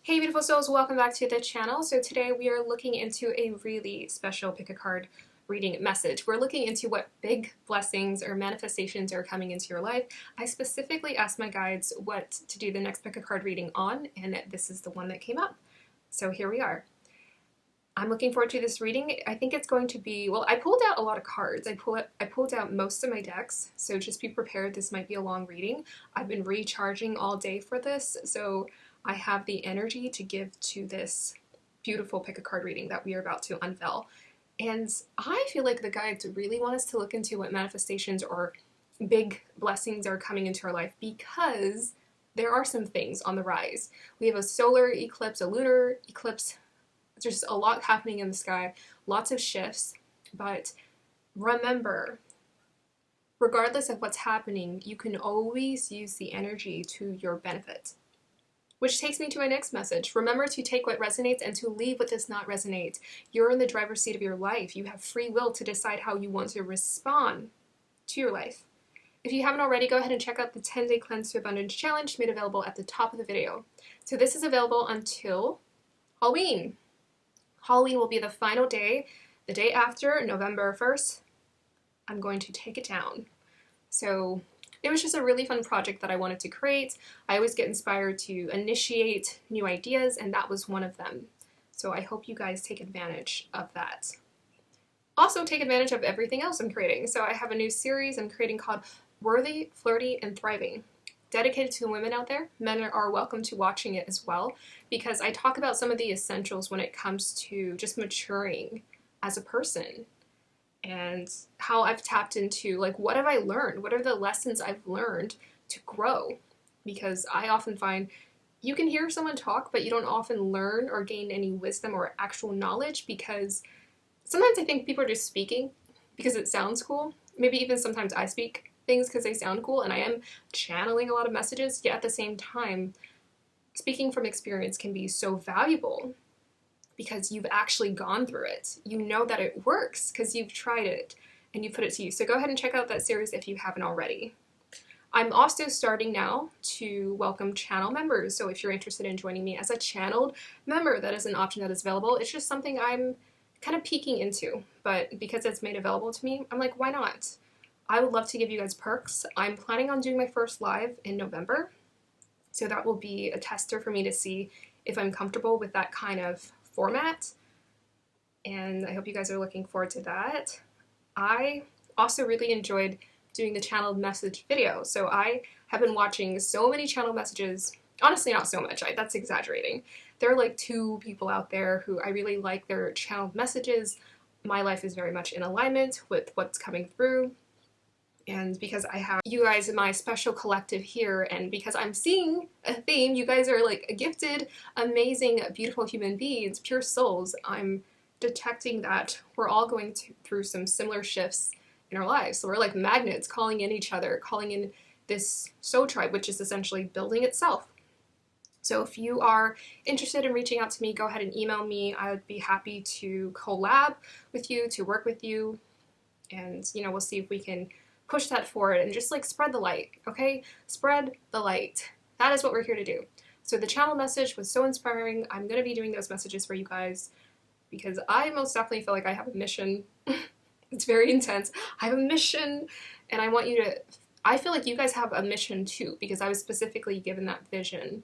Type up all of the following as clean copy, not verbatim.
Hey beautiful souls, welcome back to the channel. So today we are looking into a really special pick a card reading message. We're looking into what big blessings or manifestations are coming into your life. I specifically asked my guides what to do the next pick a card reading on, and this is the one that came up. So here we are. I'm looking forward to this reading. I think it's going to be, well, I pulled out a lot of cards. I pulled out most of my decks, so just be prepared. This might be a long reading. I've been recharging all day for this, so I have the energy to give to this beautiful pick a card reading that we are about to unveil. And I feel like the guides really want us to look into what manifestations or big blessings are coming into our life, because there are some things on the rise. We have a solar eclipse, a lunar eclipse. There's a lot happening in the sky, lots of shifts, but remember, regardless of what's happening, you can always use the energy to your benefit. Which takes me to my next message. Remember to take what resonates and to leave what does not resonate. You're in the driver's seat of your life. You have free will to decide how you want to respond to your life. If you haven't already, go ahead and check out the 10-day Cleanse to Abundance Challenge made available at the top of the video. So this is available until Halloween. Halloween will be the final day. The day after, November 1st, I'm going to take it down. So it was just a really fun project that I wanted to create. I always get inspired to initiate new ideas, and that was one of them. So I hope you guys take advantage of that. Also take advantage of everything else I'm creating. So I have a new series I'm creating called Worthy, Flirty, and Thriving. Dedicated to the women out there. Men are welcome to watching it as well, because I talk about some of the essentials when it comes to just maturing as a person, and how I've tapped into, like, what have I learned? What are the lessons I've learned to grow? Because I often find you can hear someone talk, but you don't often learn or gain any wisdom or actual knowledge, because sometimes I think people are just speaking because it sounds cool. Maybe even sometimes I speak things because they sound cool, and I am channeling a lot of messages, yet at the same time, speaking from experience can be so valuable, because you've actually gone through it. You know that it works because you've tried it and you put it to use. So go ahead and check out that series if you haven't already. I'm also starting now to welcome channel members. So if you're interested in joining me as a channeled member, that is an option that is available. It's just something I'm kind of peeking into, but because it's made available to me, I'm like, why not? I would love to give you guys perks. I'm planning on doing my first live in November. So that will be a tester for me to see if I'm comfortable with that kind of format, and I hope you guys are looking forward to that. I also really enjoyed doing the channeled message video, so I have been watching so many channel messages. Honestly, not so much, that's exaggerating. There are like 2 people out there who I really like their channeled messages. My life is very much in alignment with what's coming through, and because I have you guys in my special collective here, and because I'm seeing a theme, you guys are like gifted, amazing, beautiful human beings, pure souls. I'm detecting that we're all going through some similar shifts in our lives. So we're like magnets calling in each other, calling in this soul tribe, which is essentially building itself. So if you are interested in reaching out to me, go ahead and email me. I would be happy to collab with you, to work with you, and we'll see if we can push that forward and just like spread the light, okay? Spread the light. That is what we're here to do. So the channel message was so inspiring. I'm going to be doing those messages for you guys because I most definitely feel like I have a mission. It's very intense. I have a mission, and I want you to, I feel like you guys have a mission too, because I was specifically given that vision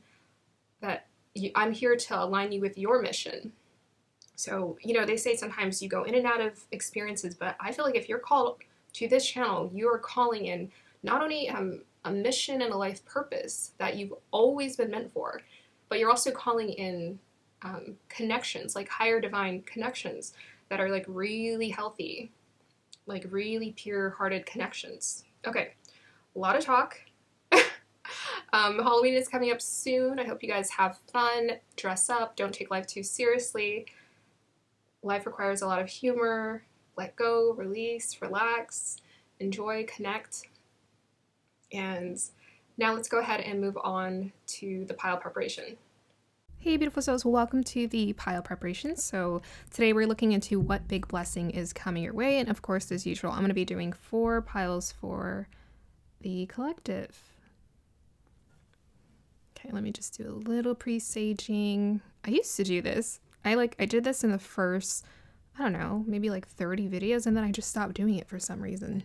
that I'm here to align you with your mission. So, they say sometimes you go in and out of experiences, but I feel like if you're called to this channel, you are calling in not only a mission and a life purpose that you've always been meant for, but you're also calling in connections, like higher divine connections that are like really healthy, like really pure-hearted connections. Okay, a lot of talk. Halloween is coming up soon. I hope you guys have fun, dress up, don't take life too seriously. Life requires a lot of humor. Let go, release, relax, enjoy, connect. And now let's go ahead and move on to the pile preparation. Hey beautiful souls, welcome to the pile preparation. So today we're looking into what big blessing is coming your way, and of course, as usual, I'm going to be doing 4 piles for the collective. Okay, let me just do a little presaging. I used to do this. I did this in the first, I don't know, maybe like 30 videos, and then I just stopped doing it for some reason.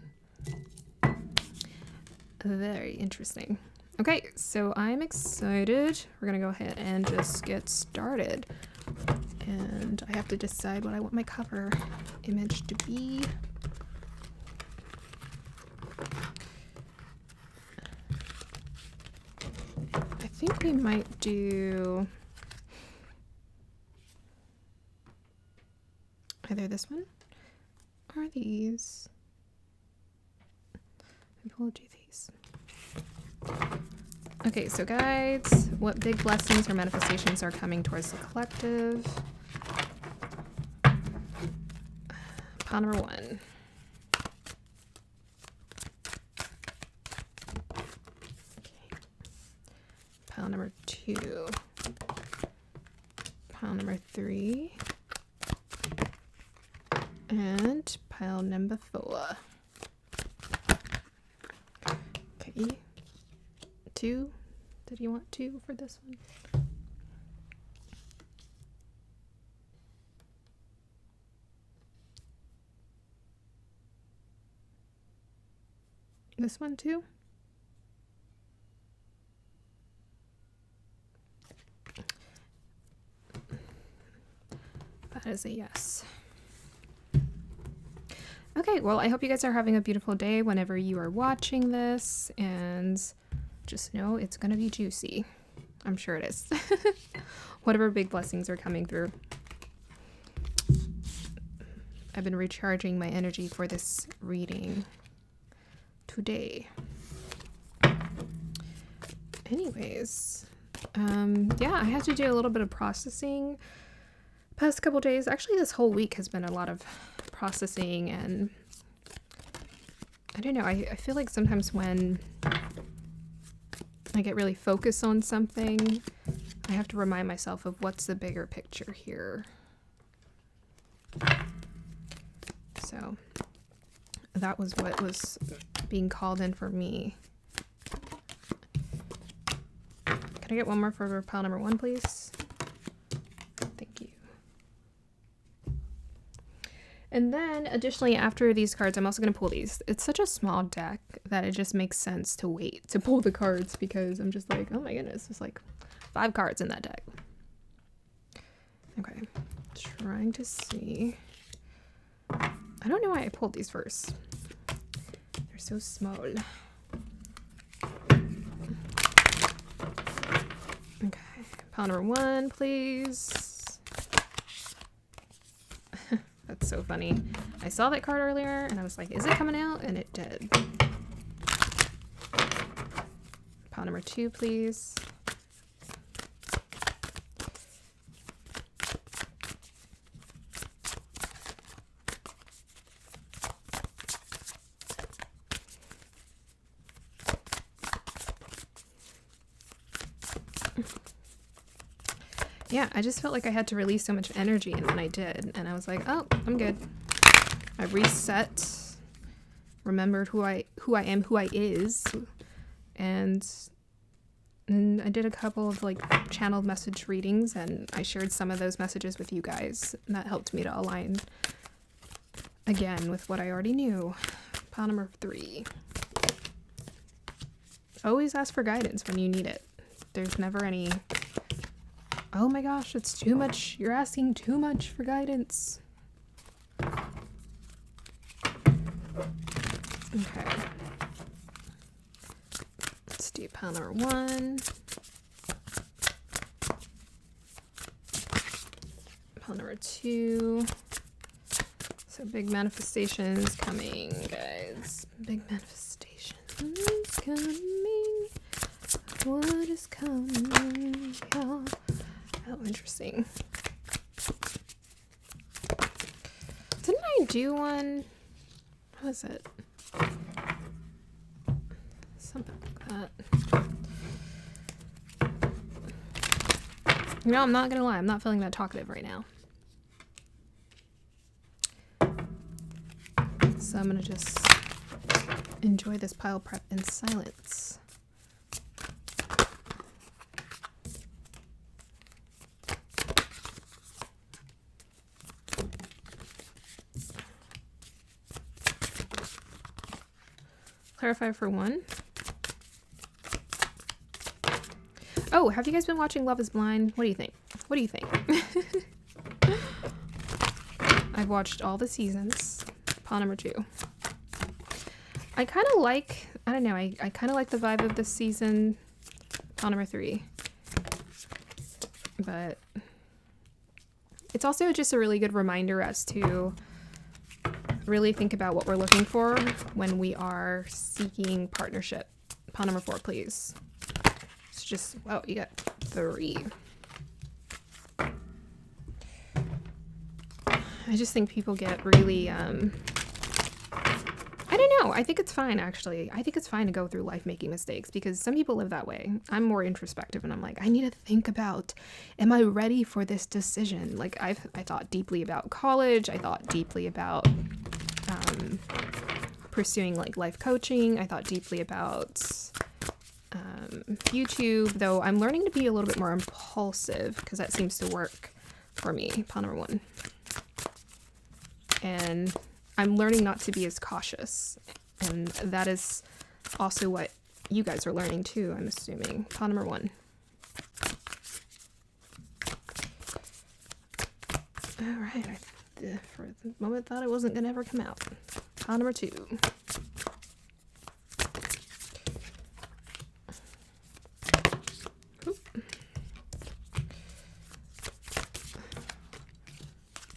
Very interesting. Okay, so I'm excited. We're gonna go ahead and just get started. And I have to decide what I want my cover image to be. I think we might do either this one or these. Maybe we'll do these. Okay, so guides, what big blessings or manifestations are coming towards the collective? Pile number 1. Okay. Pile number 2. Pile number 3. And pile number 4. Okay. 2. Did you want 2 for this one? This one too? That is a yes. Okay, well, I hope you guys are having a beautiful day whenever you are watching this, and just know it's gonna be juicy. I'm sure it is. Whatever big blessings are coming through. I've been recharging my energy for this reading today. Anyways, yeah, I had to do a little bit of processing past couple days. Actually, this whole week has been a lot of processing, and I don't know, I feel like sometimes when I get really focused on something, I have to remind myself of what's the bigger picture here. So that was what was being called in for me. Can I get one more for pile number 1, please? Thank you. And then additionally, after these cards, I'm also going to pull these. It's such a small deck that it just makes sense to wait to pull the cards, because I'm just like, oh my goodness, there's like 5 cards in that deck. Okay, trying to see. I don't know why I pulled these first. They're so small. Okay, pile number 1, please. That's so funny. I saw that card earlier and I was like, is it coming out? And it did. Pile number 2, please. Yeah, I just felt like I had to release so much energy, and then I did, and I was like, oh, I'm good. I reset, remembered who I am, who I is, and I did a couple of like channeled message readings, and I shared some of those messages with you guys, and that helped me to align again with what I already knew. Pile number 3. Always ask for guidance when you need it. There's never any, oh my gosh, it's too much. You're asking too much for guidance. Okay. Let's do pile number 1. Pile number 2. So big manifestations coming, guys. Big manifestations coming. What is coming, y'all? Oh, interesting. Didn't I do one? What was it? Something like that. You know, I'm not gonna lie, I'm not feeling that talkative right now. So I'm gonna just enjoy this pile prep in silence. Clarify for one. Oh, have you guys been watching Love is Blind? What do you think? What do you think? I've watched all the seasons. Pawn number 2. I kind of like, I don't know, I kind of like the vibe of this season. Pawn number 3. But it's also just a really good reminder as to really think about what we're looking for when we are seeking partnership. Pawn number 4, please. It's just, wow, you got 3. I just think people get really, I don't know. I think it's fine, actually. I think it's fine to go through life making mistakes because some people live that way. I'm more introspective and I'm like, I need to think about, am I ready for this decision? Like, I thought deeply about college. I thought deeply about pursuing like life coaching. I thought deeply about YouTube, though I'm learning to be a little bit more impulsive because that seems to work for me. Pawn number 1. And I'm learning not to be as cautious. And that is also what you guys are learning too, I'm assuming. Pawn number 1. All right. I, for the moment, thought it wasn't going to ever come out. Pawn number 2.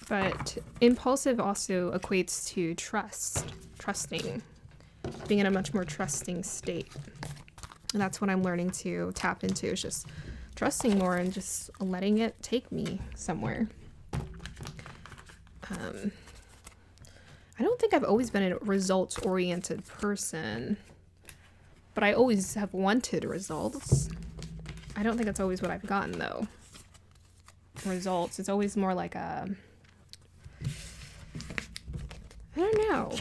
But impulsive also equates to trusting, being in a much more trusting state. And that's what I'm learning to tap into, is just trusting more and just letting it take me somewhere. I don't think I've always been a results-oriented person, but I always have wanted results. I don't think that's always what I've gotten, though. Results. It's always more like a... I don't know.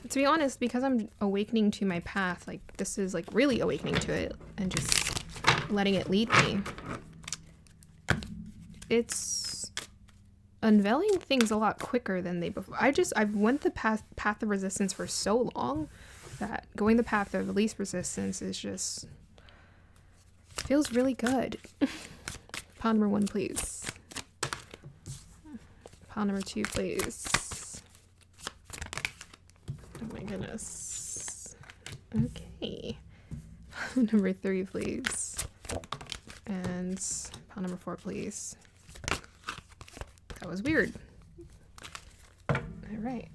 To be honest, because I'm awakening to my path, like this is like really awakening to it and just letting it lead me. It's unveiling things a lot quicker than they before. I've went the path of resistance for so long that going the path of least resistance is just feels really good. Pawn number 1, please. Pawn number 2, please. Oh my goodness. Okay. Pawn number 3, please. And pawn number 4, please. That was weird. All right.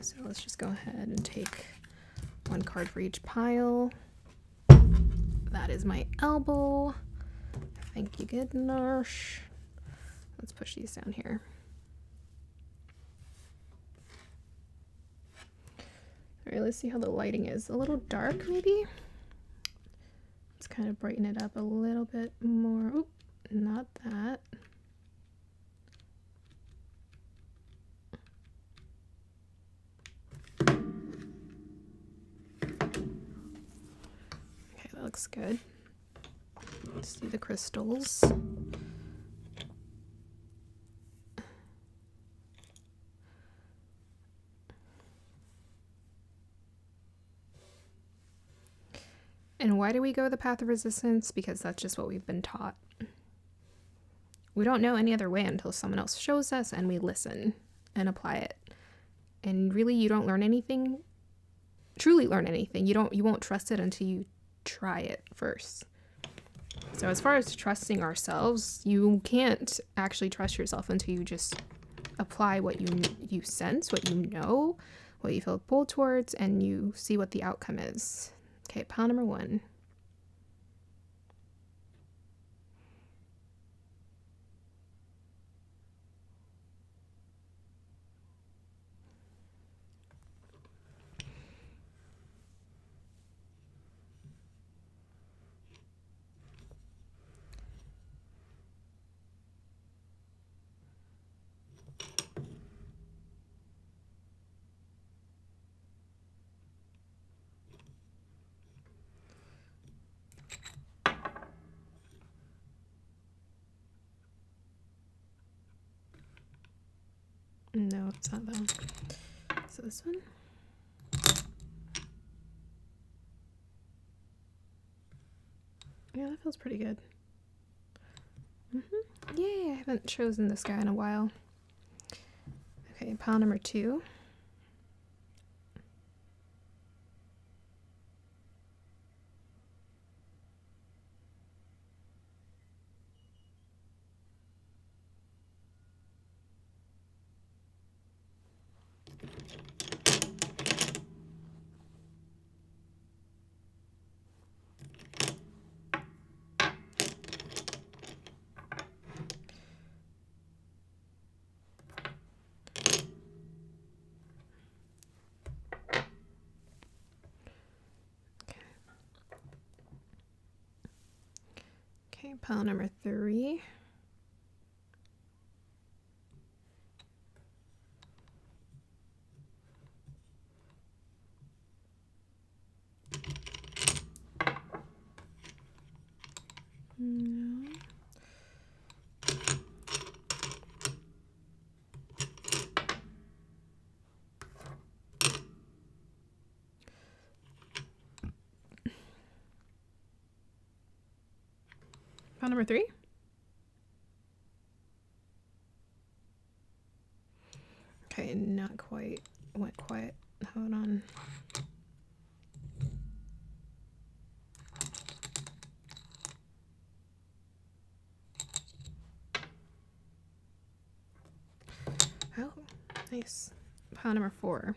So let's just go ahead and take 1 card for each pile. That is my elbow. Thank you, goodness. Let's push these down here. All right, let's see how the lighting is. A little dark, maybe? Let's kind of brighten it up a little bit more. Oop, not that. Okay, that looks good. Let's do the crystals. And why do we go the path of resistance? Because that's just what we've been taught. We don't know any other way until someone else shows us and we listen and apply it. And really, you don't learn anything, truly learn anything. You won't trust it until you try it first. So as far as trusting ourselves, you can't actually trust yourself until you just apply what you sense, what you know, what you feel pulled towards, and you see what the outcome is. Okay, pawn number 1. It's not that one. So this one. Yeah, that feels pretty good. Yay, I haven't chosen this guy in a while. Okay, pile number 2. Okay, pile number 3. No. Pile number 3. Okay, not quite. Went quiet. Hold on. Oh, nice. Pile number 4.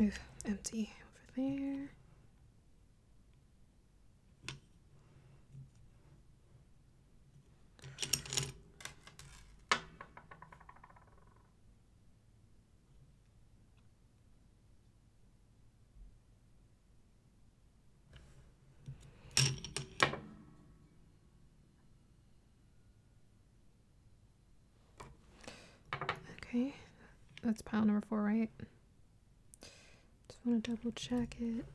Oof, empty over there. Okay, that's pile number 4, right? Just want to double check it.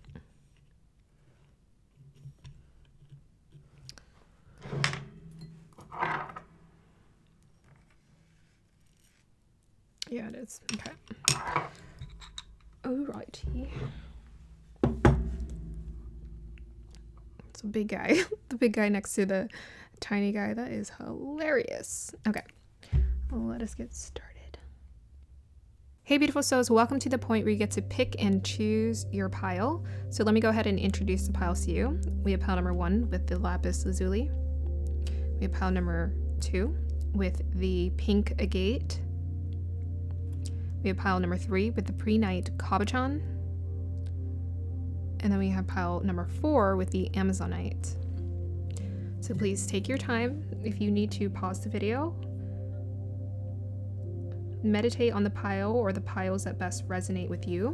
Yeah, it is. Okay. Alrighty. It's a big guy. The big guy next to the tiny guy. That is hilarious. Okay. Let us get started. Hey beautiful souls, welcome to the point where you get to pick and choose your pile. So let me go ahead and introduce the piles to you. We have pile number 1 with the lapis lazuli. We have pile number 2 with the pink agate. We have pile number 3 with the pre-night cabochon. And then we have pile number 4 with the amazonite. So please take your time. If you need to pause the video, meditate on the pile or the piles that best resonate with you.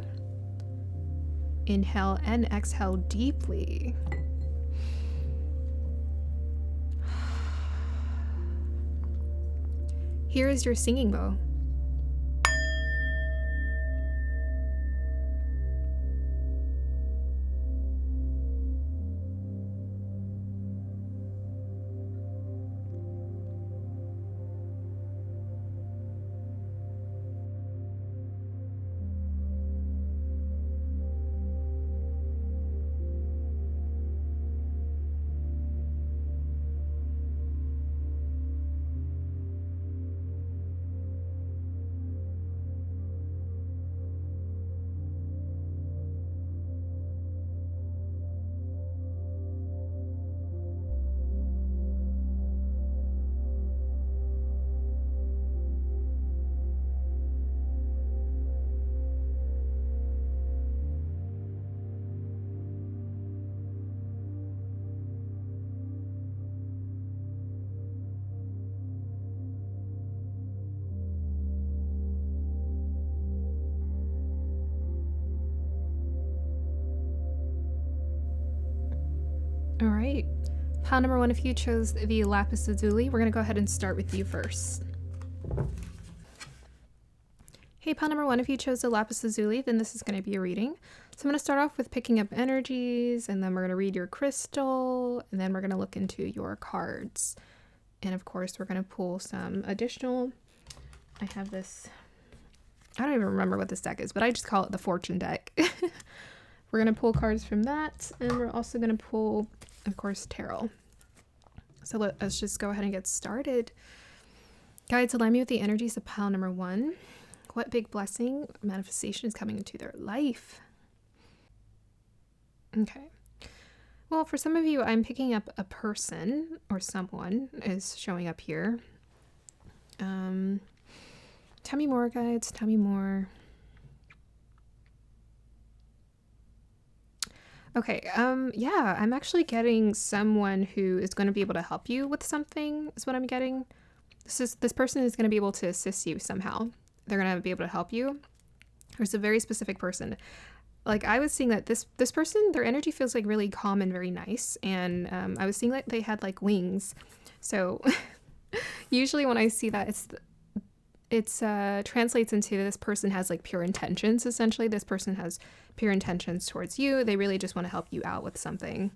Inhale and exhale deeply. Here is your singing bowl. All right, Pile number 1, if you chose the lapis lazuli, we're going to go ahead and start with you first. Hey, pile number 1, if you chose the lapis lazuli, then this is going to be a reading. So I'm going to start off with picking up energies, and then we're going to read your crystal, and then we're going to look into your cards. And of course, we're going to pull some additional. I have this, I don't even remember what this deck is, but I just call it the fortune deck. We're going to pull cards from that, and we're also going to pull, of course, tarot. So let's just go ahead and get started. Guides, align me with the energies of pile number 1. What big blessing, manifestation is coming into their life? Okay. Well, for some of you, I'm picking up a person or someone is showing up here. Tell me more, guides. Tell me more. Okay. Yeah, I'm actually getting someone who is going to be able to help you with something is what I'm getting. This person is going to be able to assist you somehow. They're going to be able to help you. There's a very specific person. Like, I was seeing that this person, their energy feels like really calm and very nice. And I was seeing like they had like wings. So usually when I see that, it's translates into this person has like pure intentions. Essentially, this person has pure intentions towards you. They really just want to help you out with something.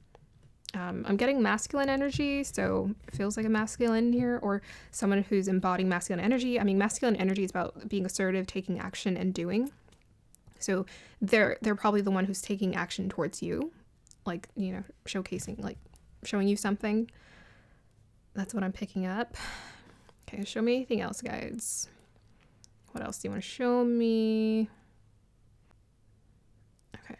I'm getting masculine energy, so it feels like a masculine here, or someone who's embodying masculine energy. I mean, masculine energy is about being assertive, taking action, and doing. So they're probably the one who's taking action towards you, like, you know, showcasing, like showing you something. That's what I'm picking up. Okay, show me anything else, guys. What else do you want to show me? Okay,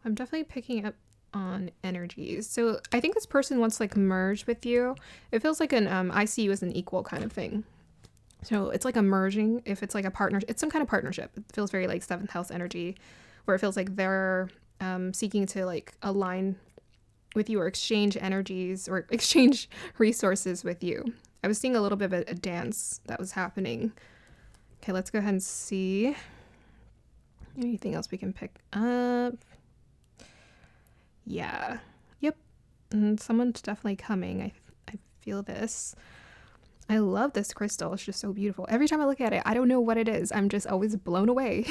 I'm definitely picking up on energies. So I think this person wants to like merge with you. It feels like an I see you as an equal kind of thing. So it's like a merging. If it's like a partner, it's some kind of partnership. It feels very like 7th house energy, where it feels like they're seeking to like align with you or exchange energies or exchange resources with you. I was seeing a little bit of a dance that was happening. Okay, let's go ahead and see anything else we can pick up. Yeah. Yep. And someone's definitely coming. I feel this. I love this crystal. It's just so beautiful. Every time I look at it, I don't know what it is. I'm just always blown away.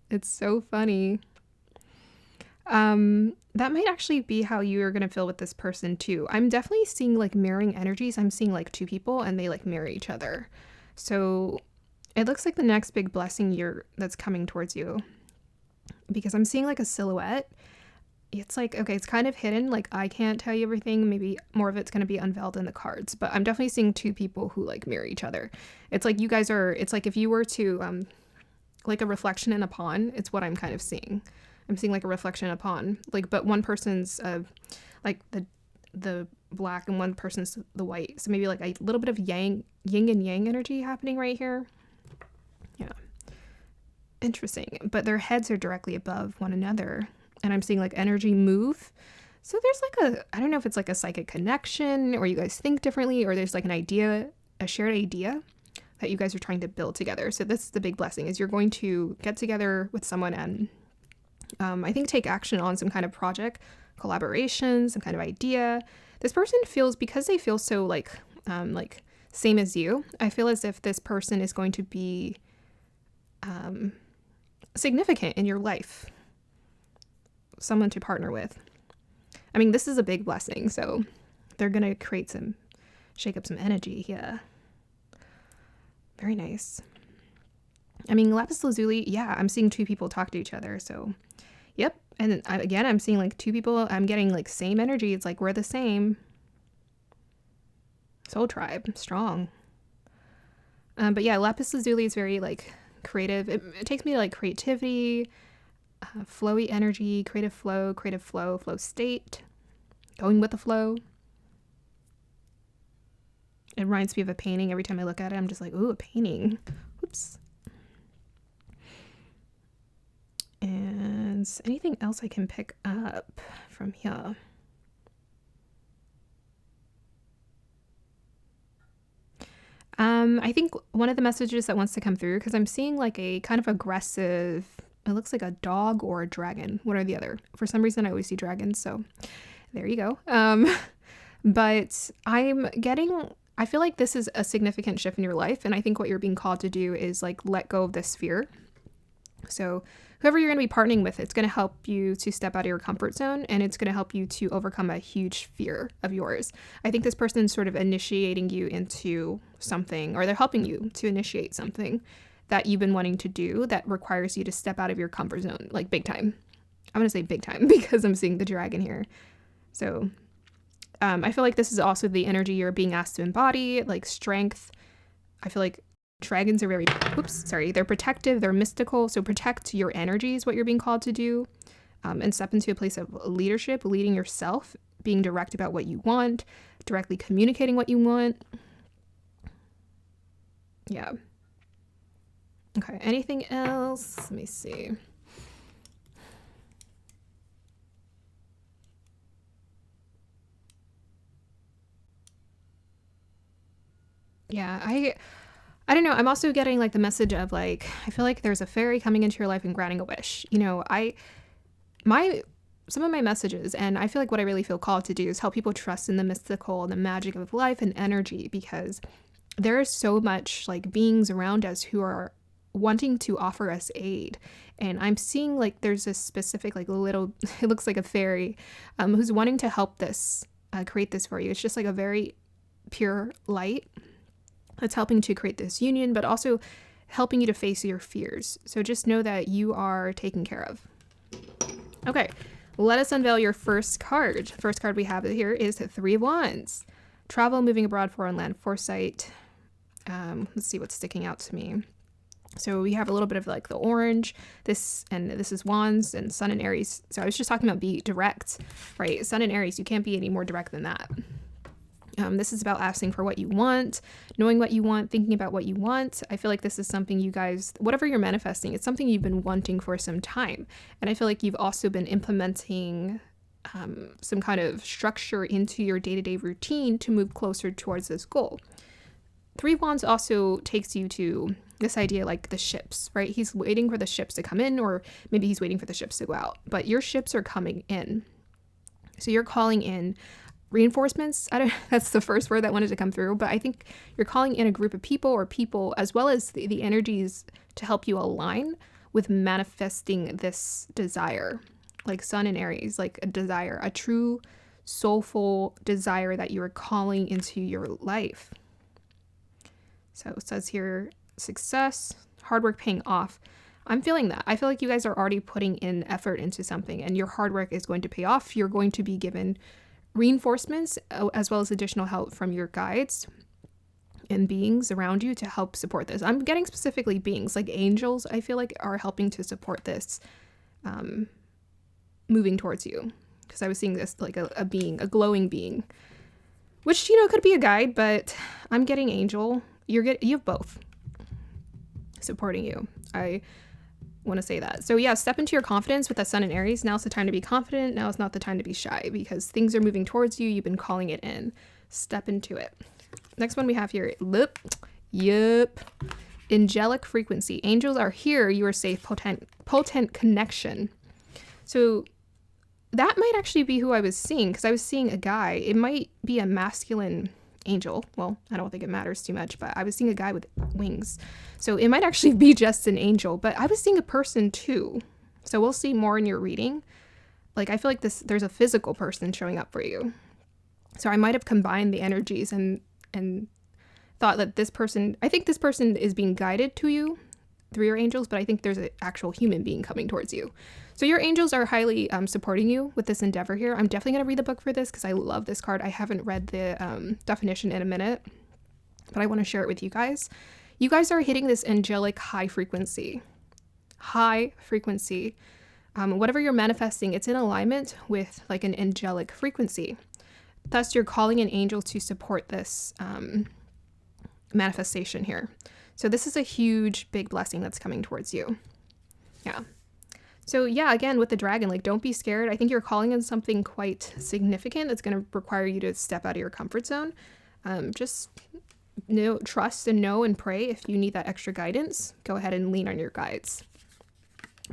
It's so funny. That might actually be how you're going to feel with this person too. I'm definitely seeing like mirroring energies. I'm seeing like 2 people and they like mirror each other. So it looks like the next big blessing that's coming towards you, because I'm seeing like a silhouette. It's like, okay, it's kind of hidden. Like, I can't tell you everything. Maybe more of it's going to be unveiled in the cards, but I'm definitely seeing 2 people who like mirror each other. It's like you guys are, it's like if you were to, like a reflection in a pond, it's what I'm kind of seeing. I'm seeing like a reflection in a pond, like, but one person's, like the black and one person's the white. So maybe like a little bit of yin and yang energy happening right here. Yeah. Interesting. But their heads are directly above one another. And I'm seeing like energy move. So there's like I don't know if it's like a psychic connection or you guys think differently, or there's like an idea, a shared idea that you guys are trying to build together. So this is the big blessing, is you're going to get together with someone and I think take action on some kind of project, collaboration, some kind of idea. This person feels, because they feel so like same as you, I feel as if this person is going to be significant in your life. Someone to partner with. I mean, this is a big blessing, so they're gonna shake up some energy. Yeah, very nice. I mean, lapis lazuli, yeah, I'm seeing 2 people talk to each other, so yep. And again, I'm seeing like 2 people. I'm getting like same energy. It's like we're the same. Soul tribe, strong. But yeah, lapis lazuli is very like creative. It takes me to like creativity, flowy energy, creative flow state, going with the flow. It reminds me of a painting. Every time I look at it, I'm just like, ooh, a painting. Whoops. And anything else I can pick up from here? I think one of the messages that wants to come through, because I'm seeing like a kind of aggressive, it looks like a dog or a dragon, one or the other. For some reason, I always see dragons. So There you go. But I feel like this is a significant shift in your life. And I think what you're being called to do is like let go of this fear. So whoever you're going to be partnering with, it's going to help you to step out of your comfort zone, and it's going to help you to overcome a huge fear of yours. I think this person's sort of initiating you into something, or they're helping you to initiate something that you've been wanting to do that requires you to step out of your comfort zone, like big time. I'm going to say big time because I'm seeing the dragon here. So I feel like this is also the energy you're being asked to embody, like strength. I feel like dragons are they're protective, they're mystical. So protect your energy is what you're being called to do, and step into a place of leadership, leading yourself, being direct about what you want, directly communicating what you want. Yeah. Okay, anything else? Let me see. Yeah, I don't know. I'm also getting like the message of like, I feel like there's a fairy coming into your life and granting a wish. You know, some of my messages, and I feel like what I really feel called to do is help people trust in the mystical and the magic of life and energy, because there is so much like beings around us who are wanting to offer us aid. And I'm seeing like there's this specific like little, it looks like a fairy who's wanting to help this, create this for you. It's just like a very pure light that's helping to create this union, but also helping you to face your fears. So just know that you are taken care of. Okay, let us unveil your first card. The first card we have here is the Three of Wands. Travel, moving abroad, foreign land, foresight. Let's see what's sticking out to me. So we have a little bit of like the orange, this is Wands and Sun and Aries. So I was just talking about be direct, right? Sun and Aries, you can't be any more direct than that. This is about asking for what you want, knowing what you want, thinking about what you want. I feel like this is something you guys, whatever you're manifesting, it's something you've been wanting for some time. And I feel like you've also been implementing some kind of structure into your day-to-day routine to move closer towards this goal. Three of Wands also takes you to this idea like the ships, right? He's waiting for the ships to come in, or maybe he's waiting for the ships to go out. But your ships are coming in. So you're calling in reinforcements. That's the first word that wanted to come through, but I think you're calling in a group of people, or people as well as the energies to help you align with manifesting this desire, like Sun and Aries, like a desire, a true soulful desire that you are calling into your life. So it says here, success, hard work paying off. I'm feeling that. I feel like you guys are already putting in effort into something, and your hard work is going to pay off. You're going to be given reinforcements as well as additional help from your guides and beings around you to help support this. I'm getting specifically beings like angels, I feel like, are helping to support this moving towards you, because I was seeing this like a being, a glowing being, which, you know, could be a guide, but I'm getting angel. You have both supporting you. I want to say that. So yeah, step into your confidence with the Sun and Aries. Now's the time to be confident. Now is not the time to be shy, because things are moving towards you. You've been calling it in. Step into it. Next one we have here. Yep. Angelic frequency. Angels are here. You are safe. Potent connection. So that might actually be who I was seeing, because I was seeing a guy. It might be a masculine angel. Well, I don't think it matters too much, but I was seeing a guy with wings. So it might actually be just an angel, but I was seeing a person too. So we'll see more in your reading. Like, I feel like there's a physical person showing up for you. So I might have combined the energies and thought that I think this person is being guided to you through your angels, but I think there's an actual human being coming towards you. So your angels are highly supporting you with this endeavor here. I'm definitely going to read the book for this because I love this card. I haven't read the definition in a minute, but I want to share it with you guys. You guys are hitting this angelic high frequency. Whatever you're manifesting, it's in alignment with like an angelic frequency. Thus, you're calling in angels to support this manifestation here. So this is a huge, big blessing that's coming towards you. Yeah. So yeah, again, with the dragon, like, don't be scared. I think you're calling in something quite significant that's going to require you to step out of your comfort zone. Just trust and know and pray. If you need that extra guidance, go ahead and lean on your guides.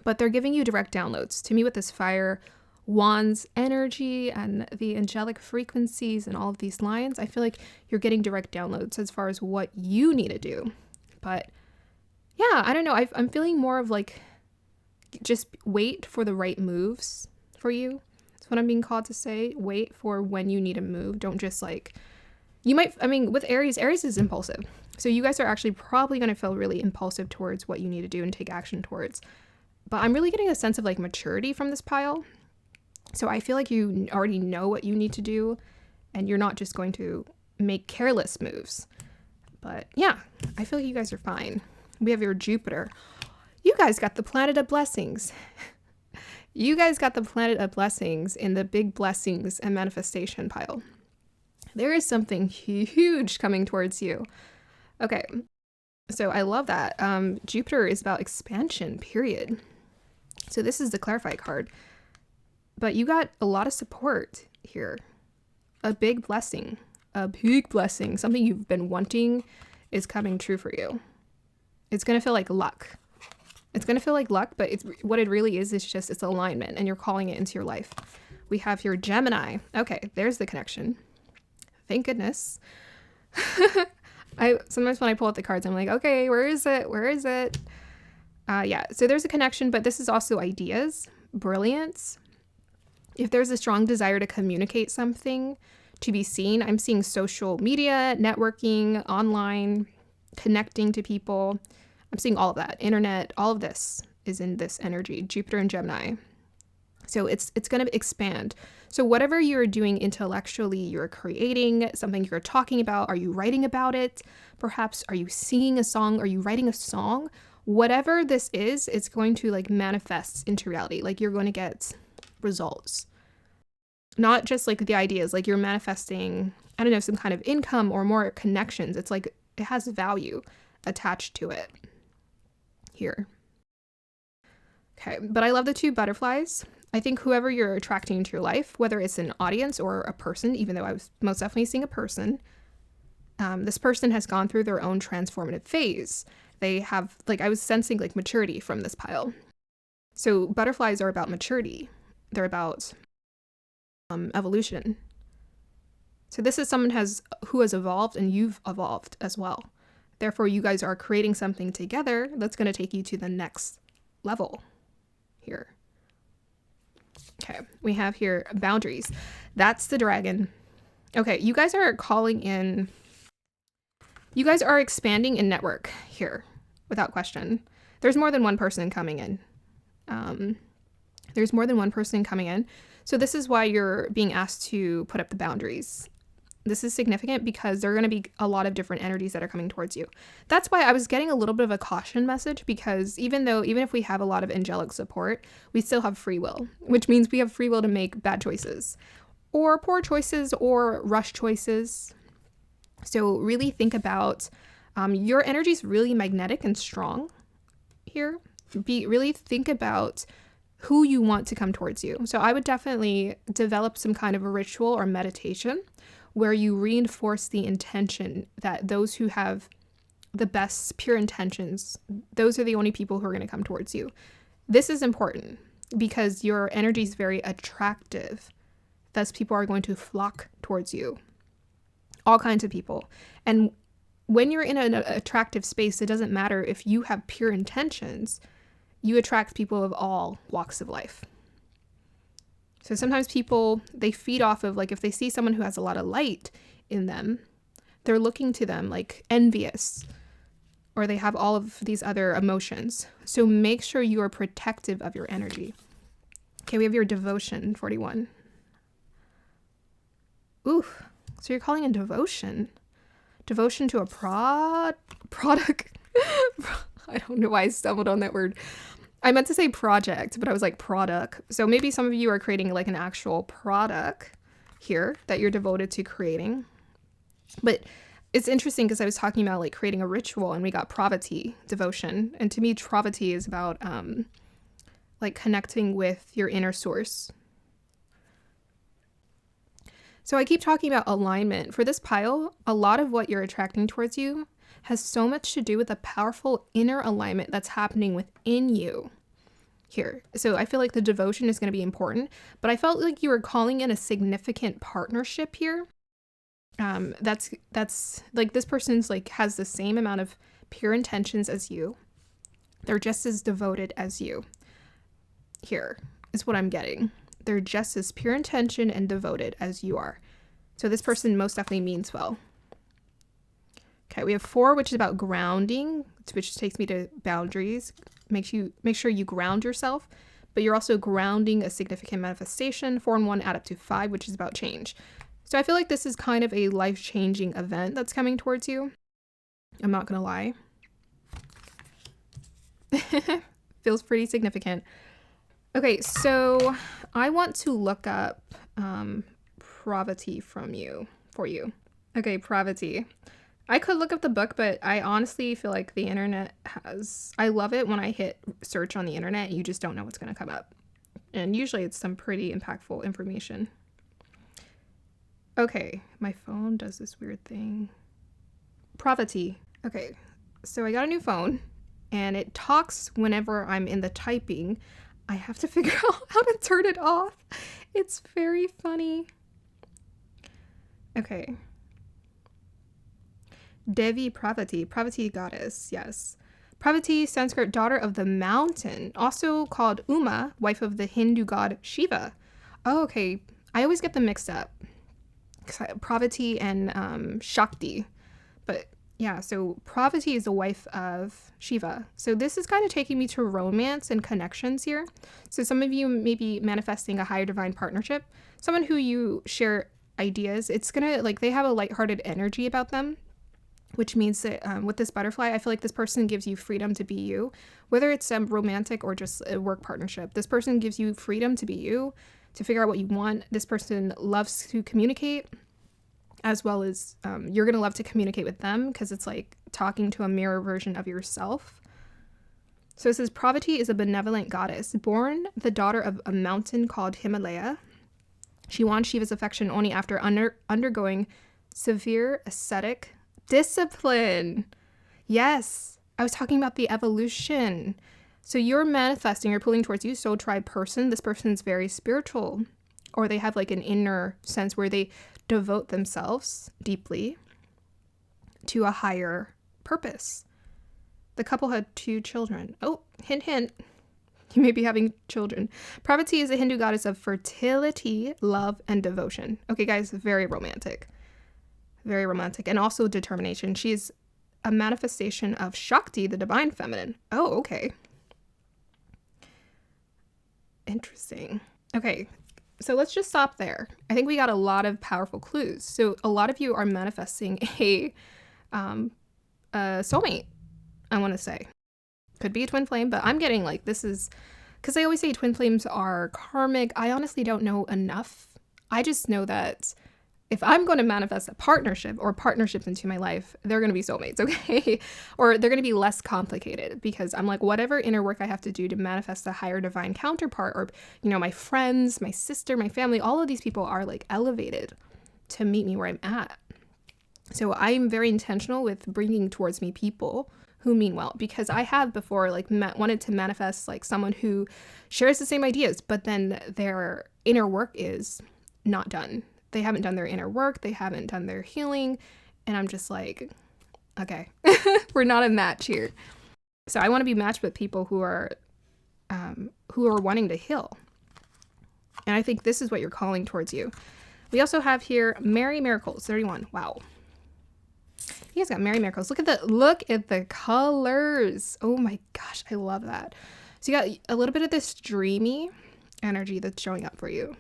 But they're giving you direct downloads. To me, with this fire, wands energy and the angelic frequencies and all of these lines, I feel like you're getting direct downloads as far as what you need to do. But yeah, I don't know. I'm feeling more of like, just wait for the right moves for you. That's what I'm being called to say. Wait for when you need to move. Don't just like, with Aries is impulsive. So you guys are actually probably going to feel really impulsive towards what you need to do and take action towards. But I'm really getting a sense of like maturity from this pile. So I feel like you already know what you need to do and you're not just going to make careless moves. But yeah, I feel like you guys are fine. We have your Jupiter. You guys got the planet of blessings. You guys got the planet of blessings in the big blessings and manifestation pile. There is something huge coming towards you. Okay, so I love that. Jupiter is about expansion, period. So this is the clarify card. But you got a lot of support here. A big blessing. Something you've been wanting is coming true for you. It's going to feel like luck. But what it really is just it's alignment, and you're calling it into your life. We have here Gemini. Okay, there's the connection. Thank goodness. Sometimes when I pull out the cards, I'm like, okay, where is it? Yeah, so there's a connection, but this is also ideas, brilliance. If there's a strong desire to communicate something, to be seen, I'm seeing social media, networking, online, connecting to people. I'm seeing all of that. Internet, all of this is in this energy, Jupiter and Gemini. So it's going to expand. So whatever you're doing intellectually, you're creating something, you're talking about, are you writing about it? Perhaps are you singing a song? Are you writing a song? Whatever this is, it's going to like manifest into reality. Like you're going to get results. Not just like the ideas, like you're manifesting, I don't know, some kind of income or more connections. It's like it has value attached to it here. Okay, but I love the two butterflies. I think whoever you're attracting into your life, whether it's an audience or a person, even though I was most definitely seeing a person, this person has gone through their own transformative phase. They have, like, I was sensing like maturity from this pile. So butterflies are about maturity. They're about evolution. So this is someone who has evolved, and you've evolved as well. Therefore, you guys are creating something together that's going to take you to the next level here. Okay, we have here boundaries. That's the dragon. Okay, you guys are calling in. You guys are expanding in network here, without question. There's more than one person coming in. So this is why you're being asked to put up the boundaries. This is significant because there are going to be a lot of different energies that are coming towards you. That's why I was getting a little bit of a caution message, because even if we have a lot of angelic support, we still have free will, which means we have free will to make bad choices or poor choices or rush choices. So really think about your energy is really magnetic and strong here. Really think about who you want to come towards you. So I would definitely develop some kind of a ritual or meditation where you reinforce the intention that those who have the best pure intentions, those are the only people who are going to come towards you. This is important because your energy is very attractive. Thus, people are going to flock towards you. All kinds of people. And when you're in an attractive space, it doesn't matter if you have pure intentions, you attract people of all walks of life. So sometimes people, they feed off of, like, if they see someone who has a lot of light in them, they're looking to them like envious, or they have all of these other emotions. So make sure you are protective of your energy. Okay, we have your devotion, 41. Ooh, so you're calling in devotion. Devotion to a product. I don't know why I stumbled on that word. I meant to say project, but I was like product. So maybe some of you are creating like an actual product here that you're devoted to creating. But it's interesting because I was talking about like creating a ritual, and we got pravati, devotion. And to me, pravati is about like connecting with your inner source. So I keep talking about alignment. For this pile, a lot of what you're attracting towards you has so much to do with the powerful inner alignment that's happening within you. here. So I feel like the devotion is going to be important, but I felt like you were calling in a significant partnership here. That's like this person's like has the same amount of pure intentions as you. They're just as devoted as you. Here is what I'm getting. They're just as pure intention and devoted as you are. So this person most definitely means well. Okay, we have 4, which is about grounding, which takes me to boundaries. Make sure you ground yourself, but you're also grounding a significant manifestation. 4 and 1 add up to 5, which is about change. So I feel like this is kind of a life-changing event that's coming towards you. I'm not gonna lie. Feels pretty significant. Okay, so I want to look up Pravati for you. Okay, Pravati. I could look up the book, but I honestly feel like the internet I love it when I hit search on the internet, you just don't know what's going to come up. And usually it's some pretty impactful information. Okay, my phone does this weird thing. Pravati. Okay, so I got a new phone, and it talks whenever I'm in the typing. I have to figure out how to turn it off. It's very funny. Okay. Devi Pravati goddess, yes. Pravati, Sanskrit, daughter of the mountain, also called Uma, wife of the Hindu god Shiva. Oh, okay. I always get them mixed up. Pravati and Shakti. But yeah, so Pravati is the wife of Shiva. So this is kind of taking me to romance and connections here. So some of you may be manifesting a higher divine partnership, someone who you share ideas. It's gonna, like, they have a lighthearted energy about them, which means that with this butterfly, I feel like this person gives you freedom to be you, whether it's romantic or just a work partnership. This person gives you freedom to be you, to figure out what you want. This person loves to communicate, as well as you're going to love to communicate with them, because it's like talking to a mirror version of yourself. So it says, Pravati is a benevolent goddess, born the daughter of a mountain called Himalaya. She won Shiva's affection only after undergoing severe ascetic discipline. Yes, I was talking about the evolution. So you're manifesting, you're pulling towards you, soul tribe person. This person's very spiritual, or they have like an inner sense where they devote themselves deeply to a higher purpose. The couple had 2 children. Oh, hint, hint. You may be having children. Pravati is a Hindu goddess of fertility, love, and devotion. Okay, guys, very romantic. Very romantic. And also determination. She's a manifestation of Shakti, the divine feminine. Oh, okay. Interesting. Okay, so let's just stop there. I think we got a lot of powerful clues. So a lot of you are manifesting a soulmate, I want to say. Could be a twin flame, but I'm getting like this is, because they always say twin flames are karmic. I honestly don't know enough. I just know that if I'm going to manifest a partnership or partnerships into my life, they're going to be soulmates, okay? Or they're going to be less complicated, because I'm like, whatever inner work I have to do to manifest a higher divine counterpart, or, you know, my friends, my sister, my family, all of these people are like elevated to meet me where I'm at. So I'm very intentional with bringing towards me people who mean well, because I have before like wanted to manifest like someone who shares the same ideas, but then their inner work is not done. They haven't done their inner work. They haven't done their healing. And I'm just like, okay, we're not a match here. So I want to be matched with people who are wanting to heal. And I think this is what you're calling towards you. We also have here Merry Miracles 31. Wow. You guys got Merry Miracles. Look at the colors. Oh my gosh, I love that. So you got a little bit of this dreamy energy that's showing up for you.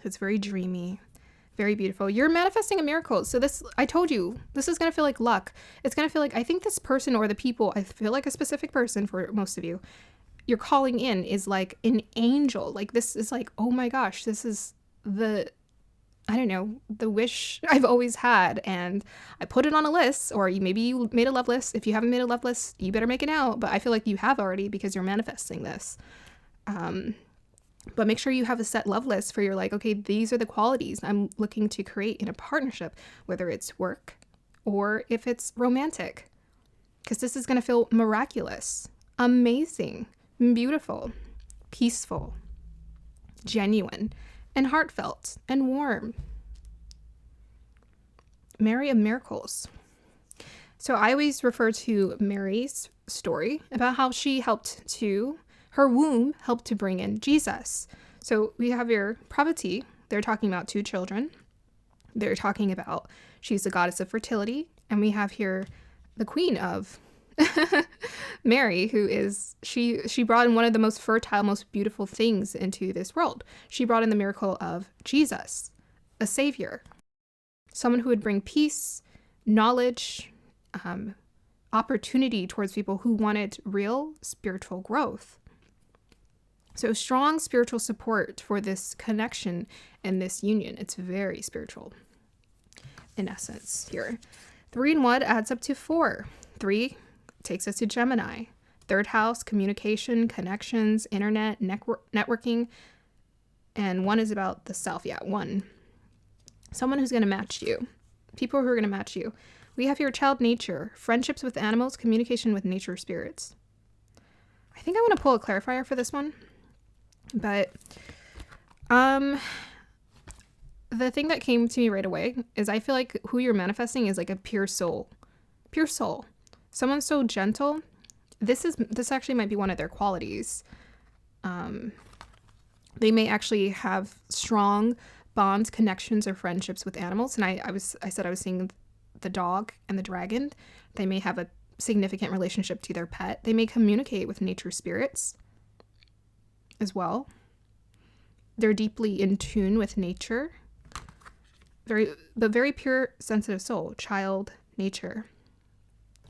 It's very dreamy, very beautiful. You're manifesting a miracle. So this, I told you, this is going to feel like luck. It's going to feel like, I think this person or the people, I feel like a specific person for most of you, you're calling in is like an angel. Like this is like, oh my gosh, this is the, I don't know, the wish I've always had. And I put it on a list, or maybe you made a love list. If you haven't made a love list, you better make it now. But I feel like you have already, because you're manifesting this. But make sure you have a set love list for your like, okay, these are the qualities I'm looking to create in a partnership, whether it's work or if it's romantic, because this is going to feel miraculous, amazing, beautiful. peaceful, genuine, and heartfelt, and warm. Mary of Miracles. So I always refer to Mary's story about how her womb helped to bring in Jesus. So we have here Parvati. They're talking about 2 children. They're talking about she's the goddess of fertility. And we have here the queen of Mary, who is, she brought in one of the most fertile, most beautiful things into this world. She brought in the miracle of Jesus, a savior, someone who would bring peace, knowledge, opportunity towards people who wanted real spiritual growth. So strong spiritual support for this connection and this union. It's very spiritual in essence here. 3 and 1 adds up to 4. 3 takes us to Gemini. 3rd house, communication, connections, internet, networking. And 1 is about the self. Yeah, 1. Someone who's going to match you. People who are going to match you. We have here child nature, friendships with animals, communication with nature spirits. I think I want to pull a clarifier for this one. But the thing that came to me right away is I feel like who you're manifesting is like a pure soul. Pure soul. Someone so gentle. This actually might be one of their qualities. They may actually have strong bonds, connections, or friendships with animals. And I said I was seeing the dog and the dragon. They may have a significant relationship to their pet. They may communicate with nature spirits as well. They're deeply in tune with nature. Very pure, sensitive soul, child nature.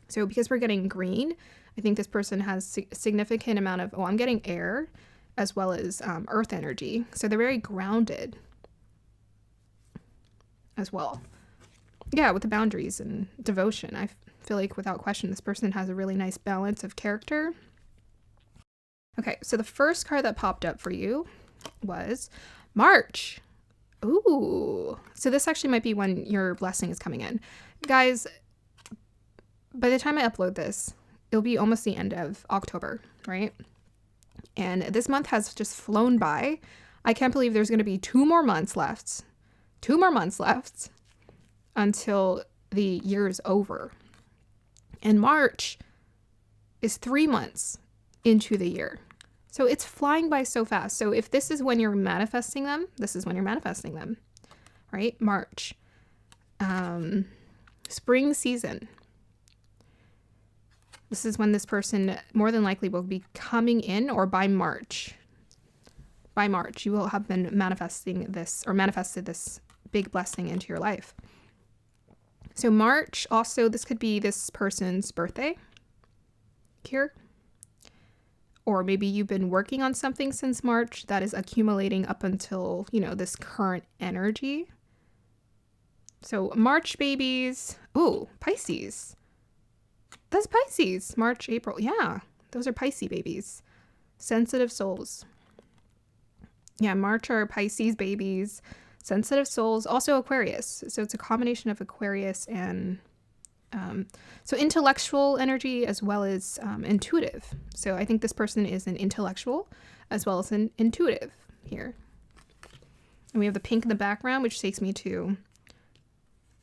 So because we're getting green, I think this person has significant amount of, I'm getting air as well as earth energy. So they're very grounded as well. Yeah, with the boundaries and devotion. I feel like without question, this person has a really nice balance of character. Okay, so the first card that popped up for you was March. Ooh, so this actually might be when your blessing is coming in. Guys, by the time I upload this, it'll be almost the end of October, right? And this month has just flown by. I can't believe there's going to be 2 more months left. 2 more months left until the year is over. And March is 3 months into the year. So it's flying by so fast. So if this is when you're manifesting them, this is when you're manifesting them, right? March. Spring season. This is when this person more than likely will be coming in, or by March. By March, you will have been manifesting this or manifested this big blessing into your life. So March, also, this could be this person's birthday here. Or maybe you've been working on something since March that is accumulating up until, this current energy. So March babies. Ooh, Pisces. That's Pisces. March, April. Yeah, those are Pisces babies. Sensitive souls. Yeah, March are Pisces babies. Sensitive souls. Also Aquarius. So it's a combination of Aquarius and so intellectual energy as well as intuitive. So I think this person is an intellectual as well as an intuitive here. And we have the pink in the background, which takes me to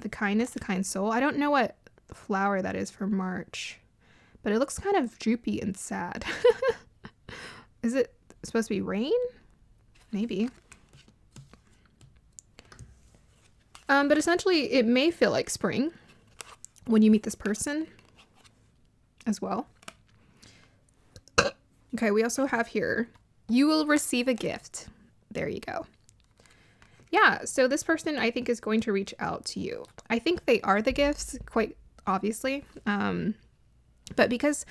the kindness, the kind soul. I don't know what flower that is for March, but it looks kind of droopy and sad. Is it supposed to be rain? Maybe. But essentially it may feel like spring when you meet this person as well. Okay, we also have here, you will receive a gift. There you go. Yeah, so this person I think is going to reach out to you. I think they are the gifts, quite obviously. But because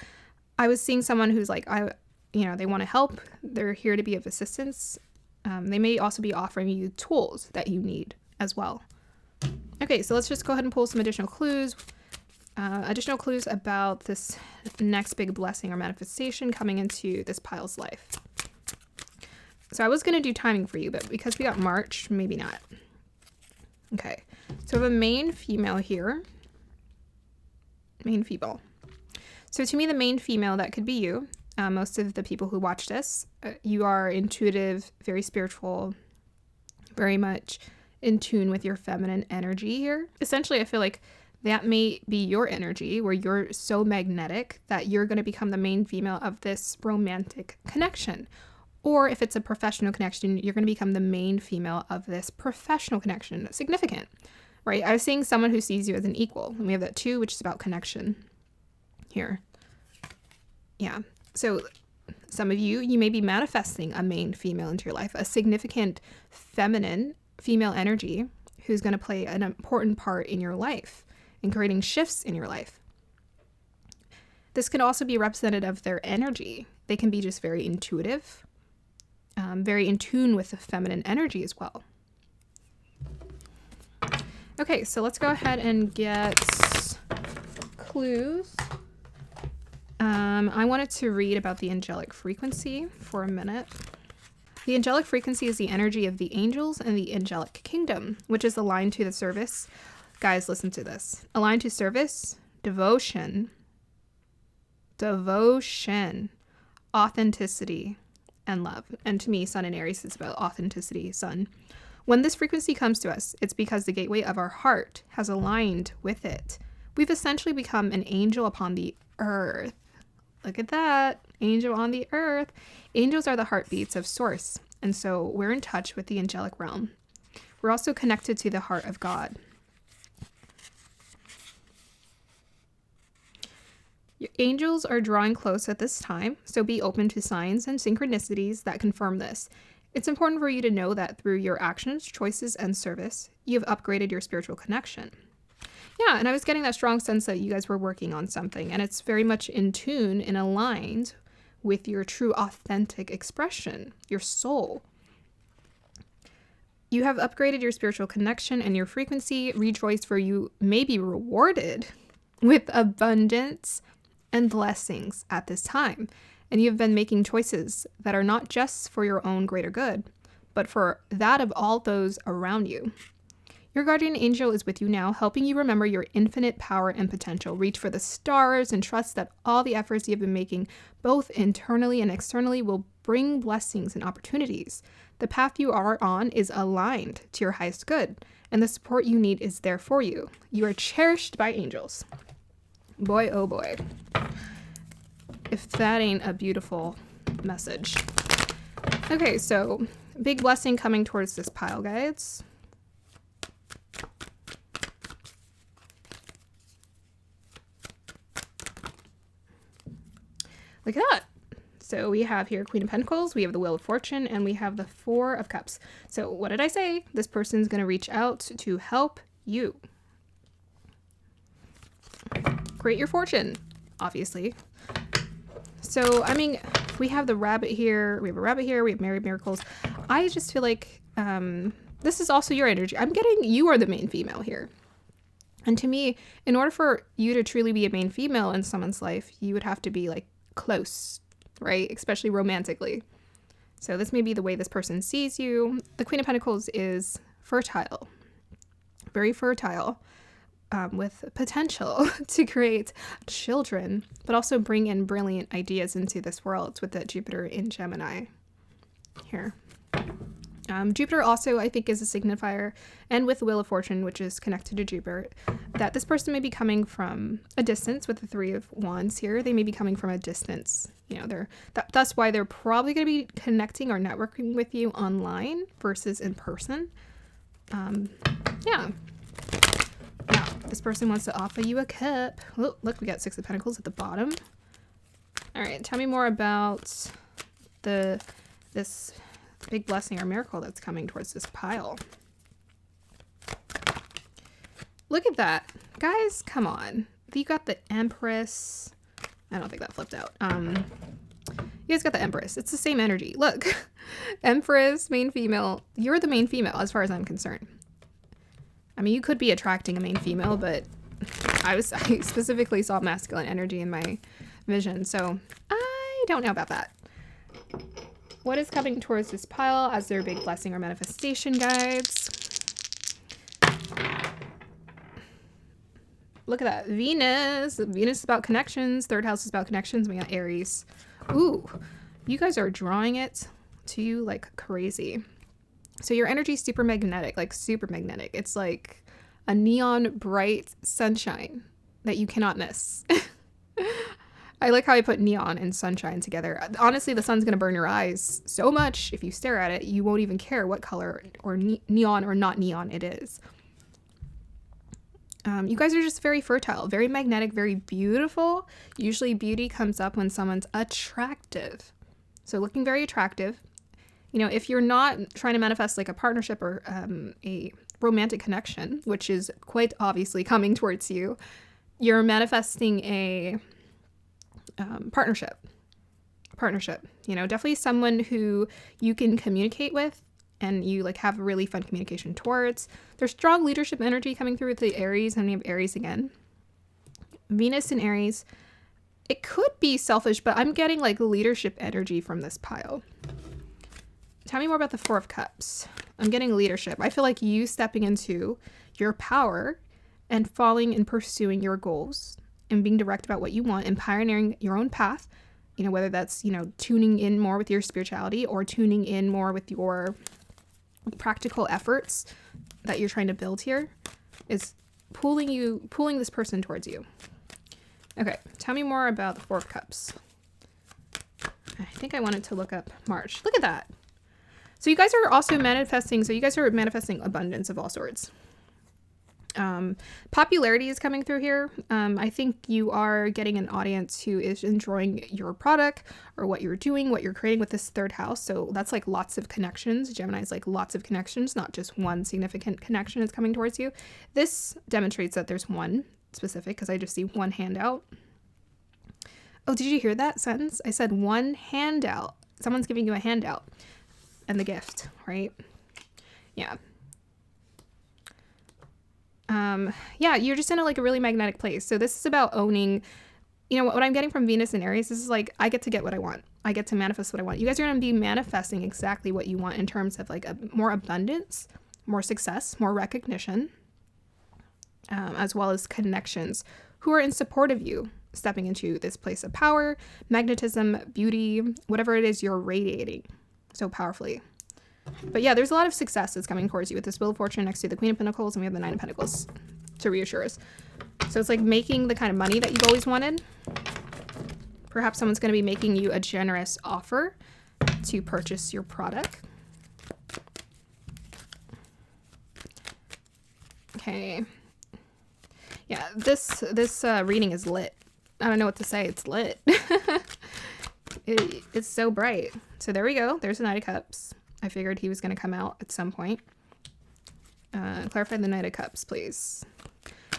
I was seeing someone who's like, they want to help, they're here to be of assistance. They may also be offering you tools that you need as well. Okay, so let's just go ahead and pull some additional clues. Additional clues about this next big blessing or manifestation coming into this pile's life. So I was going to do timing for you, but because we got March, maybe not. Okay, so we have a main female here. Main female. So to me, the main female, that could be you. most of the people who watch this, you are intuitive, very spiritual, very much in tune with your feminine energy here. Essentially, I feel like that may be your energy where you're so magnetic that you're going to become the main female of this romantic connection. Or if it's a professional connection, you're going to become the main female of this professional connection. Significant, right? I was saying someone who sees you as an equal. And we have that too, which is about connection here. Yeah. So some of you may be manifesting a main female into your life, a significant feminine female energy who's going to play an important part in your life and creating shifts in your life. This can also be representative of their energy. They can be just very intuitive, very in tune with the feminine energy as well. Okay, so let's go ahead and get clues. I wanted to read about the angelic frequency for a minute. The angelic frequency is the energy of the angels and the angelic kingdom, which is aligned to the service. Guys, listen to this. Aligned to service, devotion, authenticity, and love. And to me, Sun in Aries is about authenticity, Sun. When this frequency comes to us, it's because the gateway of our heart has aligned with it. We've essentially become an angel upon the earth. Look at that. Angel on the earth. Angels are the heartbeats of Source. And so we're in touch with the angelic realm. We're also connected to the heart of God. Your angels are drawing close at this time, so be open to signs and synchronicities that confirm this. It's important for you to know that through your actions, choices, and service, you've upgraded your spiritual connection. Yeah, and I was getting that strong sense that you guys were working on something, and it's very much in tune and aligned with your true authentic expression, your soul. You have upgraded your spiritual connection and your frequency. Rejoice, for you may be rewarded with abundance and blessings at this time. And you have been making choices that are not just for your own greater good, but for that of all those around you. Your guardian angel is with you now, helping you remember your infinite power and potential. Reach for the stars and trust that all the efforts you have been making, both internally and externally, will bring blessings and opportunities. The path you are on is aligned to your highest good, and the support you need is there for you. You are cherished by angels. Boy, oh boy. If that ain't a beautiful message. Okay, so big blessing coming towards this pile, guys. Look at that. So we have here Queen of Pentacles, we have the Wheel of Fortune, and we have the Four of Cups. So what did I say? This person's going to reach out to help you. Create your fortune, obviously. So, I mean, we have the rabbit here. We have a rabbit here. We have Married Miracles. I just feel like this is also your energy. I'm getting you are the main female here. And to me, in order for you to truly be a main female in someone's life, you would have to be like close, right? Especially romantically. So this may be the way this person sees you. The Queen of Pentacles is fertile, very fertile, with potential to create children, but also bring in brilliant ideas into this world with that Jupiter in Gemini here. Jupiter also, I think, is a signifier, and with the Wheel of Fortune, which is connected to Jupiter, that this person may be coming from a distance with the Three of Wands here. They may be coming from a distance. You know, that's why they're probably going to be connecting or networking with you online versus in person. Yeah. Now, this person wants to offer you a cup. Oh, look, we got Six of Pentacles at the bottom. All right, tell me more about this big blessing or miracle that's coming towards this pile. Look at that. Guys, come on. You got the Empress. I don't think that flipped out. You guys got the Empress. It's the same energy. Look. Empress, main female. You're the main female as far as I'm concerned. I mean, you could be attracting a main female, but I specifically saw masculine energy in my vision, so I don't know about that. What is coming towards this pile as their big blessing or manifestation guides? Look at that. Venus. Venus is about connections. Third house is about connections. We got Aries. Ooh, you guys are drawing it to you like crazy. So your energy is super magnetic, like super magnetic. It's like a neon bright sunshine that you cannot miss. I like how I put neon and sunshine together. Honestly, the sun's going to burn your eyes so much if you stare at it, you won't even care what color or neon or not neon it is. You guys are just very fertile, very magnetic, very beautiful. Usually beauty comes up when someone's attractive. So looking very attractive. You know, if you're not trying to manifest like a partnership or a romantic connection, which is quite obviously coming towards you, you're manifesting a partnership. You know, definitely someone who you can communicate with and you like have really fun communication towards. There's strong leadership energy coming through with the Aries, and we have Aries again. Venus in Aries. It could be selfish, but I'm getting like leadership energy from this pile. Tell me more about the Four of Cups. I'm getting leadership. I feel like you stepping into your power and following and pursuing your goals and being direct about what you want and pioneering your own path. You know, whether that's, you know, tuning in more with your spirituality or tuning in more with your practical efforts that you're trying to build here is pulling this person towards you. Okay, tell me more about the Four of Cups. I think I wanted to look up March. Look at that. So you guys are also manifesting. So you guys are manifesting abundance of all sorts. Popularity is coming through here. I think you are getting an audience who is enjoying your product or what you're doing, what you're creating with this third house. So that's like lots of connections. Gemini is like lots of connections, not just one significant connection is coming towards you. This demonstrates that there's one specific because I just see one handout. Oh, did you hear that sentence? I said one handout. Someone's giving you a handout and the gift, right? Yeah. Yeah, you're just in a really magnetic place. So this is about owning, you know, what I'm getting from Venus and Aries. This is like, I get to get what I want. I get to manifest what I want. You guys are going to be manifesting exactly what you want in terms of like more abundance, more success, more recognition, as well as connections who are in support of you stepping into this place of power, magnetism, beauty, whatever it is you're radiating so powerfully. But yeah, there's a lot of success that's coming towards you with this Wheel of Fortune next to the Queen of Pentacles, and we have the Nine of Pentacles to reassure us. So it's like making the kind of money that you've always wanted. Perhaps someone's going to be making you a generous offer to purchase your product. Okay. Yeah, this reading is lit. I don't know what to say. It's lit. It's so bright. So there we go. There's the Knight of Cups. I figured he was going to come out at some point. Clarify the Knight of Cups, please.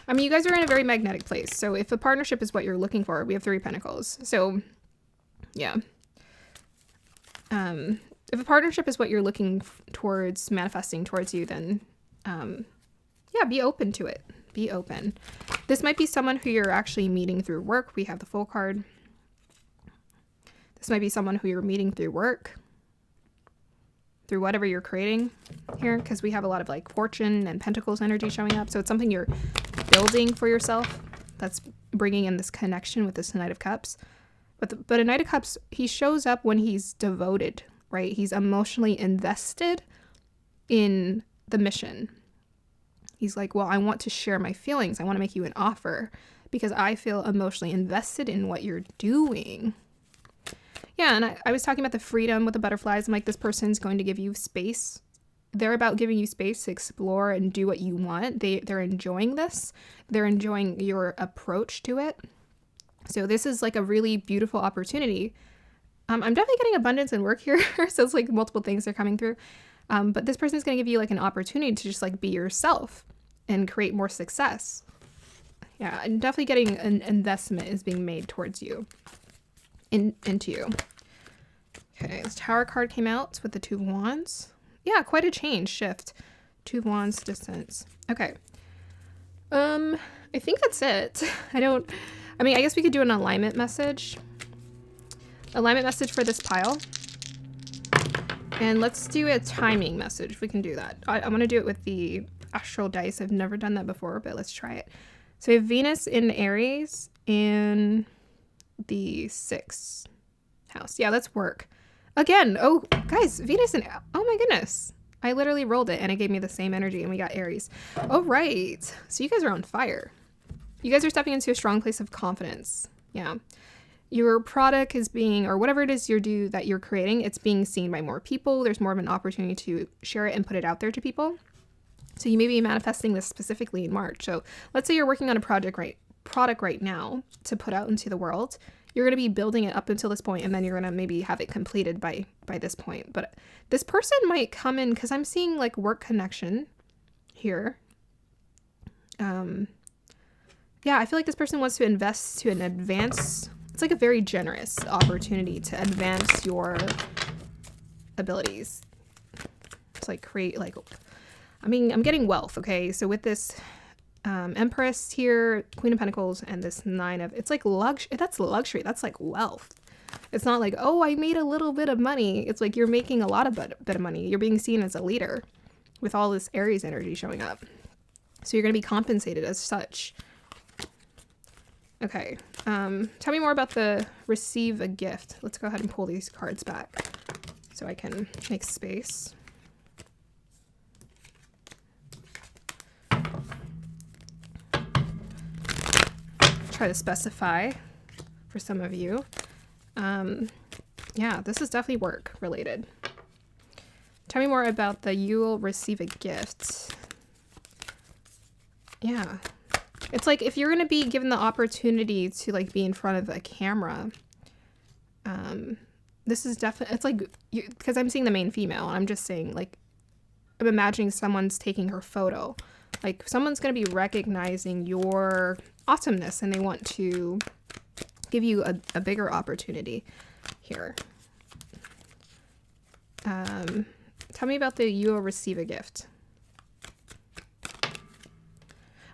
I mean, you guys are in a very magnetic place. So if a partnership is what you're looking for, we have Three of Pentacles. So, yeah. If a partnership is what you're looking towards, manifesting towards you, then, yeah, be open to it. Be open. This might be someone who you're actually meeting through work. We have the Fool card. This might be someone who you're meeting through work, through whatever you're creating here, because we have a lot of like Fortune and Pentacles energy showing up. So it's something you're building for yourself that's bringing in this connection with this Knight of Cups. But a Knight of Cups, he shows up when he's devoted, right? He's emotionally invested in the mission. He's like, well, I want to share my feelings. I want to make you an offer because I feel emotionally invested in what you're doing. Yeah, and I was talking about the freedom with the butterflies. I'm like, this person's going to give you space. They're about giving you space to explore and do what you want. They're enjoying this. They're enjoying your approach to it. So this is like a really beautiful opportunity. I'm definitely getting abundance in work here. So it's like multiple things are coming through. But this person's going to give you like an opportunity to just like be yourself and create more success. Yeah, I'm definitely getting an investment is being made towards you. Into you. Okay, this Tower card came out with the Two of Wands. Yeah, quite a shift. Two of Wands, distance. Okay. I think that's it. I guess we could do an alignment message. Alignment message for this pile. And let's do a timing message. We can do that. I'm going to do it with the astral dice. I've never done that before, but let's try it. So we have Venus in Aries in the 6th house. Yeah, that's work. Again, oh, guys, Venus and, oh my goodness. I literally rolled it and it gave me the same energy and we got Aries. Oh, right. So you guys are on fire. You guys are stepping into a strong place of confidence. Yeah. Your product is being, or whatever it is that you're creating, it's being seen by more people. There's more of an opportunity to share it and put it out there to people. So you may be manifesting this specifically in March. So let's say you're working on a product right now to put out into the world. You're going to be building it up until this point, and then you're going to maybe have it completed by this point. But this person might come in, because I'm seeing like work connection here. Yeah, I feel like this person wants to invest to an advance. It's like a very generous opportunity to advance your abilities. To like create like, I mean, I'm getting wealth, okay? So with this Empress here, Queen of Pentacles, and this Nine of, it's like luxury. That's luxury. That's like wealth. It's not like, oh, I made a little bit of money. It's like you're making a lot of bit of money. You're being seen as a leader with all this Aries energy showing up. So you're going to be compensated as such. Okay, tell me more about the receive a gift. Let's go ahead and pull these cards back so I can make space. Try to specify for some of you. Yeah, this is definitely work related. Tell me more about the you will receive a gift. Yeah. It's like if you're going to be given the opportunity to like be in front of a camera, this is definitely, it's like, because I'm seeing the main female, and I'm just saying like, I'm imagining someone's taking her photo. Like someone's going to be recognizing your awesomeness and they want to give you a bigger opportunity here. Tell me about the you will receive a gift.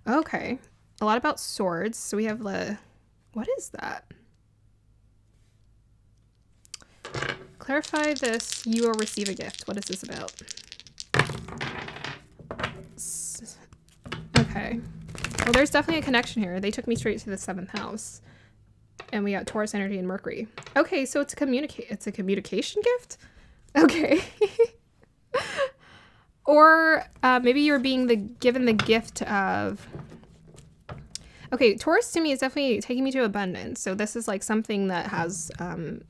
Okay. A lot about swords. So we have the, what is that? Clarify this. You will receive a gift. What is this about? Okay. Well, there's definitely a connection here. They took me straight to the 7th house. And we got Taurus energy and Mercury. Okay, so it's a communication gift? Okay. Or maybe you're being given the gift of... Okay, Taurus to me is definitely taking me to abundance. So this is like something that has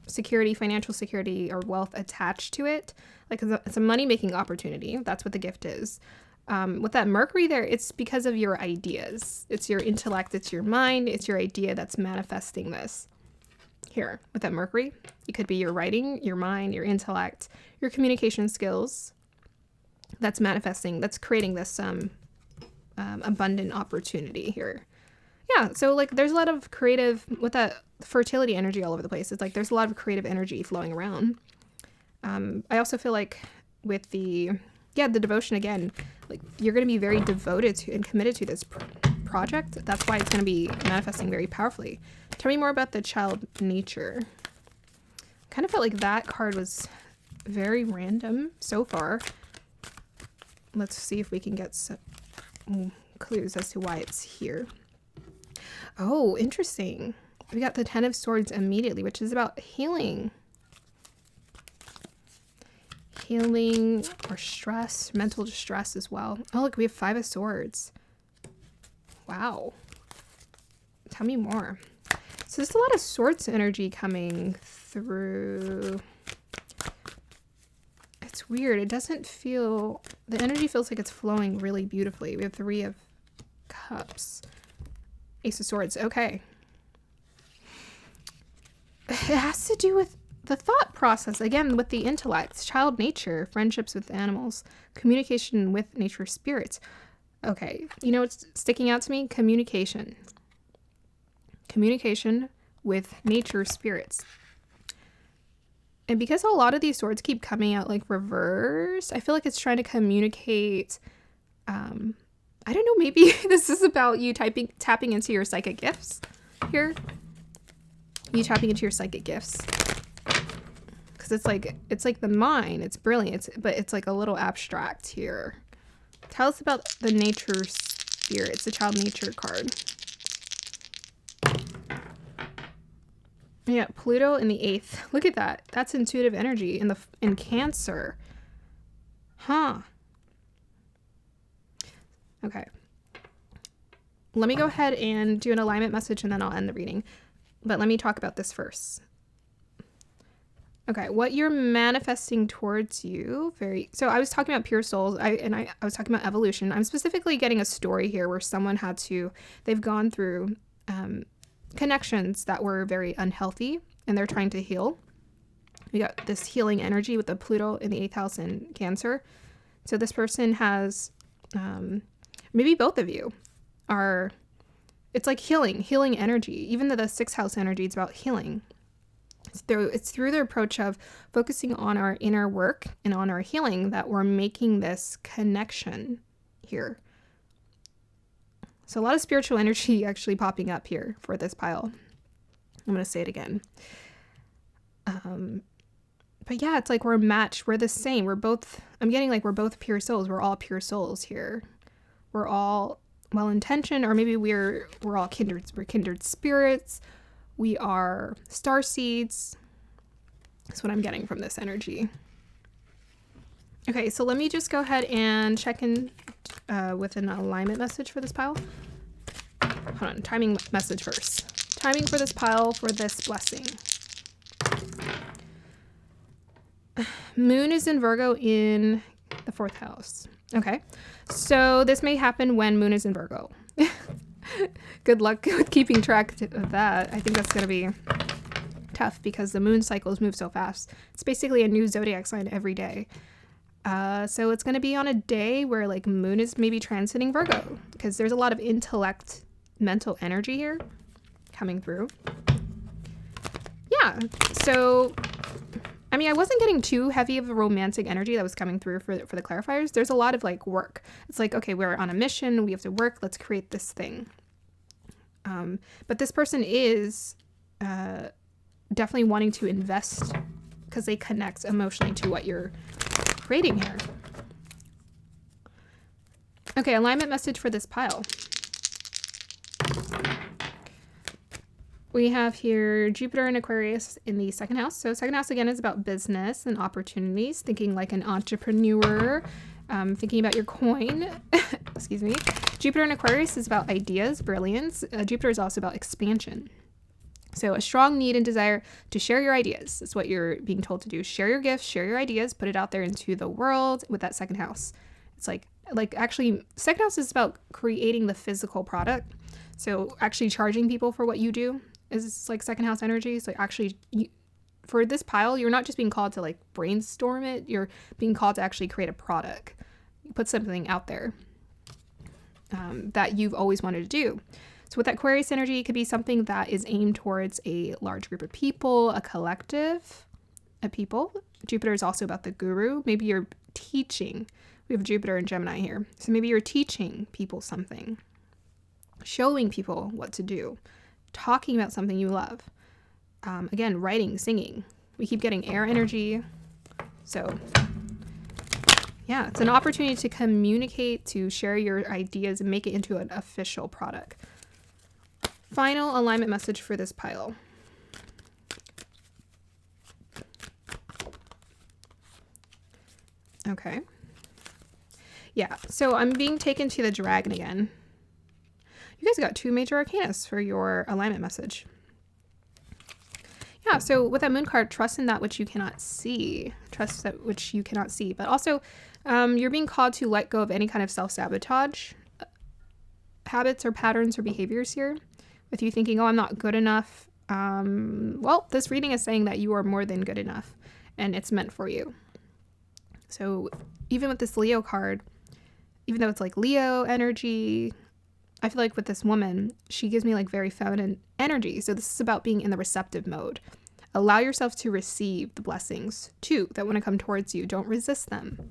security, financial security, or wealth attached to it. Like it's a money-making opportunity. That's what the gift is. With that Mercury there, it's because of your ideas. It's your intellect, it's your mind, it's your idea that's manifesting this. Here, with that Mercury, it could be your writing, your mind, your intellect, your communication skills. That's manifesting, that's creating this abundant opportunity here. Yeah, so like there's a lot of creative, with that fertility energy all over the place, it's like there's a lot of creative energy flowing around. I also feel like with the devotion again, like you're going to be very devoted to and committed to this project. That's why it's going to be manifesting very powerfully. Tell me more about the child nature. Kind of felt like that card was very random so far. Let's see if we can get some clues as to why it's here. Oh, interesting. We got the 10 of Swords immediately, which is about healing. Healing or stress, mental distress as well. Oh, look, we have 5 of Swords. Wow. Tell me more. So there's a lot of Swords energy coming through. It's weird. It doesn't feel... The energy feels like it's flowing really beautifully. We have 3 of Cups. Ace of Swords. Okay. It has to do with the thought process. Again, with the intellect. Child nature. Friendships with animals. Communication with nature spirits. Okay. You know what's sticking out to me? Communication. Communication with nature spirits. And because a lot of these swords keep coming out like reverse, I feel like it's trying to communicate... I don't know, maybe this is about you tapping into your psychic gifts here. You tapping into your psychic gifts. Because it's like the mind, it's brilliant, but it's like a little abstract here. Tell us about the nature spirit. It's a child nature card. Yeah, Pluto in the 8th. Look at that. That's intuitive energy in Cancer. Huh. Okay. Let me go ahead and do an alignment message and then I'll end the reading. But let me talk about this first. Okay, what you're manifesting towards you, so I was talking about pure souls, I was talking about evolution. I'm specifically getting a story here where someone they've gone through connections that were very unhealthy and they're trying to heal. We got this healing energy with the Pluto in the 8th house in Cancer. So this person has, maybe both of you it's like healing energy. Even though the 6th house energy is about healing. It's through the approach of focusing on our inner work and on our healing that we're making this connection here. So a lot of spiritual energy actually popping up here for this pile. I'm going to say it again. But yeah, it's like we're matched. We're the same. I'm getting like we're both pure souls. We're all pure souls here. We're all well-intentioned, or maybe we're all kindred spirits. We are star seeds. That's what I'm getting from this energy. Okay, so let me just go ahead and check in with an alignment message for this pile. Hold on, timing message first. Timing for this pile for this blessing. Moon is in Virgo in the 4th house. Okay, so this may happen when Moon is in Virgo. Good luck with keeping track of that. I think that's going to be tough because the moon cycles move so fast. It's basically a new zodiac sign every day. So it's going to be on a day where like moon is maybe transiting Virgo because there's a lot of intellect, mental energy here coming through. Yeah. So, I mean, I wasn't getting too heavy of a romantic energy that was coming through for the clarifiers. There's a lot of like work. It's like, okay, we're on a mission. We have to work. Let's create this thing. But this person is definitely wanting to invest because they connect emotionally to what you're creating here. Okay, alignment message for this pile. We have here Jupiter and Aquarius in the 2nd house. So 2nd house again is about business and opportunities, thinking like an entrepreneur, thinking about your coin. Excuse me. Jupiter and Aquarius is about ideas, brilliance. Jupiter is also about expansion. So a strong need and desire to share your ideas. That's what you're being told to do. Share your gifts, share your ideas, put it out there into the world with that 2nd house. It's like actually 2nd house is about creating the physical product. So actually charging people for what you do is like 2nd house energy. So actually for this pile, you're not just being called to like brainstorm it. You're being called to actually create a product. You put something out there that you've always wanted to do. So with that Aquarius energy, it could be something that is aimed towards a large group of people, a collective of people. Jupiter is also about the guru. Maybe you're teaching. We have Jupiter and Gemini here. So maybe you're teaching people something, showing people what to do, talking about something you love. Again, writing, singing. We keep getting air energy. So yeah, it's an opportunity to communicate, to share your ideas and make it into an official product. Final alignment message for this pile. Okay. Yeah, so I'm being taken to the dragon again. You guys got 2 major arcanas for your alignment message. Yeah, so with that moon card, trust in that which you cannot see. Trust that which you cannot see. But also, you're being called to let go of any kind of self-sabotage habits or patterns or behaviors here. With you thinking, oh, I'm not good enough. Well, this reading is saying that you are more than good enough and it's meant for you. So even with this Leo card, even though it's like Leo energy, I feel like with this woman, she gives me like very feminine energy. So this is about being in the receptive mode. Allow yourself to receive the blessings too that want to come towards you. Don't resist them.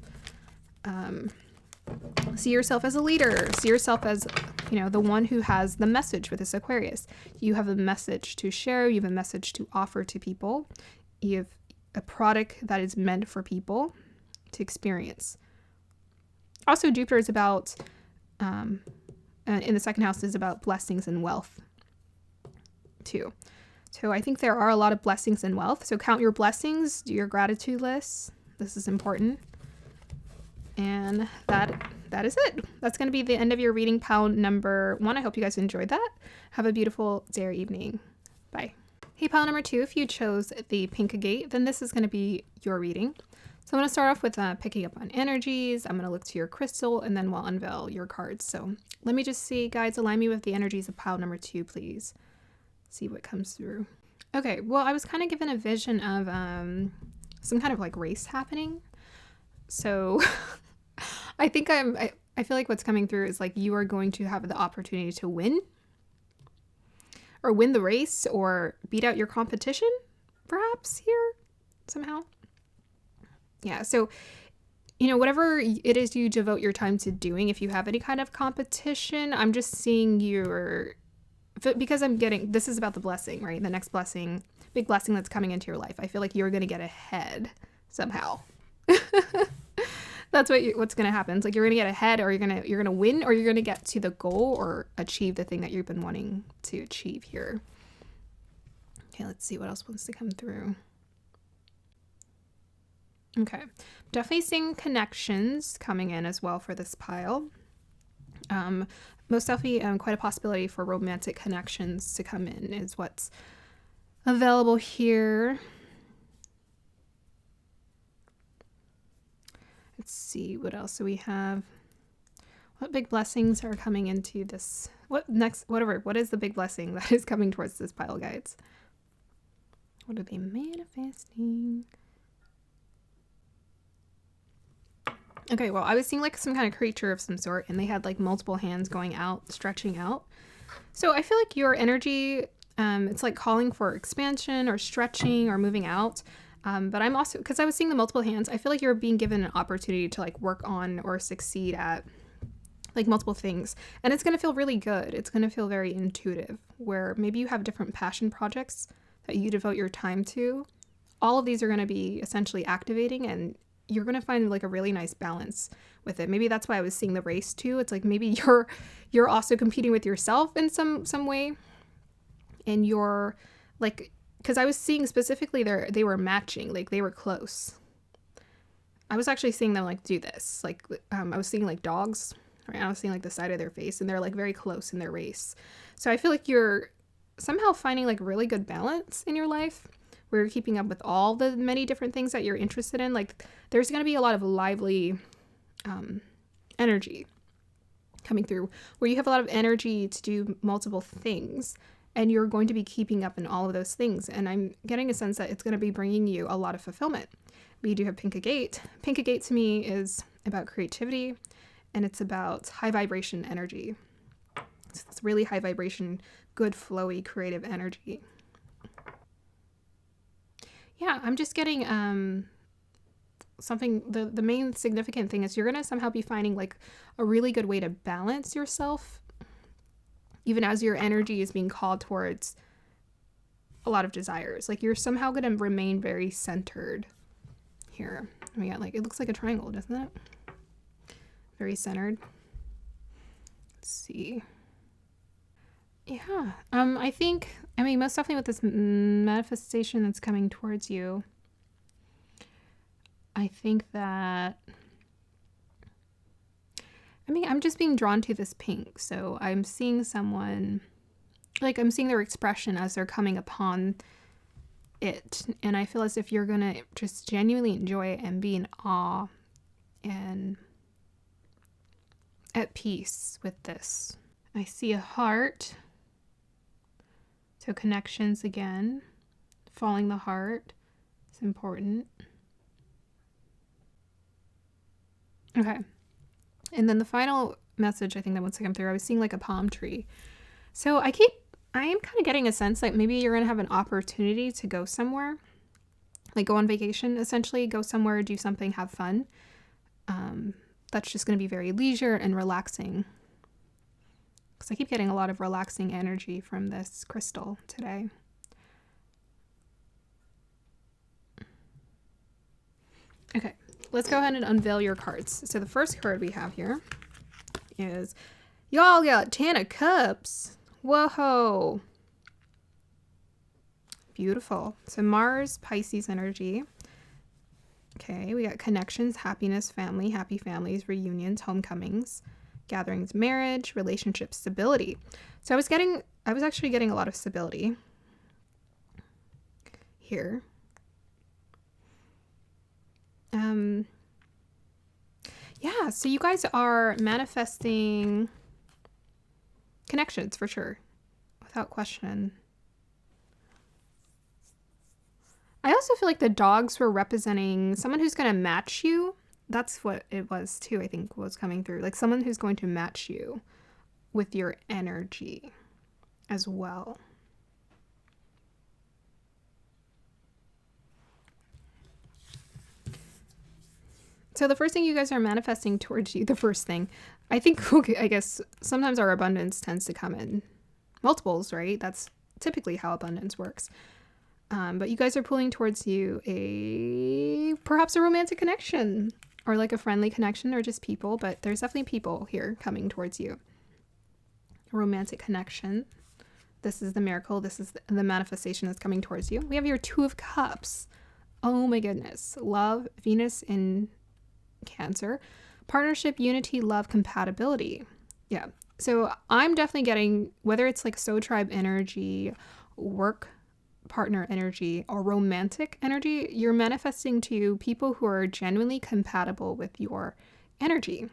See yourself as a leader. See yourself as, the one who has the message with this Aquarius. You have a message to share. You have a message to offer to people. You have a product that is meant for people to experience. Also, Jupiter is about, in the 2nd house, is about blessings and wealth too. So I think there are a lot of blessings and wealth. So count your blessings, do your gratitude list. This is important. And that is it. That's going to be the end of your reading, pile number 1. I hope you guys enjoyed that. Have a beautiful day or evening. Bye. Hey, pile number 2, if you chose the pink agate, then this is going to be your reading. So I'm going to start off with picking up on energies. I'm going to look to your crystal, and then we'll unveil your cards. So let me just see, guides, align me with the energies of pile number 2, please. See what comes through. Okay, well, I was kind of given a vision of some kind of like race happening. So I think I feel like what's coming through is like you are going to have the opportunity to win, or win the race, or beat out your competition, perhaps, here somehow. Yeah, so, you know, whatever it is you devote your time to doing, if you have any kind of competition, I'm just seeing because I'm getting, this is about the blessing, right? The next blessing, big blessing that's coming into your life. I feel like you're going to get ahead somehow. That's what's going to happen. It's like you're going to get ahead, or you're going to win, or you're going to get to the goal or achieve the thing that you've been wanting to achieve here. Okay, let's see what else wants to come through. Okay, definitely seeing connections coming in as well for this pile. Most definitely quite a possibility for romantic connections to come in is what's available here. Let's see, what else do we have? What big blessings are coming into this? What is the big blessing that is coming towards this pile, guides? What are they manifesting? Okay, well, I was seeing like some kind of creature of some sort, and they had like multiple hands going out, stretching out. So I feel like your energy, it's like calling for expansion or stretching or moving out. But I'm also, because I was seeing the multiple hands, I feel like you're being given an opportunity to like work on or succeed at like multiple things. And it's going to feel really good. It's going to feel very intuitive, where maybe you have different passion projects that you devote your time to. All of these are going to be essentially activating, and you're going to find like a really nice balance with it. Maybe that's why I was seeing the race too. It's like maybe you're also competing with yourself in some way. And you're like, because I was seeing specifically they were matching, like they were close. I was actually seeing them like do this. Like I was seeing like dogs, right? I was seeing like the side of their face, and they're like very close in their race. So I feel like you're somehow finding like really good balance in your life, where you're keeping up with all the many different things that you're interested in. Like there's going to be a lot of lively energy coming through, where you have a lot of energy to do multiple things, and you're going to be keeping up in all of those things. And I'm getting a sense that it's going to be bringing you a lot of fulfillment. We do have pink agate. Pink agate to me is about creativity, and it's about high vibration energy. So it's really high vibration, good flowy creative energy. Yeah, I'm just getting something, the main significant thing is you're going to somehow be finding like a really good way to balance yourself, even as your energy is being called towards a lot of desires. Like you're somehow going to remain very centered here. We got like, it looks like a triangle, doesn't it? Very centered. Let's see. Yeah, I mean, most definitely with this manifestation that's coming towards you, I think that, I'm just being drawn to this pink. So I'm seeing someone, like I'm seeing their expression as they're coming upon it. And I feel as if you're going to just genuinely enjoy it and be in awe and at peace with this. I see a heart. So connections again, following the heart is important. Okay. And then the final message I think that wants to come through, I was seeing like a palm tree. So I am kind of getting a sense that maybe you're going to have an opportunity to go somewhere, like go on vacation, essentially go somewhere, do something, have fun. That's just going to be very leisure and relaxing. Because I keep getting a lot of relaxing energy from this crystal today. Okay, let's go ahead and unveil your cards. So the first card we have here is, y'all got 10 of Cups. Whoa. Beautiful. So Mars, Pisces energy. Okay, we got connections, happiness, family, happy families, reunions, homecomings, gatherings, marriage, relationship, stability. So I was actually getting a lot of stability here. Yeah, so you guys are manifesting connections for sure, without question. I also feel like the dogs were representing someone who's going to match you. That's what it was too, I think, was coming through. Like someone who's going to match you with your energy as well. So the first thing you guys are manifesting towards you, the first thing, I think, okay, I guess sometimes our abundance tends to come in multiples, right? That's typically how abundance works. But you guys are pulling towards you perhaps a romantic connection or like a friendly connection or just people, but there's definitely people here coming towards you. A romantic connection. This is the miracle. This is the manifestation that's coming towards you. We have your Two of Cups. Oh my goodness. Love, Venus in Cancer, partnership, unity, love, compatibility. Yeah. So I'm definitely getting, whether it's like soul tribe energy, work partner energy, or romantic energy, you're manifesting to people who are genuinely compatible with your energy.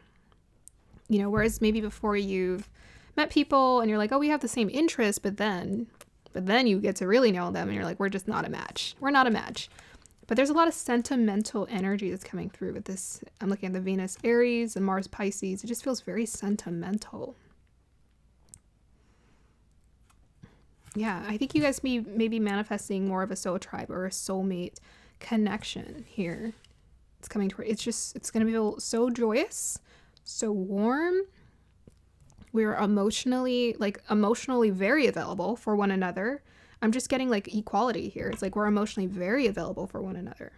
You know, whereas maybe before you've met people and you're like, oh, we have the same interests, but then you get to really know them and you're like, we're just not a match. We're not a match. But there's a lot of sentimental energy that's coming through with this. I'm looking at the Venus Aries and Mars Pisces. It just feels very sentimental. Yeah, I think you guys may be manifesting more of a soul tribe or a soulmate connection here. It's coming toward, it's going to be so joyous, so warm. We're emotionally very available for one another. I'm just getting like equality here. It's like we're emotionally very available for one another.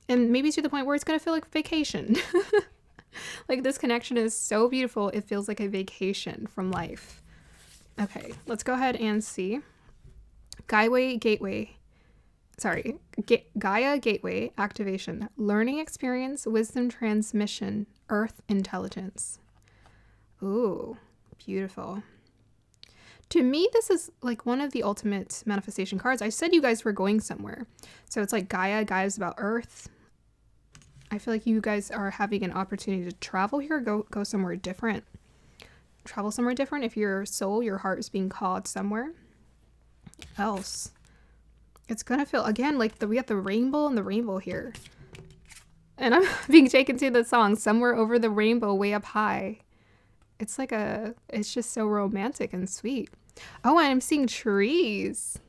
And maybe to the point where it's going to feel like vacation. Like this connection is so beautiful. It feels like a vacation from life. Okay, let's go ahead and see. Gaia Gateway activation. Learning experience, wisdom transmission, earth intelligence. Ooh, beautiful. To me, this is like one of the ultimate manifestation cards. I said you guys were going somewhere. So it's like Gaia. Gaia is about earth. I feel like you guys are having an opportunity to travel here, go somewhere different. Travel somewhere different if your soul, your heart is being called somewhere else. It's gonna feel, again, like we got the rainbow and the rainbow here. And I'm being taken to the song, Somewhere Over the Rainbow, Way Up High. It's like it's just so romantic and sweet. Oh, and I'm seeing trees.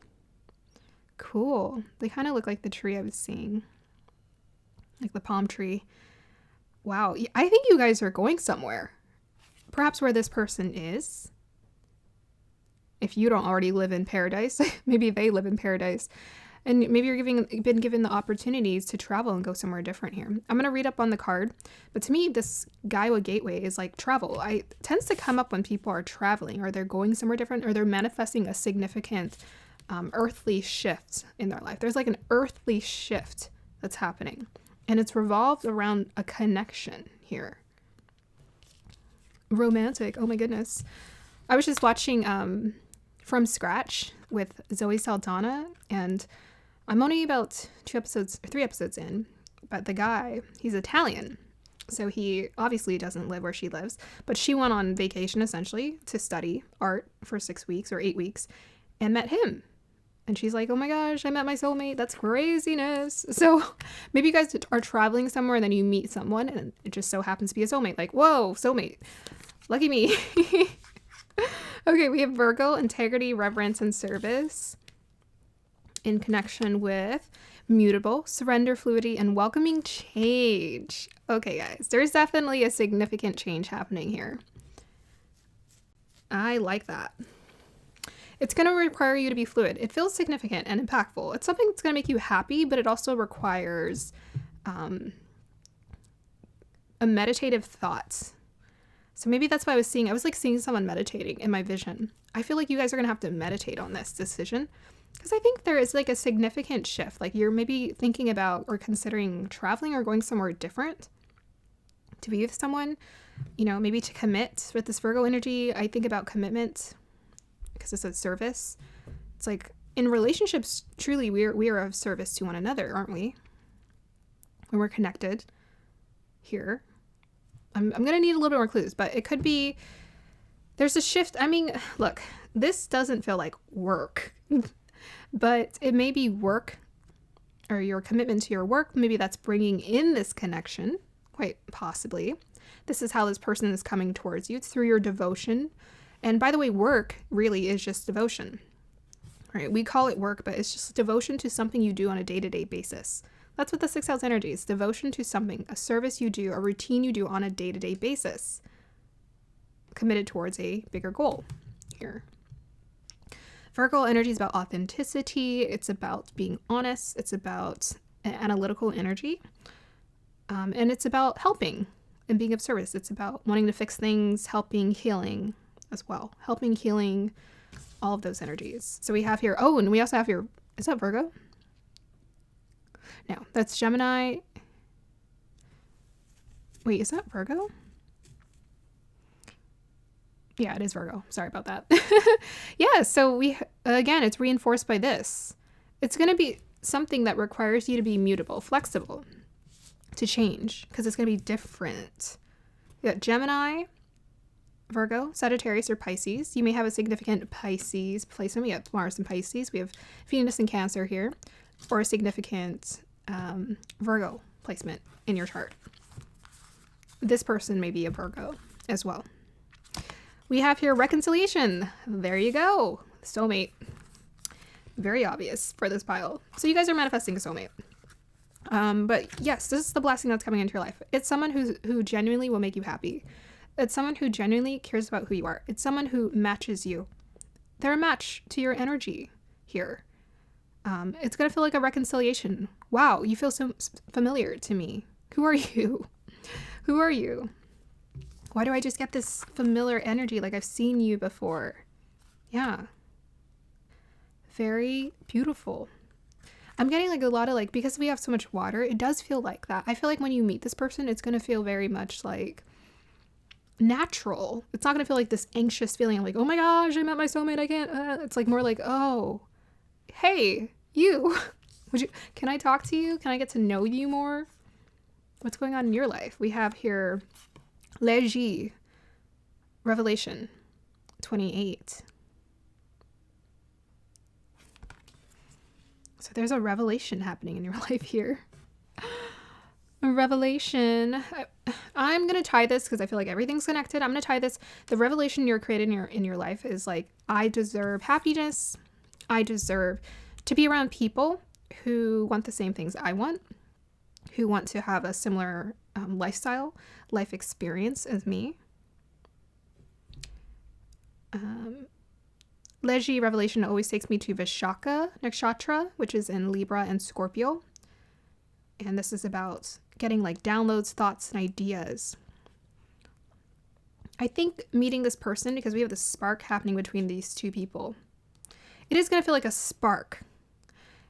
Cool. They kind of look like the tree I was seeing. Like the palm tree. Wow. I think you guys are going somewhere. Perhaps where this person is. If you don't already live in paradise, maybe they live in paradise. And maybe you're been given the opportunities to travel and go somewhere different here. I'm going to read up on the card. But to me, this Gaia Gateway is like travel. It tends to come up when people are traveling or they're going somewhere different or they're manifesting a significant earthly shift in their life. There's like an earthly shift that's happening. And it's revolved around a connection here. Romantic. Oh my goodness. I was just watching From Scratch with Zoe Saldana, and I'm only about 3 episodes in, but the guy, he's Italian. So he obviously doesn't live where she lives, but she went on vacation essentially to study art for 6 weeks or 8 weeks and met him. And she's like, oh my gosh, I met my soulmate. That's craziness. So maybe you guys are traveling somewhere and then you meet someone and it just so happens to be a soulmate. Like, whoa, soulmate. Lucky me. Okay, we have Virgo, integrity, reverence, and service in connection with mutable, surrender, fluidity, and welcoming change. Okay, guys, there's definitely a significant change happening here. I like that. It's going to require you to be fluid. It feels significant and impactful. It's something that's going to make you happy, but it also requires a meditative thought. So maybe that's why I was seeing someone meditating in my vision. I feel like you guys are going to have to meditate on this decision. Because I think there is like a significant shift. Like you're maybe thinking about or considering traveling or going somewhere different to be with someone, you know, maybe to commit with this Virgo energy. I think about commitment because it's a service. It's like in relationships, truly we are of service to one another, aren't we? When we're connected here. I'm going to need a little bit more clues, but it could be there's a shift. I mean, look, this doesn't feel like work. But it may be work or your commitment to your work. Maybe that's bringing in this connection, quite possibly. This is how this person is coming towards you. It's through your devotion. And by the way, work really is just devotion, right? We call it work, but it's just devotion to something you do on a day-to-day basis. That's what the 6th house energy is. Devotion to something, a service you do, a routine you do on a day-to-day basis. Committed towards a bigger goal here. Virgo energy is about authenticity. It's about being honest. It's about an analytical energy. And it's about helping and being of service. It's about wanting to fix things, helping, healing as well. Helping, healing, all of those energies. So we have here, oh, and we also have here, is that Virgo? No, that's Gemini. Wait, is that Virgo? Yeah, it is Virgo. Sorry about that. Yeah, so again, it's reinforced by this. It's going to be something that requires you to be mutable, flexible, to change, because it's going to be different. You got Gemini, Virgo, Sagittarius, or Pisces. You may have a significant Pisces placement. We have Mars in Pisces. We have Venus in Cancer here, or a significant Virgo placement in your chart. This person may be a Virgo as well. We have here reconciliation. There you go. Soulmate. Very obvious for this pile. So you guys are manifesting a soulmate. But yes, this is the blessing that's coming into your life. It's someone who genuinely will make you happy. It's someone who genuinely cares about who you are. It's someone who matches you. They're a match to your energy here. It's going to feel like a reconciliation. Wow, you feel so familiar to me. Who are you? Who are you? Why do I just get this familiar energy like I've seen you before? Yeah. Very beautiful. I'm getting like a lot of like, because we have so much water, it does feel like that. I feel like when you meet this person, it's going to feel very much like natural. It's not going to feel like this anxious feeling like, oh my gosh, I met my soulmate. I can't. It's like more like, oh, hey, you. Can I talk to you? Can I get to know you more? What's going on in your life? We have here Léger, Revelation 28. So there's a revelation happening in your life here. A revelation. I'm going to tie this because I feel like everything's connected. I'm going to tie this. The revelation you're creating in your life is like, I deserve happiness. I deserve to be around people who want the same things I want, who want to have a similar lifestyle, life experience as me. Léger revelation always takes me to Vishaka Nakshatra, which is in Libra and Scorpio. And this is about getting like downloads, thoughts, and ideas. I think meeting this person, because we have this spark happening between these two people, it is going to feel like a spark.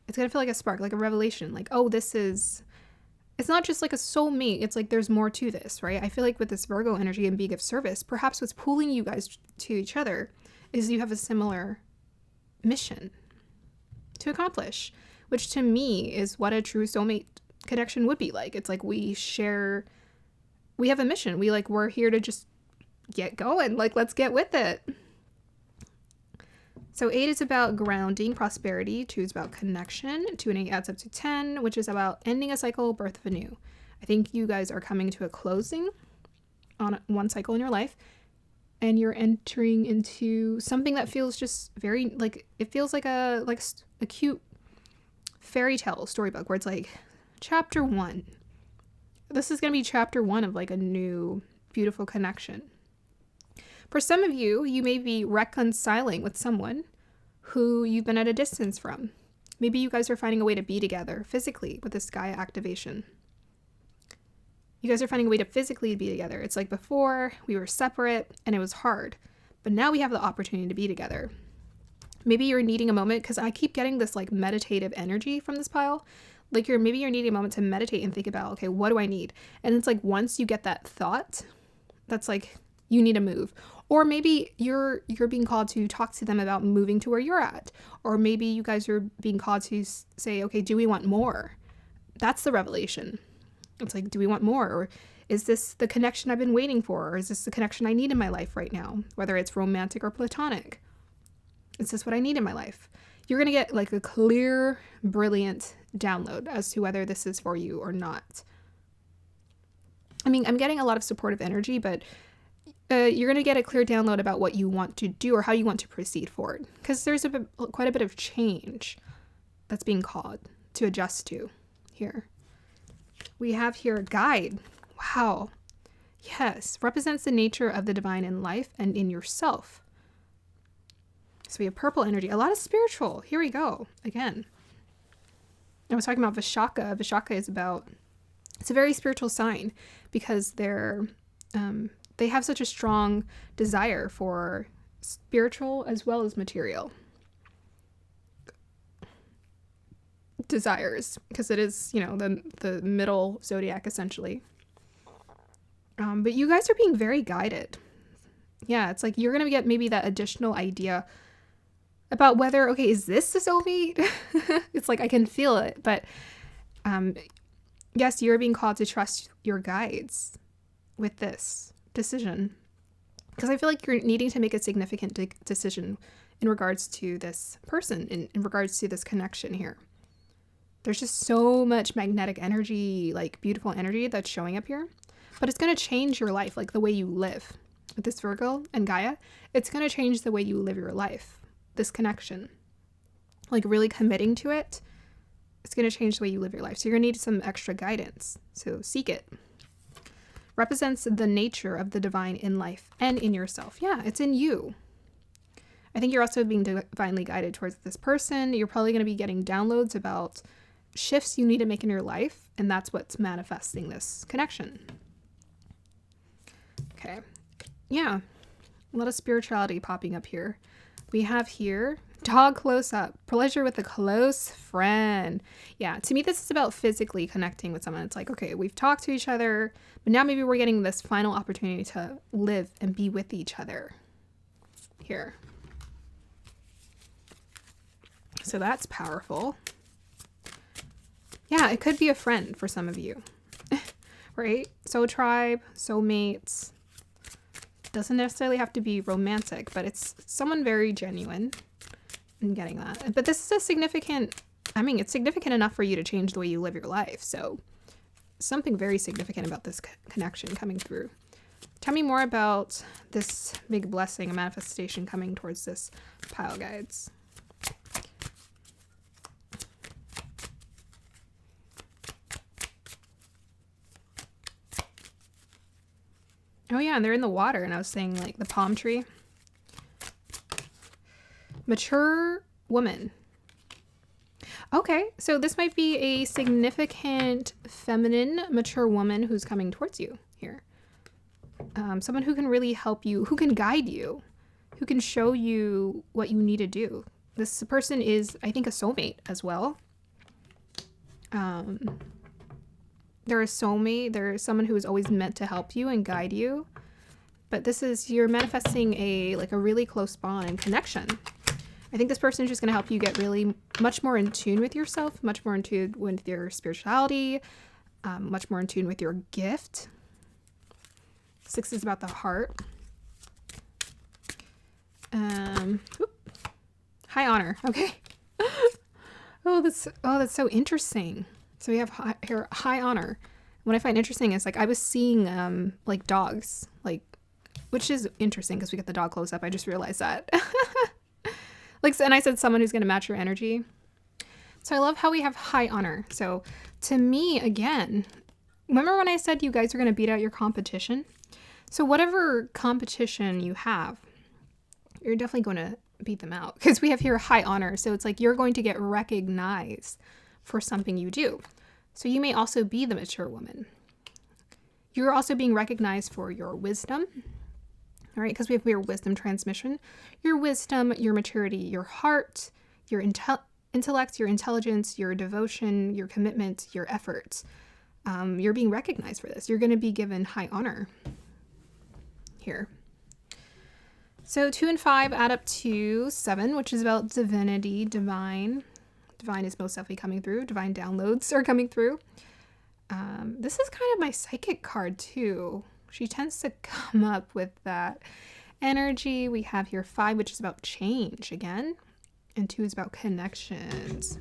It's going to feel like a spark, like a revelation. Like, oh, it's not just like a soulmate. It's like there's more to this, right? I feel like with this Virgo energy and being of service, perhaps what's pulling you guys to each other is you have a similar mission to accomplish, which to me is what a true soulmate connection would be like. It's like we have a mission. We're here to just get going. Like, let's get with it. So 8 is about grounding, prosperity. 2 is about connection. 2 and 8 adds up to 10, which is about ending a cycle, birth of a new. I think you guys are coming to a closing on one cycle in your life, and you're entering into something that feels just very like, it feels like a cute fairy tale storybook where it's like chapter 1. This is going to be chapter 1 of like a new beautiful connection. For some of you, you may be reconciling with someone who you've been at a distance from. Maybe you guys are finding a way to be together physically with this Gaia activation. You guys are finding a way to physically be together. It's like before we were separate and it was hard, but now we have the opportunity to be together. Maybe you're needing a moment, because I keep getting this like meditative energy from this pile. Like maybe you're needing a moment to meditate and think about, okay, what do I need? And it's like once you get that thought, that's like you need to move. Or maybe you're being called to talk to them about moving to where you're at. Or maybe you guys are being called to say, okay, do we want more? That's the revelation. It's like, do we want more? Or is this the connection I've been waiting for? Or is this the connection I need in my life right now? Whether it's romantic or platonic. Is this what I need in my life? You're going to get like a clear, brilliant download as to whether this is for you or not. I mean, I'm getting a lot of supportive energy, but you're going to get a clear download about what you want to do or how you want to proceed forward. Because there's quite a bit of change that's being called to adjust to here. We have here guide. Wow. Yes. Represents the nature of the divine in life and in yourself. So we have purple energy. A lot of spiritual. Here we go. Again. I was talking about Vishaka. Vishaka is about... It's a very spiritual sign because they have such a strong desire for spiritual as well as material desires, because it is, the middle zodiac essentially. But you guys are being very guided. Yeah, it's like you're going to get maybe that additional idea about whether, okay, is this the soulmate? It's like I can feel it, but yes, you're being called to trust your guides with this decision, because I feel like you're needing to make a significant decision in regards to this person, in regards to this connection here. There's just so much magnetic energy, like beautiful energy that's showing up here, but it's going to change your life, like the way you live. With this Virgo and Gaia, it's going to change the way you live your life. This connection, like really committing to it, it's going to change the way you live your life. So you're going to need some extra guidance. So seek it. Represents the nature of the divine in life and in yourself. Yeah, it's in you. I think you're also being divinely guided towards this person. You're probably going to be getting downloads about shifts you need to make in your life, and that's what's manifesting this connection. Okay. Yeah. A lot of spirituality popping up here. We have here dog close up, pleasure with a close friend. Yeah, to me, this is about physically connecting with someone. It's like, okay, we've talked to each other, but now maybe we're getting this final opportunity to live and be with each other here. So that's powerful. Yeah, it could be a friend for some of you, right? Soul tribe, soulmates. Doesn't necessarily have to be romantic, but it's someone very genuine. I'm getting that. But this is it's significant enough for you to change the way you live your life. So something very significant about this connection coming through. Tell me more about this big blessing, a manifestation coming towards this pile, guides. Oh yeah, and they're in the water, and I was saying like the palm tree. Mature woman. Okay, so this might be a significant feminine, mature woman who's coming towards you here. Someone who can really help you, who can guide you, who can show you what you need to do. This person is, I think, a soulmate as well. They're a soulmate. They're someone who is always meant to help you and guide you. But this is, you're manifesting a really close bond and connection. I think this person is just going to help you get really much more in tune with yourself, much more in tune with your spirituality, much more in tune with your gift. 6 is about the heart. High honor. Okay. Oh, that's so interesting. So we have here high honor. What I find interesting is like I was seeing like dogs, like, which is interesting because we get the dog close up. I just realized that. And I said someone who's going to match your energy. So I love how we have high honor. So to me, again, remember when I said you guys are going to beat out your competition? So whatever competition you have, you're definitely going to beat them out because we have here high honor. So it's like you're going to get recognized for something you do. So you may also be the mature woman. You're also being recognized for your wisdom, All right, because we have your wisdom transmission, your wisdom, your maturity, your heart, your intellect, your intelligence, your devotion, your commitment, your efforts. You're being recognized for this. You're going to be given high honor here. So 2 and 5 add up to 7, which is about divinity, divine. Divine is most definitely coming through. Divine downloads are coming through. This is kind of my psychic card too. She tends to come up with that energy. We have here 5, which is about change again. And 2 is about connections.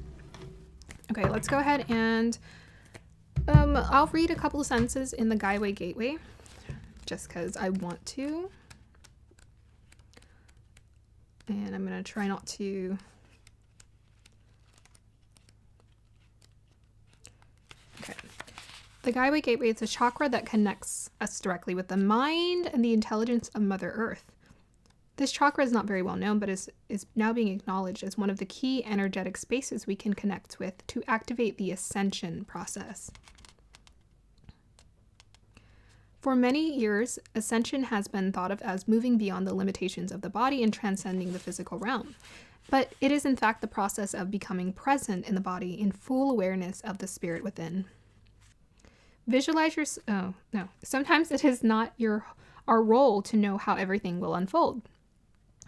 Okay, let's go ahead and I'll read a couple of sentences in the Guideway Gateway just because I want to. And I'm going to try not to. Okay. The Guideway Gateway is a chakra that connects us directly with the mind and the intelligence of Mother Earth. This chakra is not very well known, but is now being acknowledged as one of the key energetic spaces we can connect with to activate the ascension process. For many years, ascension has been thought of as moving beyond the limitations of the body and transcending the physical realm. But it is in fact the process of becoming present in the body in full awareness of the spirit within. Visualize your... Oh, no. Sometimes it is not our role to know how everything will unfold.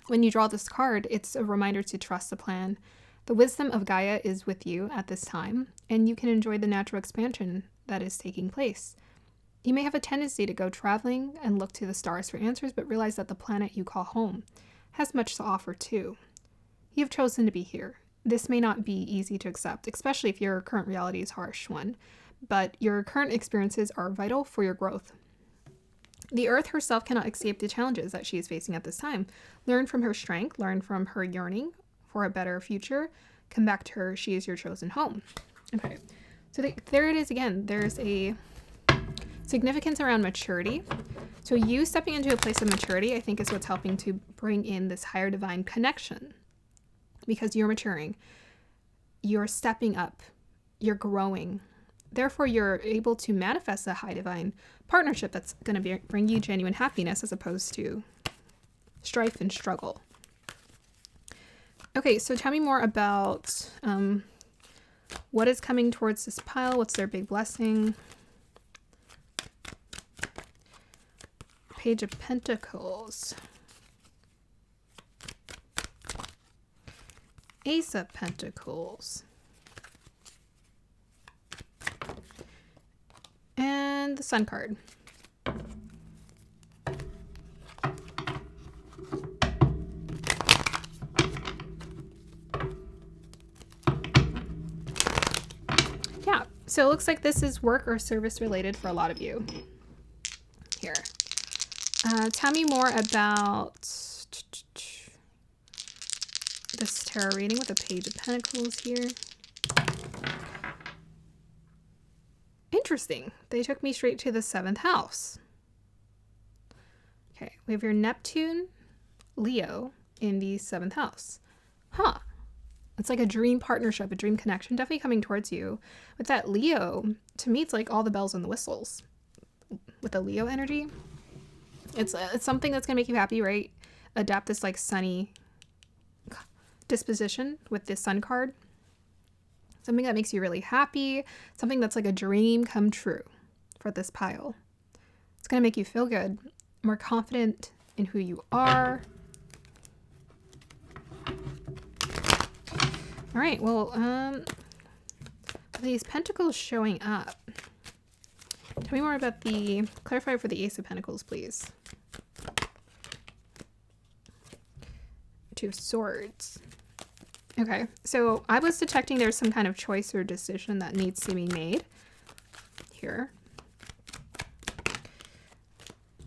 When you draw this card, it's a reminder to trust the plan. The wisdom of Gaia is with you at this time, and you can enjoy the natural expansion that is taking place. You may have a tendency to go traveling and look to the stars for answers, but realize that the planet you call home has much to offer too. You have chosen to be here. This may not be easy to accept, especially if your current reality is a harsh one, but your current experiences are vital for your growth. The Earth herself cannot escape the challenges that she is facing at this time. Learn from her strength, learn from her yearning for a better future. Come back to her. She is your chosen home. Okay, so there it is again. There's a significance around maturity. So you stepping into a place of maturity, I think, is what's helping to bring in this higher divine connection, because you're maturing, you're stepping up, you're growing. Therefore, you're able to manifest a high divine partnership that's going to bring you genuine happiness as opposed to strife and struggle. Okay, so tell me more about what is coming towards this pile. What's their big blessing? Page of Pentacles. Ace of Pentacles. And the Sun card. Yeah, so it looks like this is work or service related for a lot of you here. Tell me more about this tarot reading with a Page of Pentacles here. Interesting. They took me straight to the 7th house. Okay, we have your Neptune, Leo in the 7th house. Huh. It's like a dream partnership, a dream connection definitely coming towards you. With that Leo, to me, it's like all the bells and the whistles. With the Leo energy, it's something that's going to make you happy, right? Adapt this like sunny disposition with this Sun card. Something that makes you really happy. Something that's like a dream come true for this pile. It's going to make you feel good, more confident in who you are. All right, well, these pentacles showing up. Tell me more about clarify for the Ace of Pentacles, please. 2 of Swords. Okay, so I was detecting there's some kind of choice or decision that needs to be made here.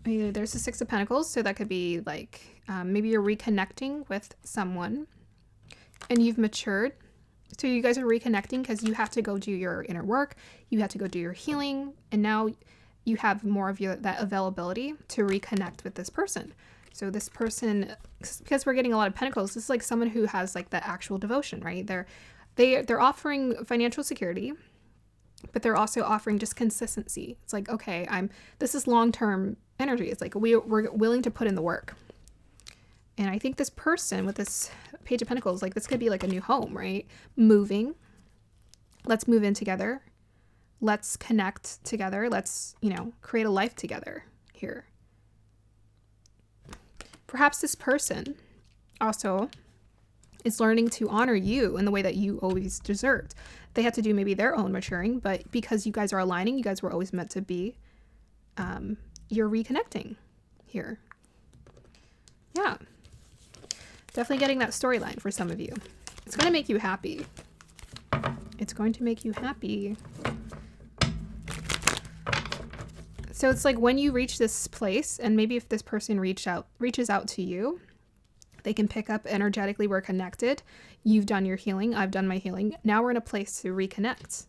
There's the 6 of Pentacles, so that could be like maybe you're reconnecting with someone and you've matured. So you guys are reconnecting because you have to go do your inner work, you have to go do your healing, and now you have more of that availability to reconnect with this person. So this person, because we're getting a lot of pentacles, this is like someone who has like the actual devotion, right? They're offering financial security. but they're also offering just consistency. It's like, okay, this is long-term energy. It's like we're willing to put in the work. And I think this person with this Page of Pentacles, like this could be like a new home, right? Moving. Let's move in together. Let's connect together. Let's, create a life together here. Perhaps this person also is learning to honor you in the way that you always deserved. They had to do maybe their own maturing, but because you guys are aligning, you guys were always meant to be, you're reconnecting here. Yeah. Definitely getting that storyline for some of you. It's going to make you happy. It's going to make you happy. So it's like when you reach this place, and maybe if this person reaches out to you, they can pick up energetically. We're connected. You've done your healing. I've done my healing. Now we're in a place to reconnect.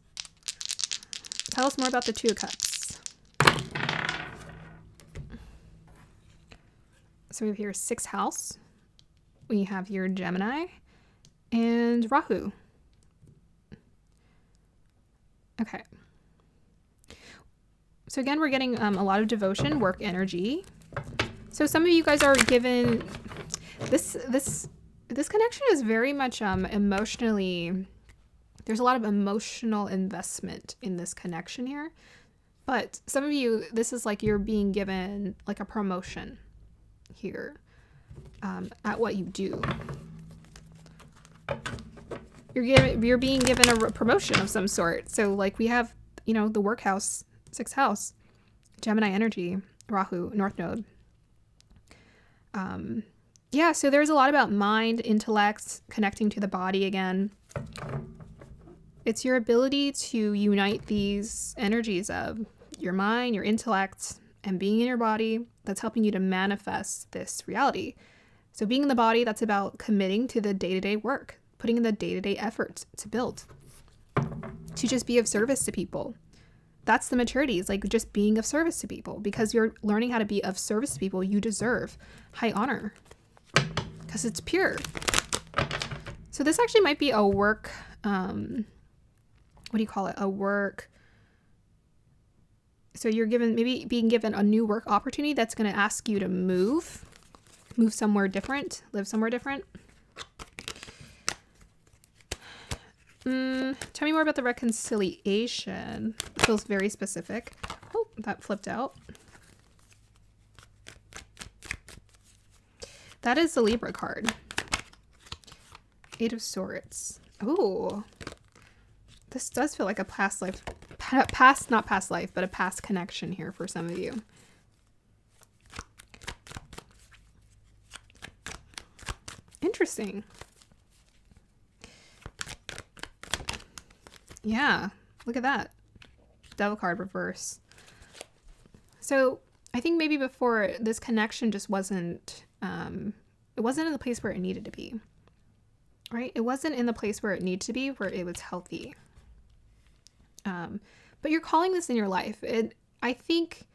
Tell us more about the Two of Cups. So we have here 6th house. We have here Gemini and Rahu. Okay. So again, we're getting a lot of devotion, work energy. So some of you guys are given this connection is very much emotionally. There's a lot of emotional investment in this connection here. But some of you, this is like you're being given like a promotion here at what you do. You're being given a promotion of some sort. So like we have, the work house, 6th house, Gemini energy, Rahu, North Node. Yeah, so there's a lot about mind, intellect, connecting to the body again. It's your ability to unite these energies of your mind, your intellect, and being in your body that's helping you to manifest this reality. So being in the body, that's about committing to the day-to-day work, putting in the day-to-day effort to build, to just be of service to people. That's the maturity, is like just being of service to people. Because you're learning how to be of service to people, you deserve high honor because it's pure. So this actually might be a work, what do you call it? A work. So you're maybe being given a new work opportunity that's going to ask you to move somewhere different, live somewhere different. Tell me more about the reconciliation. It feels very specific. Oh, that flipped out. That is the Libra card. 8 of Swords. Oh, this does feel like a past life, not past life, but a past connection here for some of you. Interesting. Yeah, look at that. Devil card reverse. So I think maybe before this connection just wasn't, it wasn't in the place where it needed to be, right? It wasn't in the place where it needed to be, where it was healthy. But you're calling this in your life. I think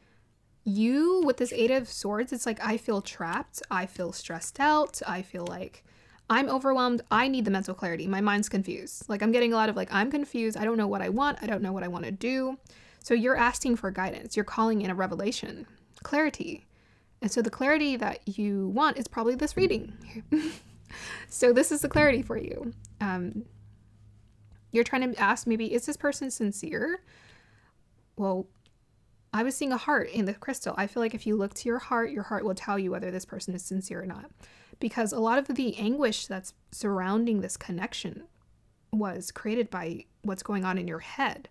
you, with this 8 of Swords, it's like, I feel trapped. I feel stressed out. I feel like I'm overwhelmed. I need the mental clarity. My mind's confused. Like I'm getting a lot of like, I'm confused. I don't know what I want. I don't know what I want to do. So you're asking for guidance. You're calling in a revelation, clarity. And so the clarity that you want is probably this reading. So this is the clarity for you. You're trying to ask maybe, is this person sincere? Well, I was seeing a heart in the crystal. I feel like if you look to your heart will tell you whether this person is sincere or not. Because a lot of the anguish that's surrounding this connection was created by what's going on in your head.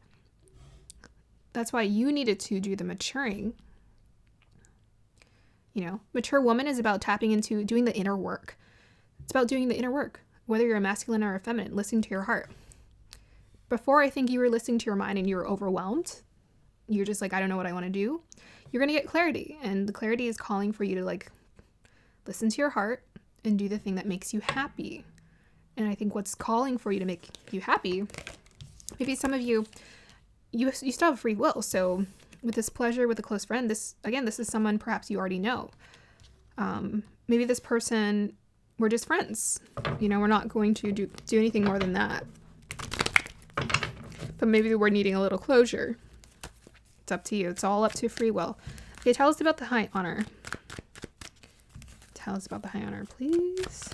That's why you needed to do the maturing. Mature woman is about tapping into doing the inner work. It's about doing the inner work, whether you're a masculine or a feminine, listening to your heart. Before, I think you were listening to your mind and you were overwhelmed. You're just like, I don't know what I want to do. You're going to get clarity. And the clarity is calling for you to like listen to your heart and do the thing that makes you happy. And I think what's calling for you to make you happy, maybe some of you still have free will. So with this pleasure with a close friend, this is someone perhaps you already know. Maybe this person, we're just friends. We're not going to do anything more than that. But maybe we're needing a little closure. It's up to you. It's all up to free will. Okay, tell us about the high honor. Tell us about the high honor, please.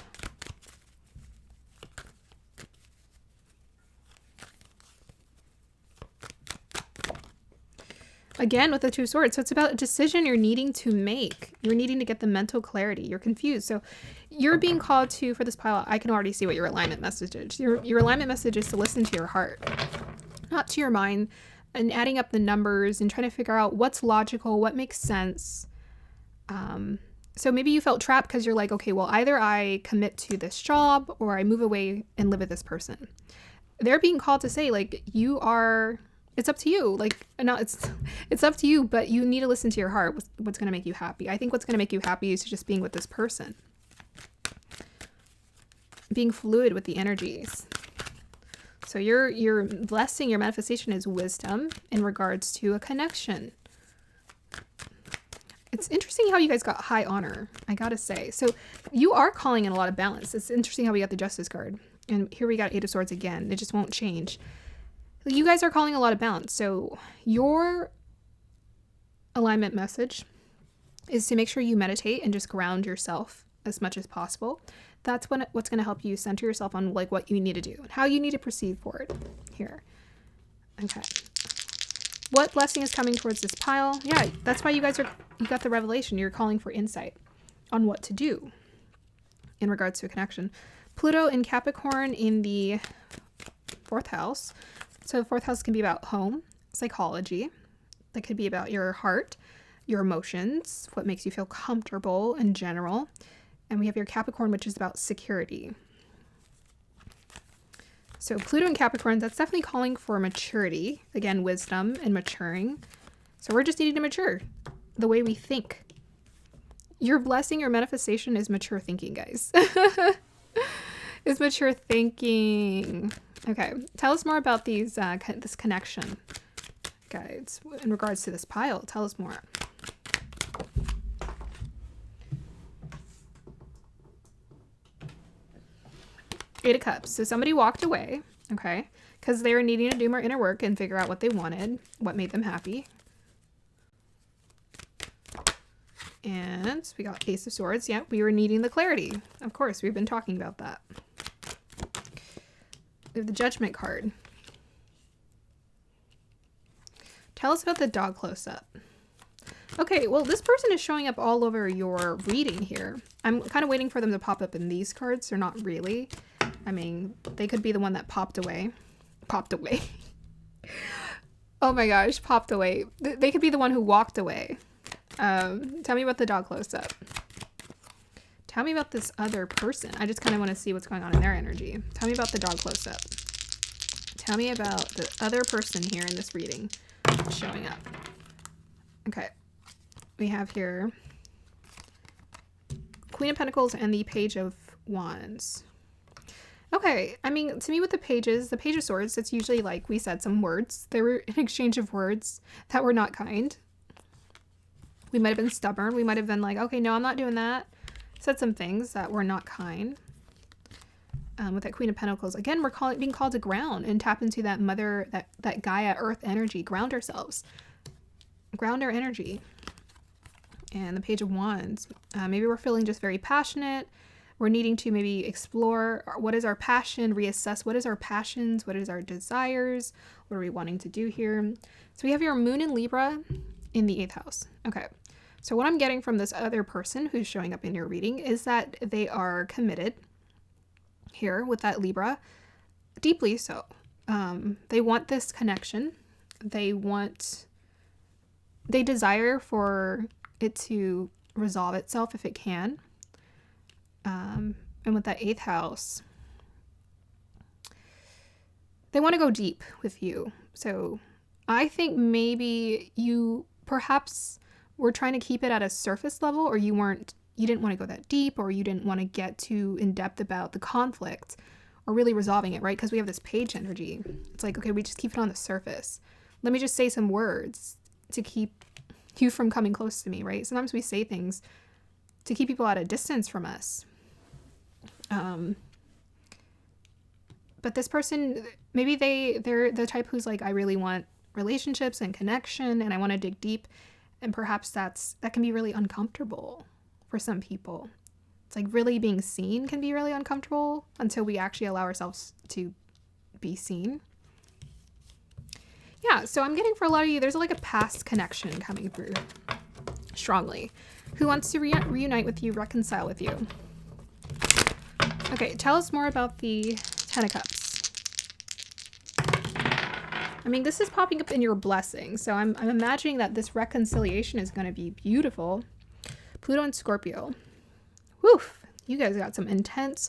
Again, with the Two of Swords. So it's about a decision you're needing to make. You're needing to get the mental clarity. You're confused. So you're being called to, for this pile, I can already see what your alignment message is. Your alignment message is to listen to your heart, not to your mind, and adding up the numbers and trying to figure out what's logical, what makes sense. So maybe you felt trapped because you're like, okay, well, either I commit to this job or I move away and live with this person. They're being called to say, like, it's up to you. Like, no, it's up to you, but you need to listen to your heart. What's going to make you happy? I think what's going to make you happy is just being with this person. Being fluid with the energies. So your blessing, your manifestation is wisdom in regards to a connection. It's interesting how you guys got high honor, I gotta say. So you are calling in a lot of balance. It's interesting how we got the Justice card. And here we got Eight of Swords again. It just won't change. You guys are calling a lot of balance. So your alignment message is to make sure you meditate and just ground yourself as much as possible. That's what's going to help you center yourself on like what you need to do and how you need to proceed forward here. Okay. What blessing is coming towards this pile? Yeah, that's why you got the revelation. You're calling for insight on what to do in regards to a connection. Pluto in Capricorn in the 4th house. So the 4th house can be about home, psychology. That could be about your heart, your emotions, what makes you feel comfortable in general. And we have your Capricorn, which is about security. So Pluto in Capricorn, that's definitely calling for maturity. Again, wisdom and maturing. So we're just needing to mature the way we think. Your blessing, your manifestation is mature thinking, guys. It's mature thinking. Okay, tell us more about these this connection, guys, in regards to this pile. Tell us more. Eight of Cups. So somebody walked away, okay, because they were needing to do more inner work and figure out what they wanted, what made them happy. And we got Ace of Swords. Yeah, we were needing the clarity. Of course, we've been talking about that. We have the Judgment card. Tell us about the dog close-up. Okay, well, this person is showing up all over your reading here. I'm kind of waiting for them to pop up in these cards. They're not really. I mean, they could be the one that popped away. Popped away. Oh my gosh, popped away. They could be the one who walked away. Tell me about the dog close-up. Tell me about this other person. I just kind of want to see what's going on in their energy. Tell me about the dog close-up. Tell me about the other person here in this reading showing up. Okay. We have here Queen of Pentacles and the Page of Wands. Okay. I mean, to me with the Page of Swords, it's usually like we said some words. There were an exchange of words that were not kind. We might have been stubborn. We might have been like, okay, no, I'm not doing that. Said some things that were not kind. With that Queen of Pentacles, again, we're being called to ground and tap into that mother, that Gaia Earth energy. Ground ourselves. Ground our energy. And the Page of Wands. Maybe we're feeling just very passionate. We're needing to maybe explore what is our passion, reassess what is our passions, what is our desires, what are we wanting to do here. So we have your Moon in Libra in the 8th house. Okay. So what I'm getting from this other person who's showing up in your reading is that they are committed here with that Libra, deeply so. They want this connection. They desire for it to resolve itself if it can. And with that 8th house, they want to go deep with you. So I think maybe you perhaps were trying to keep it at a surface level, or you didn't want to go that deep, or you didn't want to get too in depth about the conflict or really resolving it, right? Because we have this Page energy. It's like, okay, we just keep it on the surface. Let me just say some words to keep you from coming close to me, right? Sometimes we say things to keep people at a distance from us. But this person, maybe they're the type who's like, I really want relationships and connection, and I want to dig deep. And perhaps that can be really uncomfortable for some people. It's like really being seen can be really uncomfortable until we actually allow ourselves to be seen. Yeah, so I'm getting for a lot of you, there's like a past connection coming through strongly. Who wants to reunite with you, reconcile with you? Okay, tell us more about the Ten of Cups. I mean, this is popping up in your blessing, so I'm imagining that this reconciliation is going to be beautiful. Pluto and Scorpio. Woof! You guys got some intense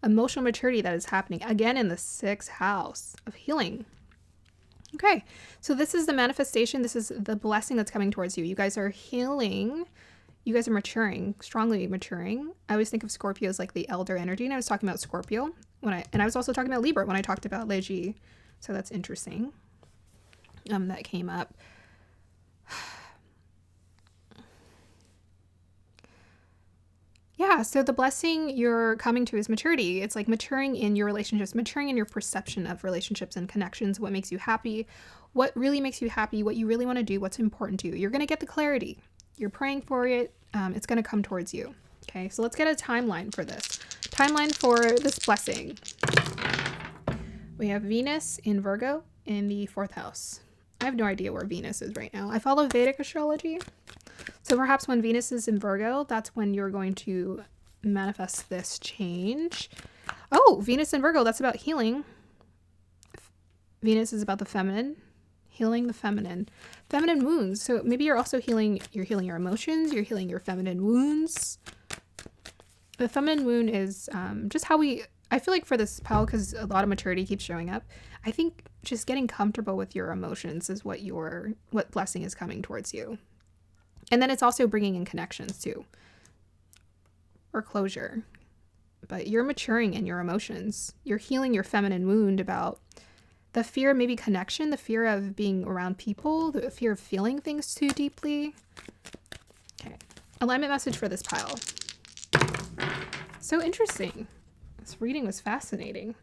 emotional maturity that is happening again in the 6th house of healing. Okay, so this is the manifestation. This is the blessing that's coming towards you. You guys are healing. You guys are maturing, strongly maturing. I always think of Scorpio as like the elder energy, and I was talking about Scorpio and I was also talking about Libra when I talked about Leji. So that's interesting. That came up. Yeah, so the blessing you're coming to is maturity. It's like maturing in your relationships, maturing in your perception of relationships and connections, what makes you happy, what really makes you happy, what you really want to do, what's important to you. You're going to get the clarity. You're praying for it. It's going to come towards you. Okay, so let's get a timeline for this. Timeline for this blessing. We have Venus in Virgo in the 4th house. I have no idea where Venus is right now. I follow Vedic astrology. So perhaps when Venus is in Virgo, that's when you're going to manifest this change. Oh, Venus in Virgo, that's about healing. Venus is about the feminine, healing the feminine. Feminine wounds. So maybe you're also healing your emotions, you're healing your feminine wounds. The feminine wound is just how I feel like for this pile, because a lot of maturity keeps showing up, I think just getting comfortable with your emotions is what blessing is coming towards you. And then it's also bringing in connections too, or closure. But you're maturing in your emotions. You're healing your feminine wound about the fear of maybe connection, the fear of being around people, the fear of feeling things too deeply. Okay, alignment message for this pile. So interesting. This reading was fascinating.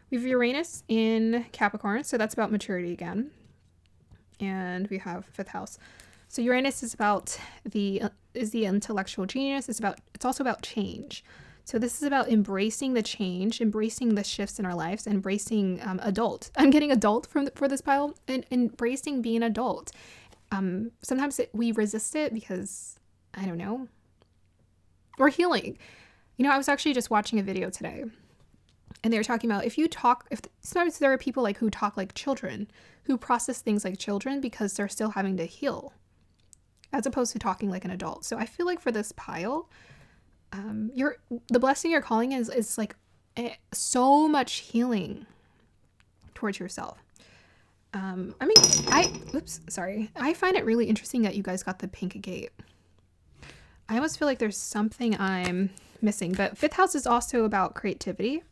We have Uranus in Capricorn, so that's about maturity again. And we have 5th house. So Uranus is about the intellectual genius. It's also about change. So this is about embracing the change, embracing the shifts in our lives, embracing adult. I'm getting adult for this pile, and embracing being an adult. Sometimes we resist it because, I don't know, we're healing. You know, I was actually just watching a video today, and they were talking about if sometimes there are people like who talk like children, who process things like children because they're still having to heal, as opposed to talking like an adult. So I feel like for this pile, the blessing you're calling is like so much healing towards yourself. I find it really interesting that you guys got the pink gate. I almost feel like there's something I'm missing, but 5th house is also about creativity.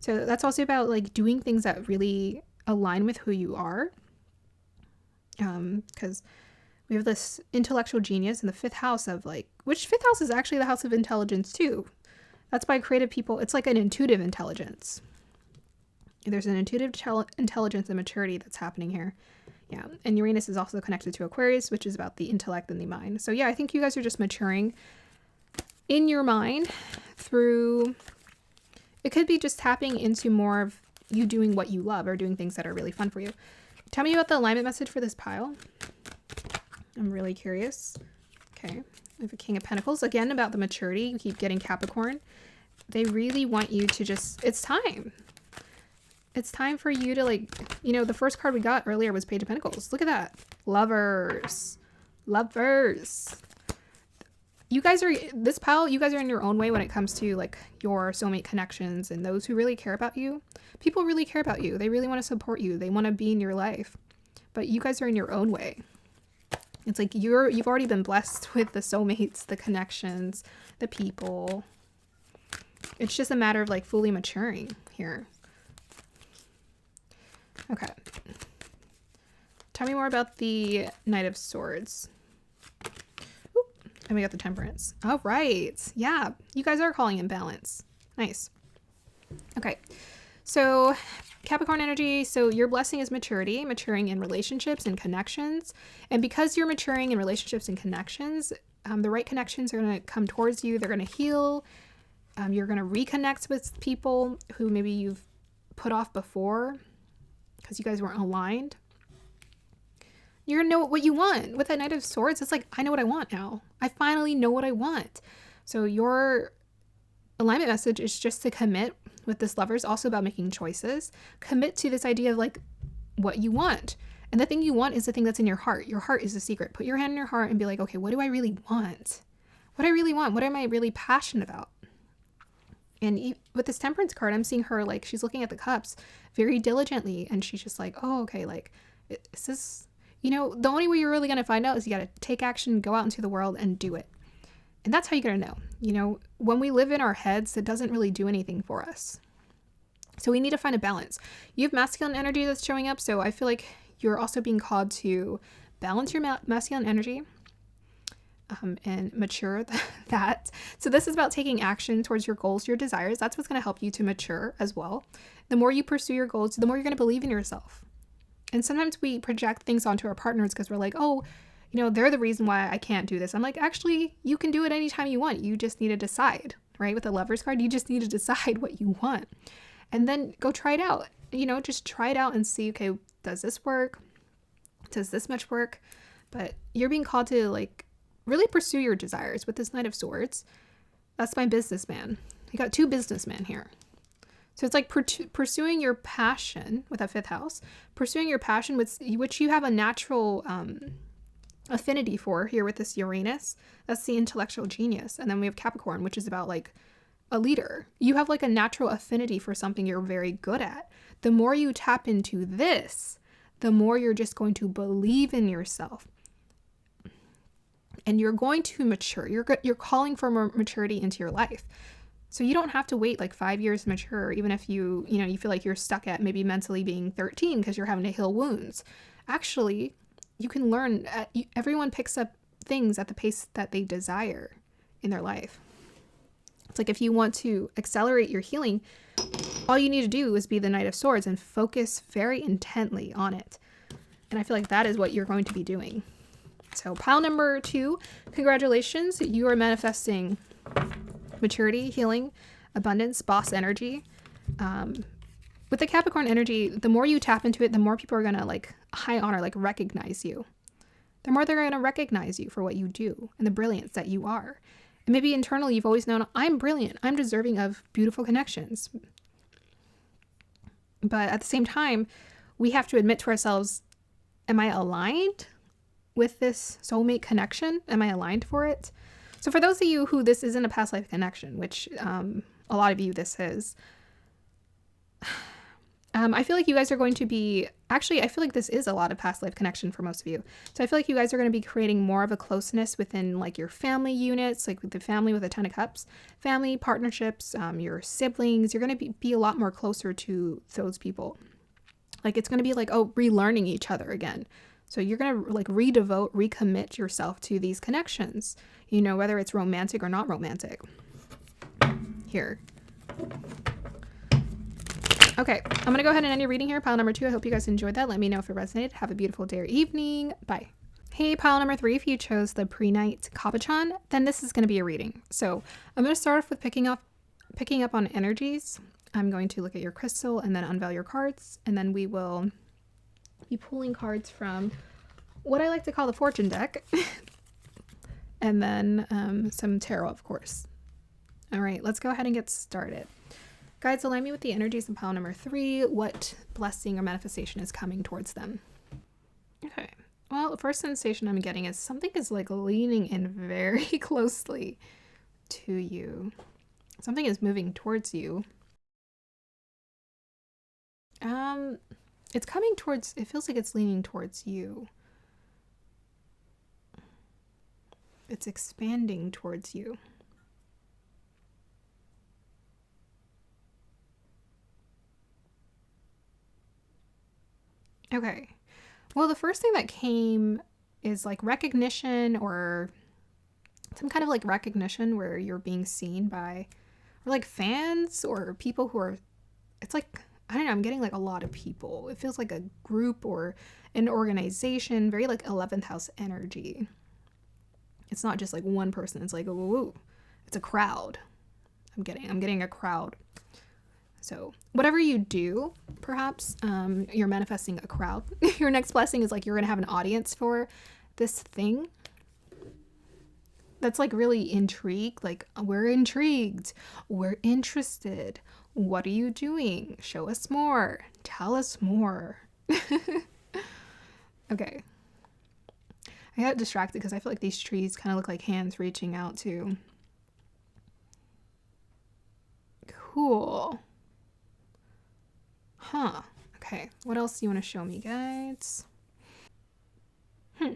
So that's also about like doing things that really align with who you are. Because we have this intellectual genius in the 5th house which 5th house is actually the house of intelligence too. That's by creative people. It's like an intuitive intelligence. There's an intuitive intelligence and maturity that's happening here. Yeah. And Uranus is also connected to Aquarius, which is about the intellect and the mind. So yeah, I think you guys are just maturing in your mind through, it could be just tapping into more of you doing what you love or doing things that are really fun for you. Tell me about the alignment message for this pile. I'm really curious. Okay. We have a King of Pentacles. Again, about the maturity. You keep getting Capricorn. They really want you to it's time. It's time for you to the first card we got earlier was Page of Pentacles. Look at that. Lovers. You guys are, this pile, you guys are in your own way when it comes to like your soulmate connections and those who really care about you. People really care about you. They really want to support you. They want to be in your life. But you guys are in your own way. It's like you've already been blessed with the soulmates, the connections, the people. It's just a matter of like fully maturing here. Okay. Tell me more about the Knight of Swords. Ooh, and we got the Temperance. All right. Yeah, you guys are calling in balance. Nice. Okay. So Capricorn energy, so your blessing is maturity, maturing in relationships and connections. And because you're maturing in relationships and connections, the right connections are going to come towards you. They're going to heal. You're going to reconnect with people who maybe you've put off before because you guys weren't aligned. You're going to know what you want. With that Knight of Swords, it's like, I know what I want now. I finally know what I want. So your alignment message is just to commit with this Lover. Is also about making choices. Commit to this idea of like what you want. And the thing you want is the thing that's in your heart. Your heart is the secret. Put your hand in your heart and be like, okay, what do I really want? What do I really want? What am I really passionate about? And with this Temperance card, I'm seeing her like she's looking at the cups very diligently. And she's just like, oh, okay, like, is this, the only way you're really going to find out is you got to take action, go out into the world and do it. And that's how you're going to know. When we live in our heads, it doesn't really do anything for us. So we need to find a balance. You have masculine energy that's showing up. So I feel like you're also being called to balance your masculine energy and mature that. So this is about taking action towards your goals, your desires. That's what's going to help you to mature as well. The more you pursue your goals, the more you're going to believe in yourself. And sometimes we project things onto our partners because we're like, oh, they're the reason why I can't do this. I'm like, actually, you can do it anytime you want. You just need to decide, right? With the Lover's card, you just need to decide what you want. And then go try it out. Just try it out and see, okay, does this work? Does this much work? But you're being called to like really pursue your desires with this Knight of Swords. That's my businessman. You got two businessmen here. So it's like pursuing your passion with that 5th house, pursuing your passion with which you have a natural affinity for here with this Uranus. That's the intellectual genius. And then we have Capricorn, which is about like a leader. You have like a natural affinity for something you're very good at. The more you tap into this, the more you're just going to believe in yourself. And you're going to mature. You're calling for more maturity into your life. So you don't have to wait like 5 years to mature, even if you feel like you're stuck at maybe mentally being 13 because you're having to heal wounds. Actually, you can learn. Everyone picks up things at the pace that they desire in their life. It's like if you want to accelerate your healing, all you need to do is be the Knight of Swords and focus very intently on it. And I feel like that is what you're going to be doing. So pile number 2, congratulations. You are manifesting maturity, healing, abundance, boss energy. With the Capricorn energy, the more you tap into it, the more people are going to like high honor, like recognize you. The more they're going to recognize you for what you do and the brilliance that you are. And maybe internally you've always known, I'm brilliant. I'm deserving of beautiful connections. But at the same time, we have to admit to ourselves, am I aligned with this soulmate connection? Am I aligned for it? So for those of you who this isn't a past life connection, which a lot of you this is, I feel like you guys are going to be, actually, I feel like this is a lot of past life connection for most of you. So I feel like you guys are going to be creating more of a closeness within like your family units, like with the family with a 10 of cups, family partnerships, your siblings. You're going to be a lot more closer to those people. Like it's going to be like, oh, relearning each other again. So you're going to like recommit yourself to these connections, whether it's romantic or not romantic. Here. Okay, I'm going to go ahead and end your reading here. Pile number 2. I hope you guys enjoyed that. Let me know if it resonated. Have a beautiful day or evening. Bye. Hey, pile number 3, if you chose the pre-night Capuchan, then this is going to be a reading. So I'm going to start off with picking up on energies. I'm going to look at your crystal and then unveil your cards. And then we will be pulling cards from what I like to call the fortune deck. And then some tarot, of course. All right, let's go ahead and get started. Guides, align me with the energies of pile number 3. What blessing or manifestation is coming towards them? Okay. Well, the first sensation I'm getting is something is like leaning in very closely to you. Something is moving towards you. It's coming towards, it feels like it's leaning towards you. It's expanding towards you. Okay. Well, the first thing that came is like recognition or some kind of like recognition where you're being seen by or like fans or people who are, it's like I don't know, I'm getting like a lot of people. It feels like a group or an organization, very like 11th house energy. It's not just like one person. It's like, ooh, it's a crowd. I'm getting a crowd. So whatever you do, perhaps you're manifesting a crowd. Your next blessing is like you're gonna have an audience for this thing that's like really intrigued. Like, we're intrigued, we're interested. What are you doing? Show us more. Tell us more. Okay. I got distracted because I feel like these trees kind of look like hands reaching out too. Cool. Huh. Okay. What else do you want to show me, guys? Well,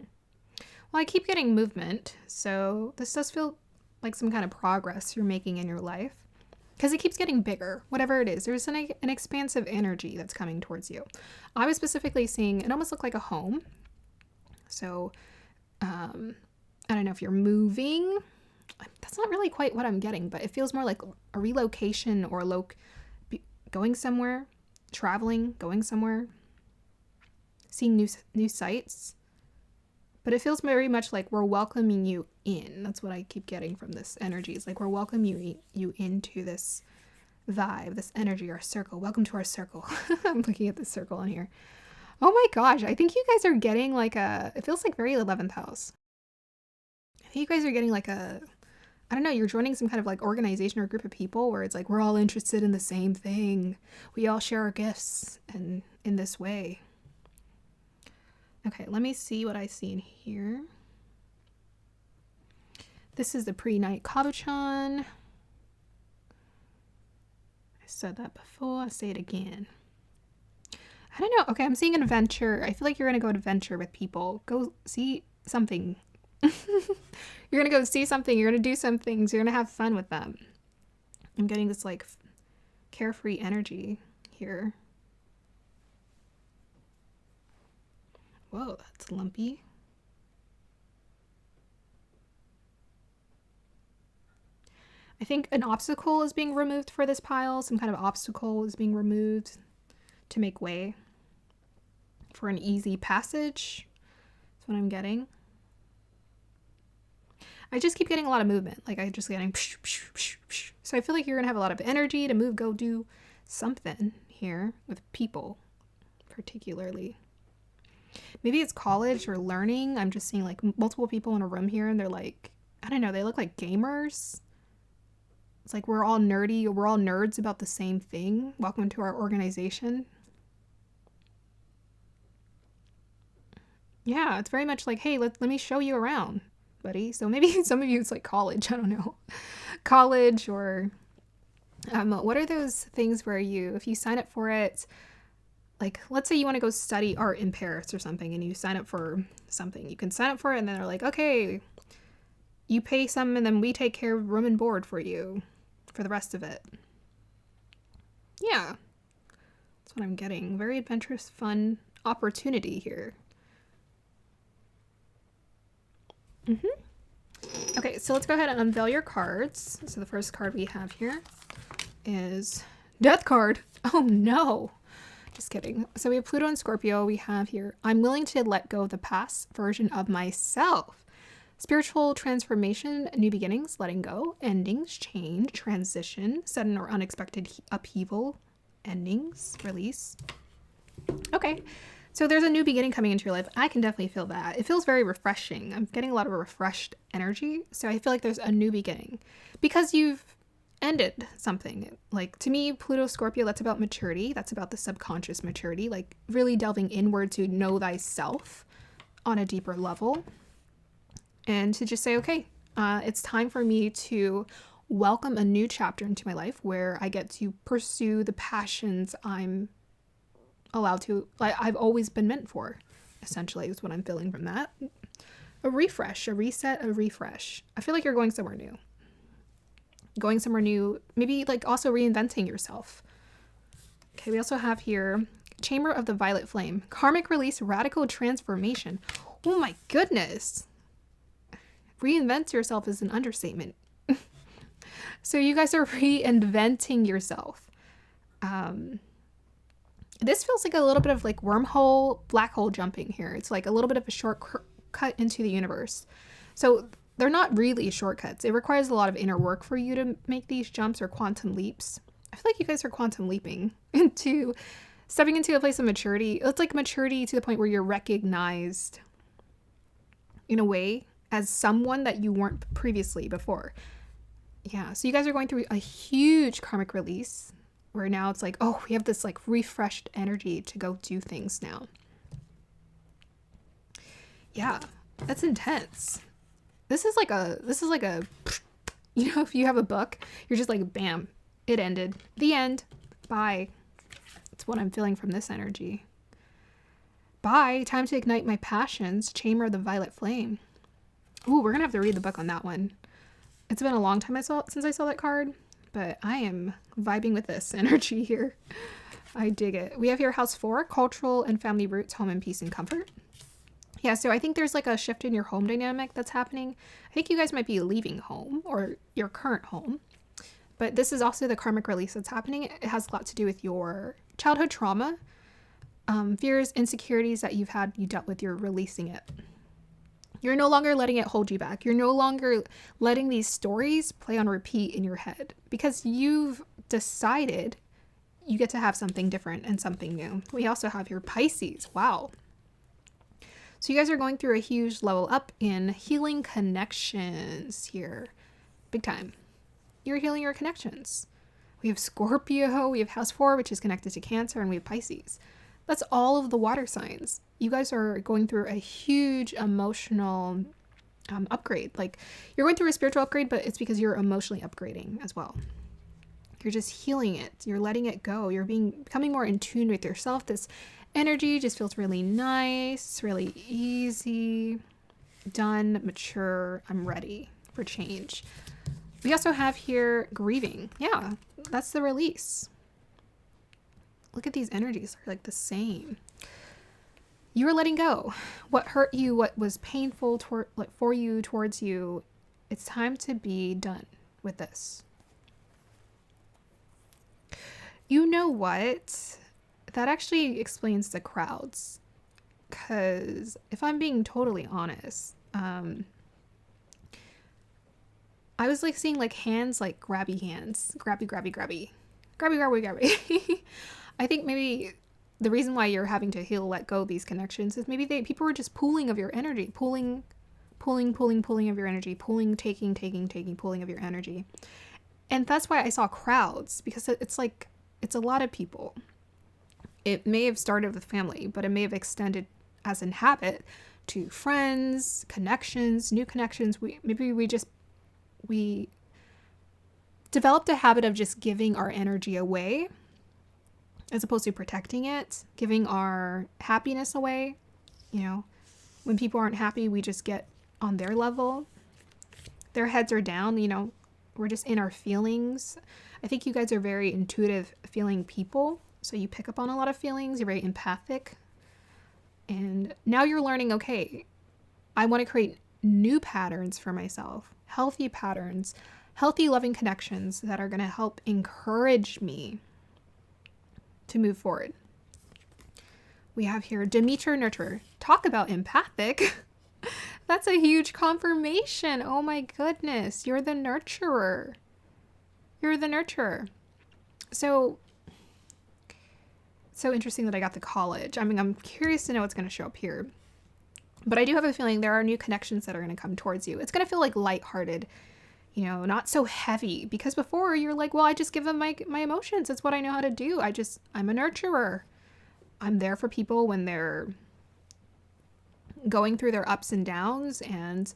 I keep getting movement, so this does feel like some kind of progress you're making in your life. Because it keeps getting bigger, whatever it is. There's an expansive energy that's coming towards you. I was specifically seeing, it almost looked like a home. So, I don't know if you're moving. That's not really quite what I'm getting, but it feels more like a relocation or going somewhere, traveling, going somewhere, seeing new sights. But it feels very much like we're welcoming you in. That's what I keep getting from this energy. It's like we're welcoming you into this vibe, this energy, our circle. Welcome to our circle. I'm looking at this circle in here. Oh my gosh, I think you guys are getting like it feels like very 11th house. I think you guys are getting like I don't know, you're joining some kind of like organization or group of people where it's like we're all interested in the same thing. We all share our gifts and in this way. Okay, let me see what I see in here. This is the pre-night cabochon. I said that before, I'll say it again. I don't know. Okay, I'm seeing an adventure. I feel like you're going to go adventure with people. Go see something. You're going to go see something. You're going to do some things. You're going to have fun with them. I'm getting this like carefree energy here. Whoa, that's lumpy. I think an obstacle is being removed for this pile. Some kind of obstacle is being removed to make way for an easy passage. That's what I'm getting. I just keep getting a lot of movement. Like I'm just getting psh, psh, psh, psh. So I feel like you're going to have a lot of energy to move, go do something here with people particularly. Maybe it's college or learning. I'm just seeing like multiple people in a room here and they're like, I don't know, they look like gamers. It's like we're all nerdy, we're all nerds about the same thing. Welcome to our organization. Yeah, it's very much like, hey, let me show you around, buddy. So maybe some of you it's like college, I don't know. College or what are those things where if you sign up for it, like let's say you want to go study art in Paris or something and you sign up for something. You can sign up for it and then they're like, okay, you pay some and then we take care of room and board for you for the rest of it. Yeah. That's what I'm getting. Very adventurous, fun opportunity here. Okay, so let's go ahead and unveil your cards. So the first card we have here is Death card. Oh no. Just kidding. So we have Pluto and Scorpio. We have here, I'm willing to let go of the past version of myself. Spiritual transformation, new beginnings, letting go, endings, change, transition, sudden or unexpected upheaval, endings, release. Okay, so there's a new beginning coming into your life. I can definitely feel that. It feels very refreshing. I'm getting a lot of refreshed energy. So I feel like there's a new beginning because you've ended something. Like to me, Pluto, Scorpio, that's about maturity. That's about the subconscious maturity, like really delving inward to know thyself on a deeper level. And to just say, okay, it's time for me to welcome a new chapter into my life where I get to pursue the passions I'm allowed to, like I've always been meant for, essentially, is what I'm feeling from that. A refresh, a reset, a refresh. I feel like you're going somewhere new. Going somewhere new, maybe like also reinventing yourself. Okay, we also have here Chamber of the Violet Flame. Karmic release, radical transformation. Oh my goodness. Reinvent yourself is an understatement. So you guys are reinventing yourself. This feels like a little bit of like wormhole, black hole jumping here. It's like a little bit of a shortcut into the universe. So they're not really shortcuts. It requires a lot of inner work for you to make these jumps or quantum leaps. I feel like you guys are quantum leaping into stepping into a place of maturity. It's like maturity to the point where you're recognized in a way as someone that you weren't previously before. Yeah, so you guys are going through a huge karmic release where now it's like, oh, we have this like refreshed energy to go do things now. Yeah, that's intense. This is like a, you know, if you have a book, you're just like, bam, it ended. The end. Bye. It's what I'm feeling from this energy. Bye. Time to ignite my passions. Chamber of the Violet Flame. Ooh, we're going to have to read the book on that one. It's been a long time since I saw that card, but I am vibing with this energy here. I dig it. We have here House 4, Cultural and Family Roots, Home and Peace and Comfort. Yeah, so I think there's like a shift in your home dynamic that's happening. I think you guys might be leaving home or your current home, but this is also the karmic release that's happening. It has a lot to do with your childhood trauma, fears, insecurities that you dealt with, you're releasing it. You're no longer letting it hold you back. You're no longer letting these stories play on repeat in your head because you've decided you get to have something different and something new. We also have your Pisces. Wow. So you guys are going through a huge level up in healing connections here. Big time. You're healing your connections. We have Scorpio, we have House 4, which is connected to Cancer, and we have Pisces. That's all of the water signs. You guys are going through a huge emotional upgrade. Like, you're going through a spiritual upgrade, but it's because you're emotionally upgrading as well. You're just healing it. You're letting it go. You're becoming more in tune with yourself. This energy just feels really nice, really easy, done, mature. I'm ready for change. We also have here grieving. Yeah, that's the release. Look at these energies. They're like the same. You're letting go. What hurt you, what was painful for you, towards you. It's time to be done with this. You know what? That actually explains the crowds. Because if I'm being totally honest, I was like seeing like hands, like grabby hands. Grabby. I think maybe the reason why you're having to let go of these connections is maybe people were just pulling of your energy, pulling of your energy, taking, pulling of your energy. And that's why I saw crowds, because it's like, it's a lot of people. It may have started with family, but it may have extended as in habit to friends, connections, new connections. We developed a habit of just giving our energy away as opposed to protecting it, giving our happiness away. You know, when people aren't happy, we just get on their level. Their heads are down, you know, we're just in our feelings. I think you guys are very intuitive feeling people. So you pick up on a lot of feelings. You're very empathic. And now you're learning, okay, I want to create new patterns for myself, healthy patterns, healthy, loving connections that are going to help encourage me to move forward. We have here Demeter Nurturer. Talk about empathic. That's a huge confirmation. Oh my goodness. You're the nurturer. You're the nurturer. So interesting that I got the college. I mean, I'm curious to know what's going to show up here. But I do have a feeling there are new connections that are going to come towards you. It's going to feel like lighthearted, you know, not so heavy. Because before you're like, well, I just give them my emotions. It's what I know how to do. I'm a nurturer. I'm there for people when they're going through their ups and downs and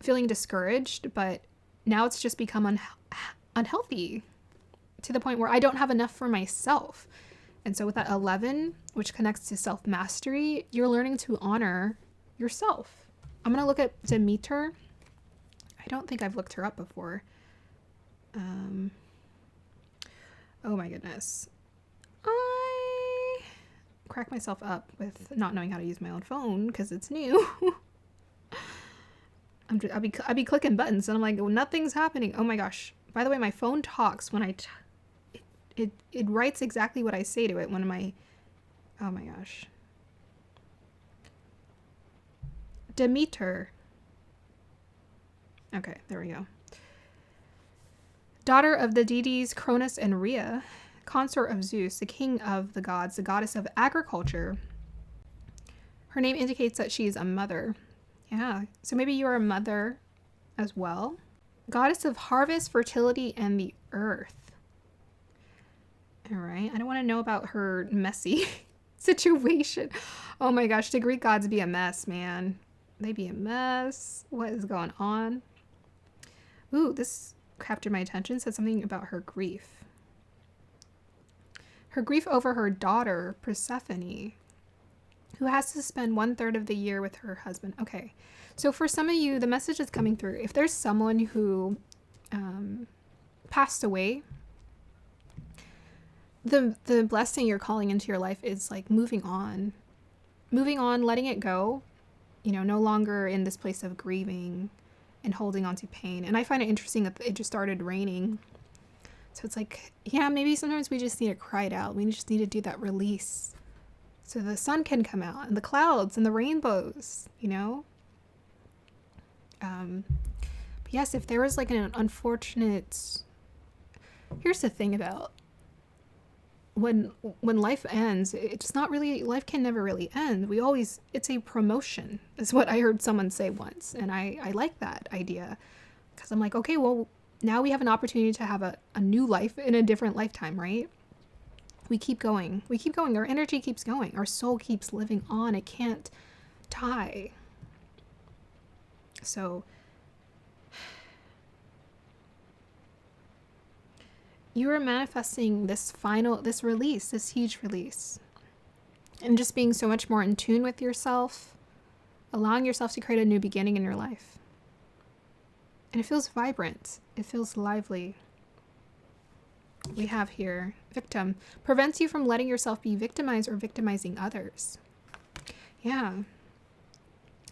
feeling discouraged. But now it's just become unhealthy to the point where I don't have enough for myself. And so with that 11, which connects to self-mastery, you're learning to honor yourself. I'm going to look at Demeter. I don't think I've looked her up before. Oh my goodness. I crack myself up with not knowing how to use my own phone because it's new. I'll be clicking buttons and I'm like, well, nothing's happening. Oh my gosh. By the way, my phone talks when it writes exactly what I say to it when Oh my gosh. Demeter. Okay, there we go. Daughter of the deities Cronus and Rhea, consort of Zeus, the king of the gods, the goddess of agriculture. Her name indicates that she is a mother. Yeah, so maybe you're a mother as well. Goddess of harvest, fertility, and the earth. All right, I don't want to know about her messy situation. Oh my gosh, the Greek gods be a mess, man. They be a mess. What is going on? Ooh, this captured my attention. Said something about her grief. Her grief over her daughter, Persephone, who has to spend 1/3 of the year with her husband. Okay, so for some of you, the message is coming through. If there's someone who passed away, the blessing you're calling into your life is like moving on, letting it go, you know, no longer in this place of grieving and holding on to pain. And I find it interesting that it just started raining. So it's like, yeah, maybe sometimes we just need to cry it out. We just need to do that release so the sun can come out and the clouds and the rainbows, you know? But yes, if there was like an unfortunate, here's the thing about when life ends, it's not really, life can never really end. It's a promotion, is what I heard someone say once. And I like that idea, because I'm like, okay, well, now we have an opportunity to have a new life in a different lifetime, right? We keep going. Our energy keeps going. Our soul keeps living on. It can't die. So you are manifesting this release, this huge release. And just being so much more in tune with yourself, allowing yourself to create a new beginning in your life. And it feels vibrant. It feels lively. We have here, victim. Prevents you from letting yourself be victimized or victimizing others. Yeah.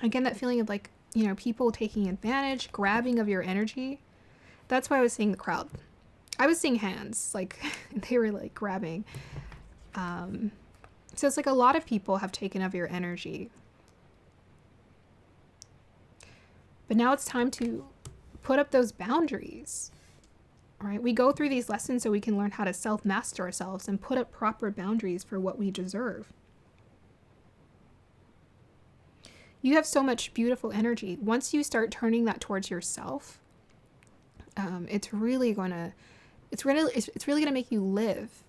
Again, that feeling of like, you know, people taking advantage, grabbing of your energy. That's why I was seeing the crowd. I was seeing hands, like they were like grabbing. So it's like a lot of people have taken of your energy. But now it's time to put up those boundaries. All right, we go through these lessons so we can learn how to self-master ourselves and put up proper boundaries for what we deserve. You have so much beautiful energy. Once you start turning that towards yourself, it's really gonna make you live.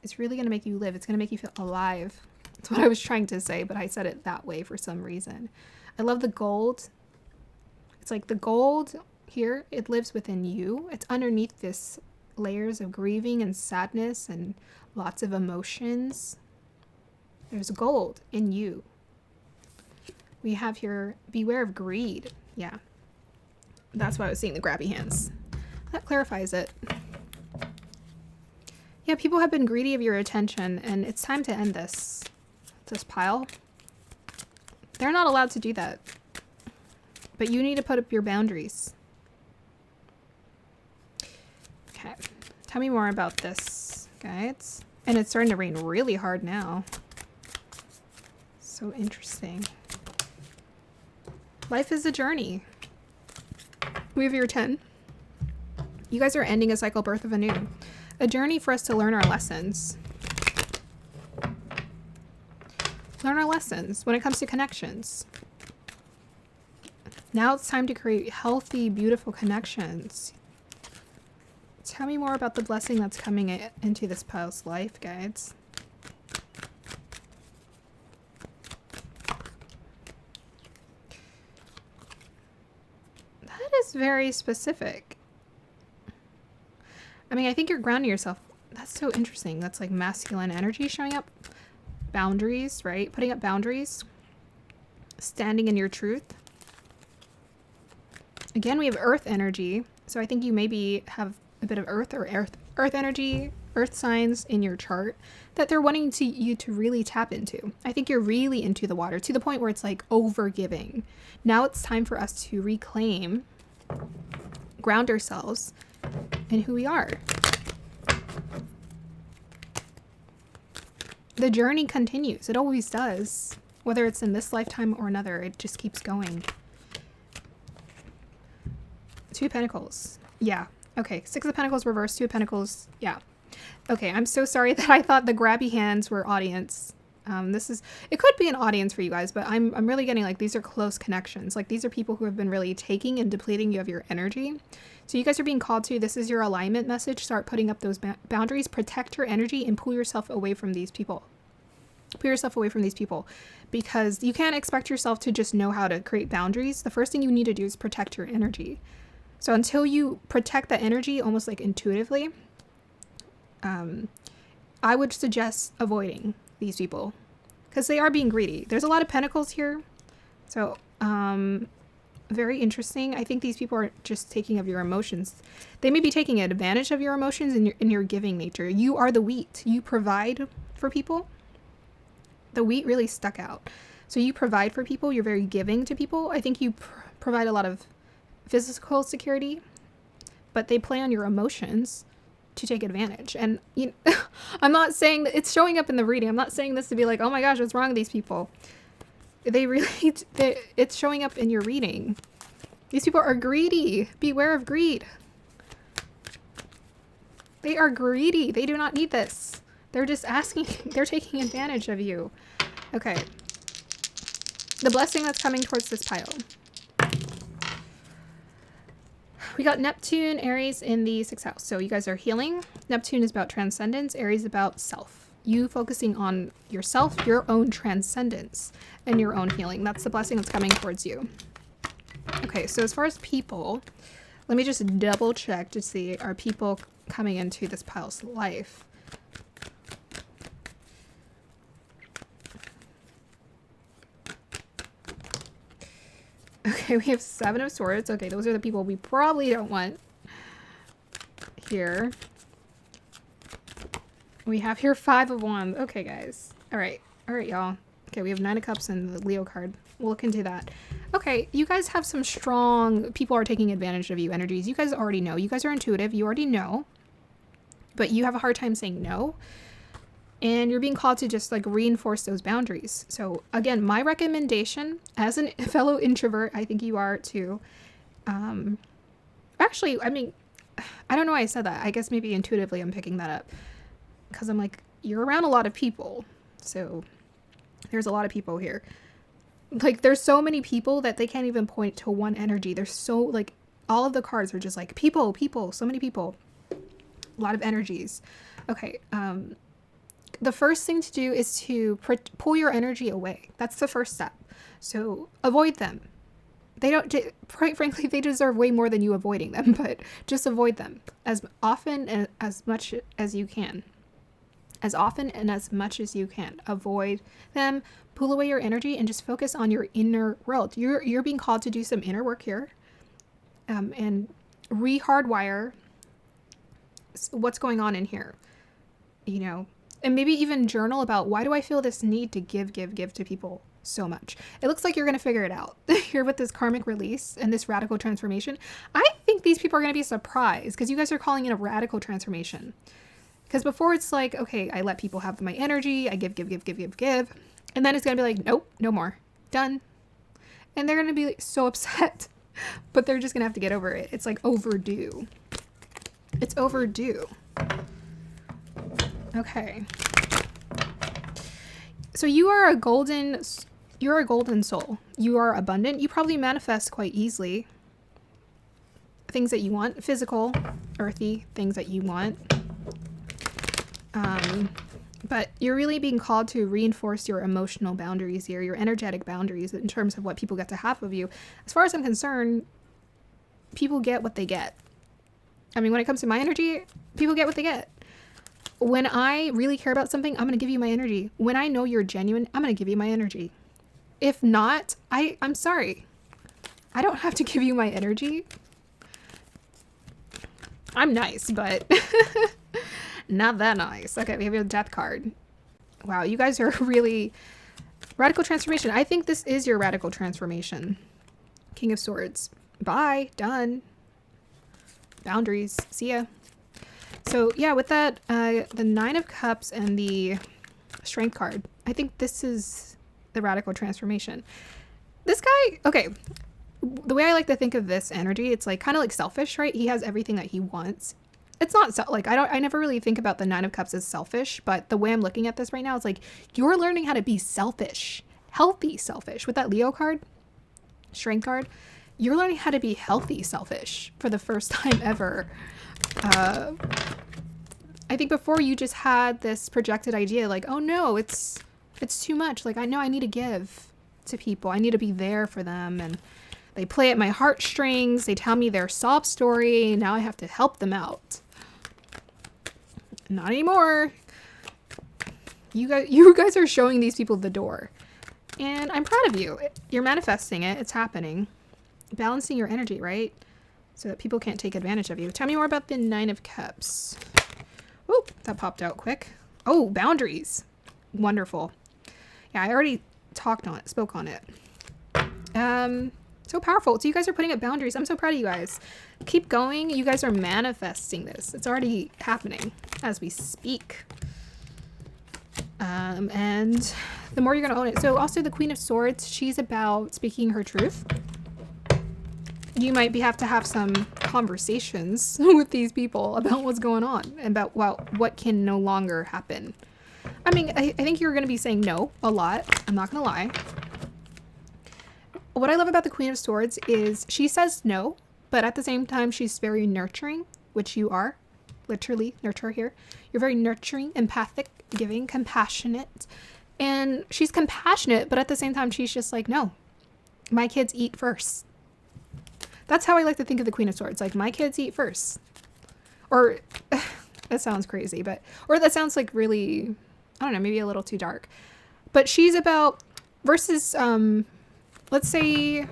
It's really gonna make you live. It's gonna make you feel alive. That's what I was trying to say, but I said it that way for some reason. I love the gold. It's like the gold here, it lives within you. It's underneath this layers of grieving and sadness and lots of emotions. There's gold in you. We have here, beware of greed. Yeah. That's why I was seeing the grabby hands. That clarifies it. Yeah, people have been greedy of your attention, and it's time to end this pile. They're not allowed to do that. But you need to put up your boundaries. Okay. Tell me more about this, guys. And it's starting to rain really hard now. So interesting. Life is a journey. We have your 10. You guys are ending a cycle, birth of a new. A journey for us to learn our lessons. Learn our lessons when it comes to connections. Now it's time to create healthy, beautiful connections. Tell me more about the blessing that's coming into this pile's life, guides. That is very specific. I mean, I think you're grounding yourself. That's so interesting. That's like masculine energy showing up. Boundaries, right? Putting up boundaries. Standing in your truth. Again, we have earth energy. So I think you maybe have a bit of earth energy, earth signs in your chart that they're wanting you to really tap into. I think you're really into the water to the point where it's like over giving. Now it's time for us to reclaim, ground ourselves in who we are. the journey continues. It always does. Whether it's in this lifetime or another, it just keeps going. Two of Pentacles. Yeah. Okay. Six of Pentacles reversed. Two of Pentacles. Yeah. Okay. I'm so sorry that I thought the grabby hands were audience. It could be an audience for you guys, but I'm really getting like these are close connections. Like these are people who have been really taking and depleting you of your energy. So you guys are being called to, this is your alignment message. Start putting up those boundaries, protect your energy, and pull yourself away from these people. Pull yourself away from these people, because you can't expect yourself to just know how to create boundaries. The first thing you need to do is protect your energy. So until you protect that energy almost like intuitively, I would suggest avoiding these people because they are being greedy. There's a lot of pentacles here. So, very interesting. I think these people are just taking of your emotions. They may be taking advantage of your emotions in your giving nature. You are the wheat. You provide for people. The wheat really stuck out. So you provide for people. You're very giving to people. I think you provide a lot of physical security, but they play on your emotions to take advantage. And I'm not saying that it's showing up in the reading. I'm not saying this to be like, oh my gosh, what's wrong with these people? It's showing up in your reading. These people are greedy. Beware of greed. They are greedy. They do not need this. They're just asking, they're taking advantage of you. Okay. The blessing that's coming towards this pile. We got Neptune, Aries in the 6th house. So you guys are healing. Neptune is about transcendence. Aries is about self. You focusing on yourself, your own transcendence, and your own healing. That's the blessing that's coming towards you. Okay, so as far as people, let me just double check to see, are people coming into this pile's life? Okay, we have 7 of Swords. Okay, those are the people we probably don't want here. We have here 5 of Wands. Okay, guys. All right, y'all. Okay, we have 9 of Cups and the Leo card. We'll look into that. Okay, you guys have some strong, people are taking advantage of you energies. You guys already know. You guys are intuitive. You already know. But you have a hard time saying no. And you're being called to just like reinforce those boundaries. So again, my recommendation as a fellow introvert, I think you are too. Actually, I mean, I don't know why I said that. I guess maybe intuitively I'm picking that up. Because I'm like, you're around a lot of people. So there's a lot of people here. Like there's so many people that they can't even point to one energy. There's so like, all of the cards are just like people, so many people. A lot of energies. Okay, the first thing to do is to pull your energy away. That's the first step. So avoid them. They don't, quite frankly, they deserve way more than you avoiding them, but just avoid them as often and as much as you can. As often and as much as you can. Avoid them, pull away your energy, and just focus on your inner world. You're being called to do some inner work here, and re-hardwire what's going on in here, you know. And maybe even journal about, why do I feel this need to give to people so much? It looks like you're going to figure it out here with this karmic release and this radical transformation. I think these people are going to be surprised because you guys are calling it a radical transformation. Because before it's like, okay, I let people have my energy. I give. And then it's going to be like, nope, no more. Done. And they're going to be so upset. But they're just going to have to get over it. It's like overdue. It's overdue. Okay. So you're a golden soul. You are abundant. You probably manifest quite easily things that you want, physical, earthy things that you want. But you're really being called to reinforce your emotional boundaries here, your energetic boundaries in terms of what people get to have of you. As far as I'm concerned, people get what they get. I mean, when it comes to my energy, people get what they get. When I really care about something, I'm going to give you my energy. When I know you're genuine, I'm going to give you my energy. If not, I'm sorry. I don't have to give you my energy. I'm nice, but not that nice. Okay, we have your Death card. Wow, you guys are really... Radical transformation. I think this is your radical transformation. King of Swords. Bye. Done. Boundaries. See ya. So yeah, with that, the 9 of Cups and the Strength card. I think this is the radical transformation. This guy, okay, the way I like to think of this energy, it's like kind of like selfish, right? He has everything that he wants. It's not like I never really think about the Nine of Cups as selfish, but the way I'm looking at this right now is like you're learning how to be selfish, healthy selfish. With that Leo card, Strength card, you're learning how to be healthy selfish for the first time ever. I think before you just had this projected idea like, oh no, it's too much. Like I know I need to give to people. I need to be there for them, and they play at my heartstrings. They tell me their sob story. Now I have to help them out. Not anymore. You guys are showing these people the door. And I'm proud of you. You're manifesting it. It's happening. Balancing your energy, right? So that people can't take advantage of you. Tell me more about the Nine of Cups. Oh, that popped out quick. Oh, boundaries. Wonderful. Yeah, I already spoke on it. So powerful. So you guys are putting up boundaries. I'm so proud of you guys. Keep going. You guys are manifesting this. It's already happening as we speak. And the more you're going to own it. So also the Queen of Swords, she's about speaking her truth. You might have to have some conversations with these people about what's going on, about what can no longer happen. I mean, I think you're going to be saying no a lot. I'm not going to lie. What I love about the Queen of Swords is she says no, but at the same time, she's very nurturing, which you are. Literally, nurture here. You're very nurturing, empathic, giving, compassionate. And she's compassionate, but at the same time, she's just like, no, my kids eat first. That's how I like to think of the Queen of Swords. Like, my kids eat first. Or, that sounds crazy, or that sounds like really, I don't know, maybe a little too dark. But she's about, versus, let's say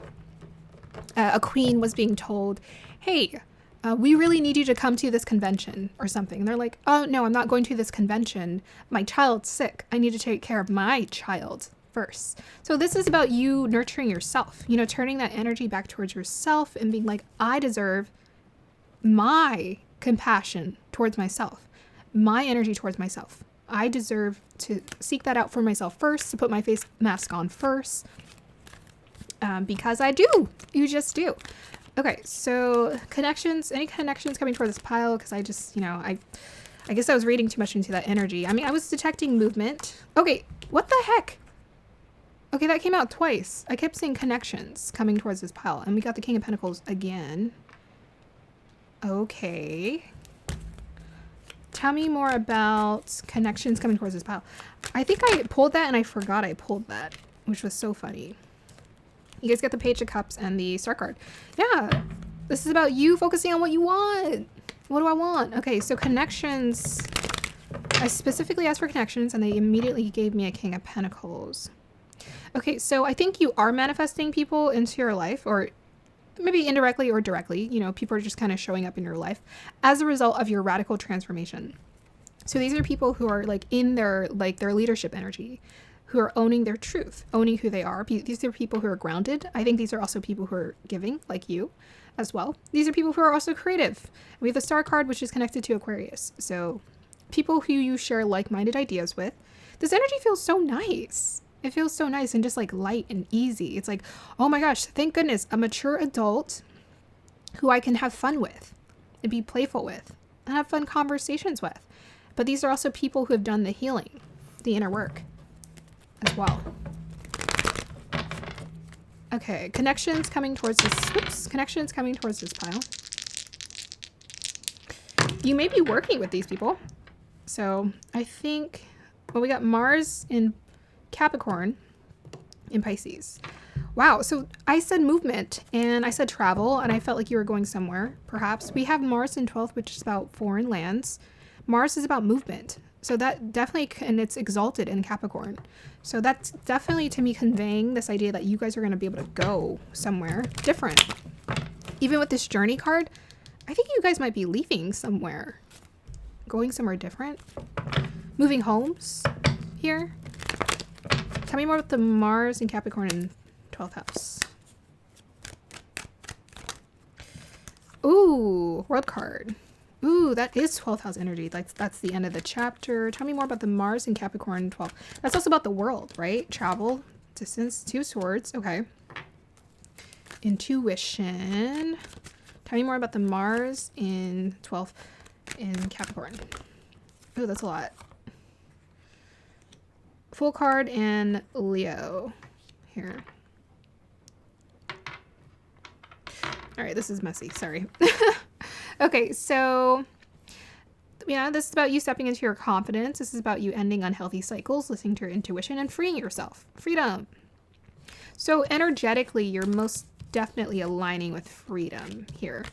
a queen was being told, hey, we really need you to come to this convention or something. And they're like, oh, no, I'm not going to this convention. My child's sick. I need to take care of my child first. So this is about you nurturing yourself, turning that energy back towards yourself and being like, I deserve my compassion towards myself, my energy towards myself. I deserve to seek that out for myself first, to put my face mask on first. Because I do. You just do. Okay, so connections. Any connections coming toward this pile? Because I just, I guess I was reading too much into that energy. I mean, I was detecting movement. Okay, what the heck? Okay, that came out twice. I kept seeing connections coming towards this pile. And we got the King of Pentacles again. Okay. Tell me more about connections coming towards this pile. I think I pulled that and I forgot I pulled that, which was so funny. You guys get the Page of Cups and the Star card. Yeah, this is about you focusing on what you want. What do I want? Okay, so connections. I specifically asked for connections and they immediately gave me a King of Pentacles. Okay, so I think you are manifesting people into your life, or maybe indirectly or directly. People are just kind of showing up in your life as a result of your radical transformation. So these are people who are like in their leadership energy, who are owning their truth, owning who they are. These are people who are grounded. I think these are also people who are giving, like you as well. These are people who are also creative. We have the Star card, which is connected to Aquarius. So people who you share like-minded ideas with. This energy feels so nice. It feels so nice and just like light and easy. It's like, oh my gosh, thank goodness, a mature adult who I can have fun with and be playful with and have fun conversations with. But these are also people who have done the healing, the inner work as well. Okay, connections coming towards this. Whoops, connections coming towards this pile. You may be working with these people. So I think, well, we got Mars in Capricorn in Pisces. Wow, so I said movement and I said travel and I felt like you were going somewhere, perhaps. We have Mars in 12th, which is about foreign lands. Mars is about movement. So that definitely, and it's exalted in Capricorn. So that's definitely to me conveying this idea that you guys are going to be able to go somewhere different. Even with this journey card, I think you guys might be leaving somewhere, going somewhere different, moving homes here. Tell me more about the Mars and Capricorn in 12th house. Ooh, world card. Ooh, that is 12th house energy. That's the end of the chapter. Tell me more about the Mars in Capricorn 12. That's also about the world, right? Travel, distance, 2 swords. Okay. Intuition. Tell me more about the Mars in 12th in Capricorn. Oh, that's a lot. Full card and Leo here. All right, this is messy. Sorry. Okay, so yeah, this is about you stepping into your confidence. This is about you ending unhealthy cycles, listening to your intuition, and freeing yourself. Freedom. So energetically, you're most definitely aligning with freedom here.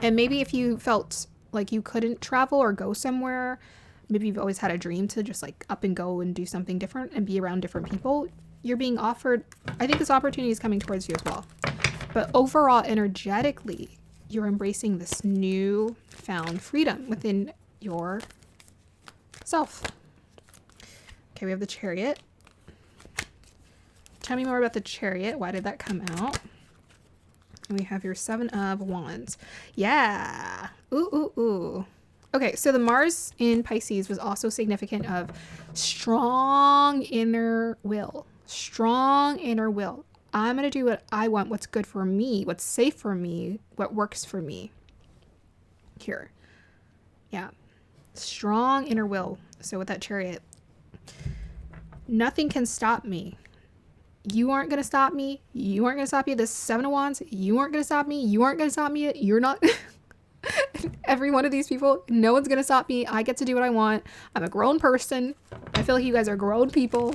And maybe if you felt like you couldn't travel or go somewhere, maybe you've always had a dream to just like up and go and do something different and be around different people, you're being offered, I think this opportunity is coming towards you as well. But overall, energetically, you're embracing this new found freedom within yourself. Okay, we have the Chariot. Tell me more about the Chariot. Why did that come out? And we have your 7 of Wands. Yeah. Ooh, ooh, ooh. Okay, so the Mars in Pisces was also significant of strong inner will. Strong inner will. I'm going to do what I want, what's good for me, what's safe for me, what works for me. Here. Yeah. Strong inner will. So with that Chariot, nothing can stop me. You aren't going to stop me. You aren't going to stop me. This 7 of Wands, you aren't going to stop me. You aren't going to stop me. You're not. Every one of these people, no one's going to stop me. I get to do what I want. I'm a grown person. I feel like you guys are grown people.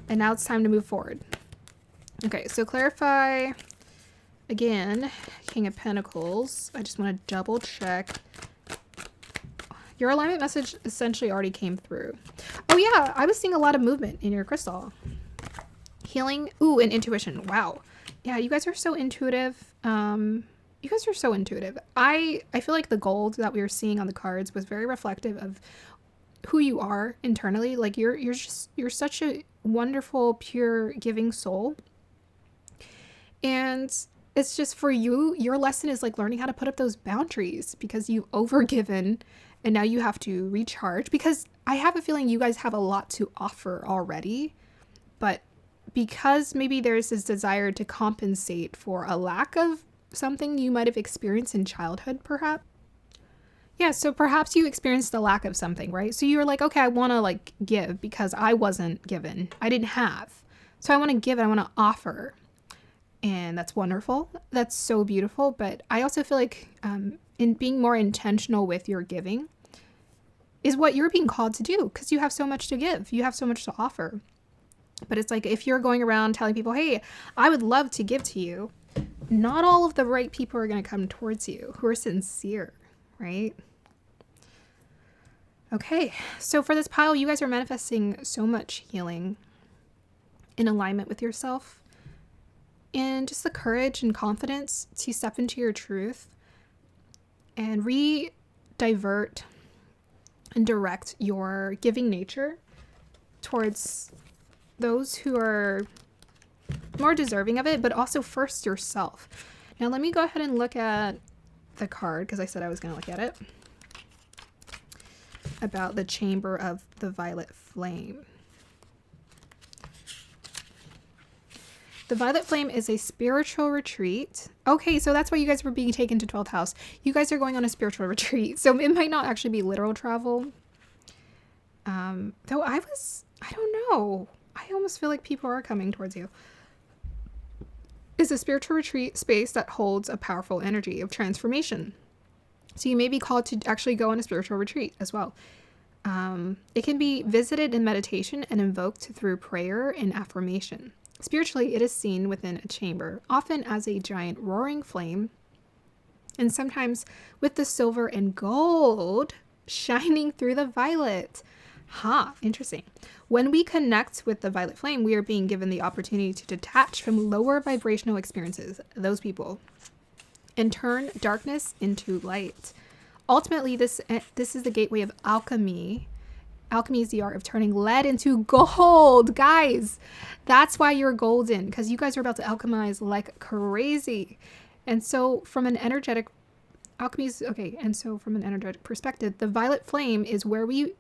And now it's time to move forward. Okay, so clarify again, King of Pentacles. I just want to double check. Your alignment message essentially already came through. Oh yeah, I was seeing a lot of movement in your crystal. Healing, ooh, and intuition. Wow. Yeah, you guys are so intuitive. You guys are so intuitive. I feel like the gold that we were seeing on the cards was very reflective of who you are internally. Like you're such a wonderful, pure, giving soul. And it's just for you, your lesson is like learning how to put up those boundaries because you've overgiven and now you have to recharge, because I have a feeling you guys have a lot to offer already, but because maybe there's this desire to compensate for a lack of something you might have experienced in childhood, perhaps. Yeah, so perhaps you experienced the lack of something, right? So you're like, okay, I want to like give because I wasn't given. I didn't have. So I want to give and I want to offer. And that's wonderful. That's so beautiful. But I also feel like in being more intentional with your giving is what you're being called to do, because you have so much to give. You have so much to offer. But it's like if you're going around telling people, hey, I would love to give to you, not all of the right people are going to come towards you who are sincere, right? Okay, so for this pile, you guys are manifesting so much healing in alignment with yourself and just the courage and confidence to step into your truth and re-divert and direct your giving nature towards those who are more deserving of it, but also first yourself. Now let me go ahead and look at the card, because I said I was going to look at it, about the Chamber of the Violet Flame. The Violet Flame is a spiritual retreat. Okay, so that's why you guys were being taken to 12th house. You guys are going on a spiritual retreat, so it might not actually be literal travel. Though I don't know. I almost feel like people are coming towards you. Is a spiritual retreat space that holds a powerful energy of transformation. So you may be called to actually go on a spiritual retreat as well. It can be visited in meditation and invoked through prayer and affirmation. Spiritually, it is seen within a chamber, often as a giant roaring flame, and sometimes with the silver and gold shining through the violet. Interesting. When we connect with the violet flame, we are being given the opportunity to detach from lower vibrational experiences, those people, and turn darkness into light. Ultimately, this is the gateway of alchemy. Alchemy is the art of turning lead into gold. Guys, that's why you're golden, because you guys are about to alchemize like crazy. And so from an energetic Alchemy's okay. And so from an energetic perspective, the violet flame is where we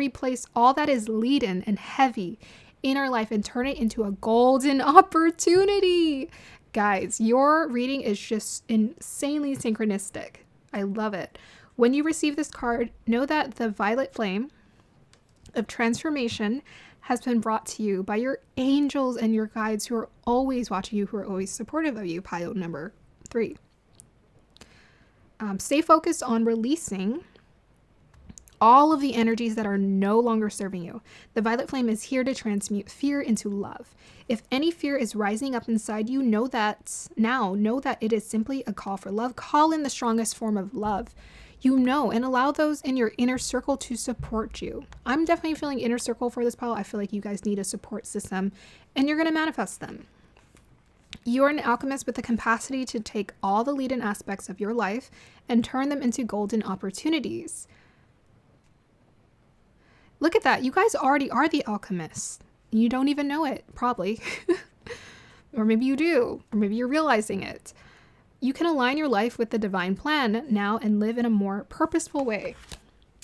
place all that is leaden and heavy in our life and turn it into a golden opportunity. Guys, your reading is just insanely synchronistic. I love it. When you receive this card, know that the violet flame of transformation has been brought to you by your angels and your guides who are always watching you, who are always supportive of you. Pile number 3. Stay focused on releasing all of the energies that are no longer serving you. The violet flame is here to transmute fear into love. If any fear is rising up inside you, know that it is simply a call for love. Call in the strongest form of love, and allow those in your inner circle to support you. I'm definitely feeling inner circle for this pile. I feel like you guys need a support system, and you're going to manifest them. You are an alchemist with the capacity to take all the lead-in aspects of your life and turn them into golden opportunities. Look at that. You guys already are the alchemists. You don't even know it, probably. Or maybe you do. Or maybe you're realizing it. You can align your life with the divine plan now and live in a more purposeful way.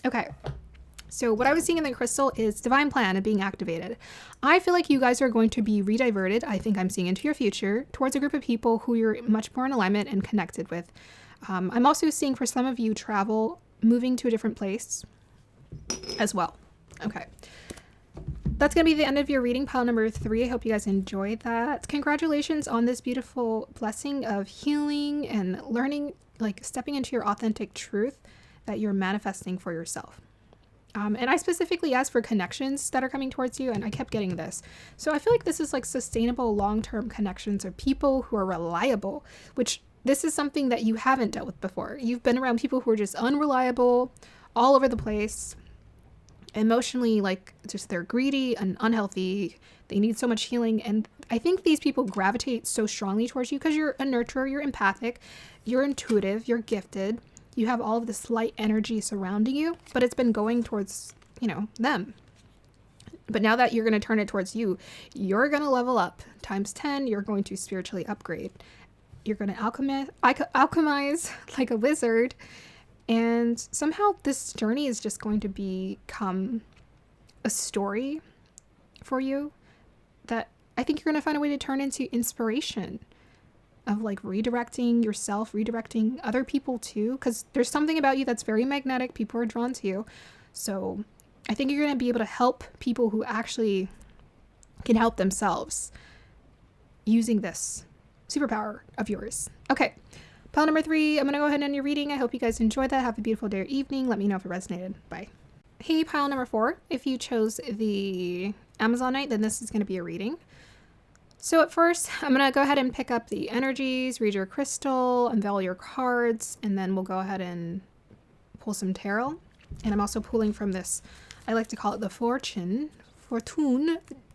Okay. So what I was seeing in the crystal is divine plan and being activated. I feel like you guys are going to be rediverted. I think I'm seeing into your future towards a group of people who you're much more in alignment and connected with. I'm also seeing for some of you travel, moving to a different place as well. Okay. That's going to be the end of your reading, pile number 3. I hope you guys enjoyed that. Congratulations on this beautiful blessing of healing and learning, like stepping into your authentic truth that you're manifesting for yourself. And I specifically asked for connections that are coming towards you, and I kept getting this. So I feel like this is like sustainable long-term connections or people who are reliable, which this is something that you haven't dealt with before. You've been around people who are just unreliable, all over the place, emotionally, like just they're greedy and unhealthy. They need so much healing. And I think these people gravitate so strongly towards you because you're a nurturer, you're empathic, you're intuitive, you're gifted. You have all of this light energy surrounding you, but it's been going towards, them. But now that you're going to turn it towards you, you're going to level up times 10. You're going to spiritually upgrade. You're going to alchemize like a wizard. And somehow this journey is just going to become a story for you that I think you're going to find a way to turn into inspiration of like redirecting yourself, redirecting other people too, because there's something about you that's very magnetic. People are drawn to you. So I think you're going to be able to help people who actually can help themselves using this superpower of yours. Okay. Pile number 3, I'm going to go ahead and end your reading. I hope you guys enjoyed that. Have a beautiful day or evening. Let me know if it resonated. Bye. Hey, pile number 4. If you chose the Amazonite, then this is going to be a reading. So at first, I'm going to go ahead and pick up the energies, read your crystal, unveil your cards, and then we'll go ahead and pull some tarot. And I'm also pulling from this, I like to call it the Fortune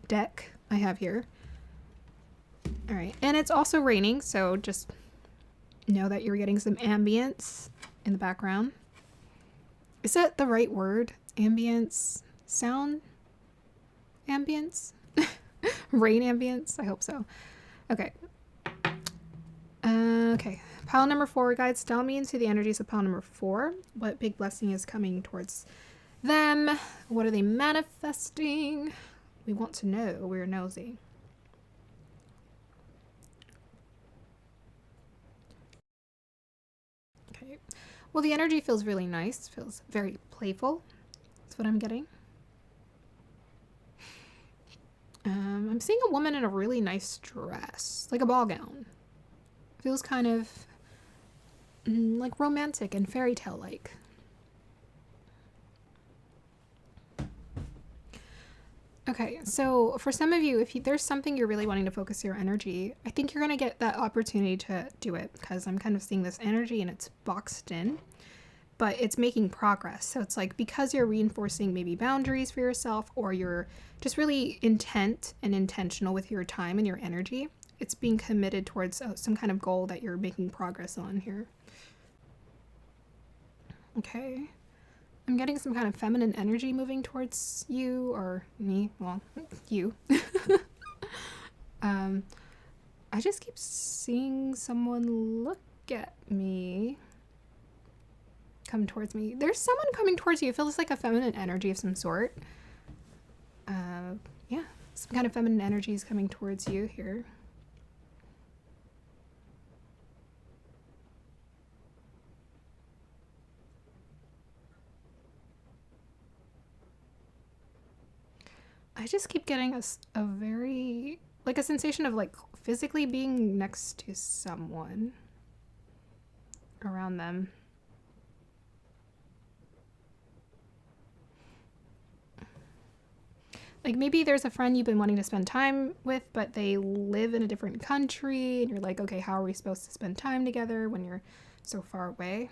deck I have here. All right. And it's also raining, so just know that you're getting some ambience in the background. Is that the right word? Ambience? Sound? Ambience? Rain ambience? I hope so. Okay. Okay. Pile number 4, guys. Dial me into the energies of pile number 4. What big blessing is coming towards them? What are they manifesting? We want to know. We're nosy. Okay. Well, the energy feels really nice. Feels very playful. That's what I'm getting. I'm seeing a woman in a really nice dress, like a ball gown. Feels kind of like romantic and fairy tale like. Okay, so for some of you, if there's something you're really wanting to focus your energy, I think you're going to get that opportunity to do it, because I'm kind of seeing this energy and it's boxed in, but it's making progress. So it's like, because you're reinforcing maybe boundaries for yourself, or you're just really intent and intentional with your time and your energy, it's being committed towards some kind of goal that you're making progress on here. Okay. I'm getting some kind of feminine energy moving towards you, or me. Well, you. I just keep seeing someone look at me. come towards me. There's someone coming towards you. It feels like a feminine energy of some sort. Yeah, some kind of feminine energy is coming towards you here. I just keep getting a very, like a sensation of like physically being next to someone around them. Like maybe there's a friend you've been wanting to spend time with, but they live in a different country and you're like, okay, how are we supposed to spend time together when you're so far away?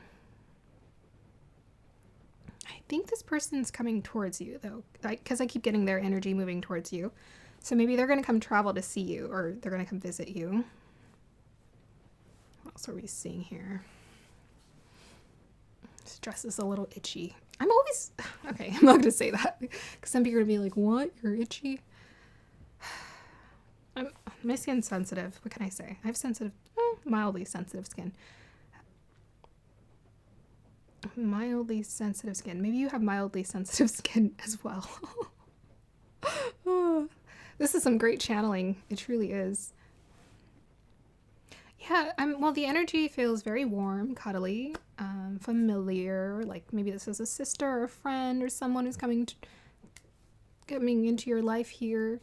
I think this person's coming towards you though, because I keep getting their energy moving towards you. So maybe they're going to come travel to see you, or they're going to come visit you. What else are we seeing here? This dress is a little itchy. I'm always... Okay, I'm not going to say that. Because some people are going to be like, what? You're itchy? My skin's sensitive. What can I say? I have mildly sensitive skin. Mildly sensitive skin. Maybe you have mildly sensitive skin as well. This is some great channeling. It truly is. Yeah, well, the energy feels very warm, cuddly, familiar. Like maybe this is a sister or a friend or someone who's coming into your life here.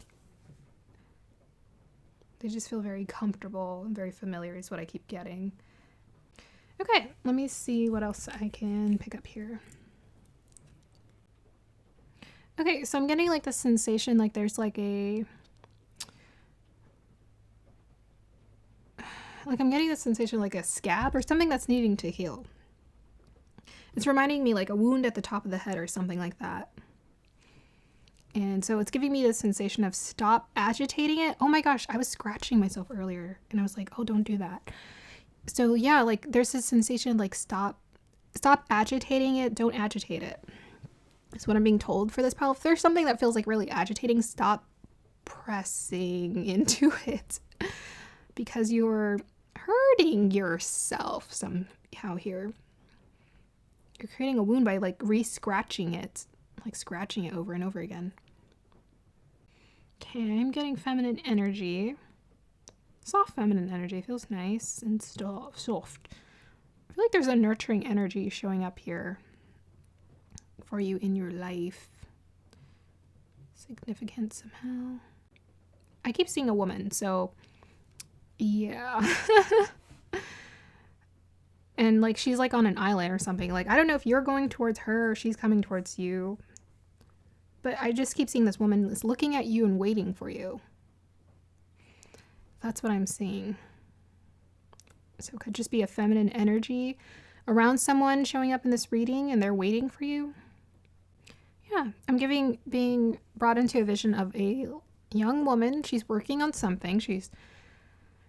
They just feel very comfortable and very familiar is what I keep getting. Okay, let me see what else I can pick up here. Okay, so I'm getting like the sensation like there's like I'm getting the sensation like a scab or something that's needing to heal. It's reminding me like a wound at the top of the head or something like that. And so it's giving me the sensation of stop agitating it. Oh my gosh, I was scratching myself earlier and I was like, oh, don't do that. So yeah, like there's this sensation like stop agitating it, don't agitate it. That's what I'm being told for this pile. If there's something that feels like really agitating, stop pressing into it because you're hurting yourself somehow here. You're creating a wound by like re-scratching it, like scratching it over and over again. Okay, I'm getting feminine energy. Soft feminine energy. Feels nice and soft. I feel like there's a nurturing energy showing up here for you in your life. Significant somehow. I keep seeing a woman, so yeah. And like she's like on an island or something. Like I don't know if you're going towards her or she's coming towards you. But I just keep seeing this woman is looking at you and waiting for you. That's what I'm seeing. So it could just be a feminine energy around someone showing up in this reading and they're waiting for you. Yeah, I'm being brought into a vision of a young woman. She's working on something. She's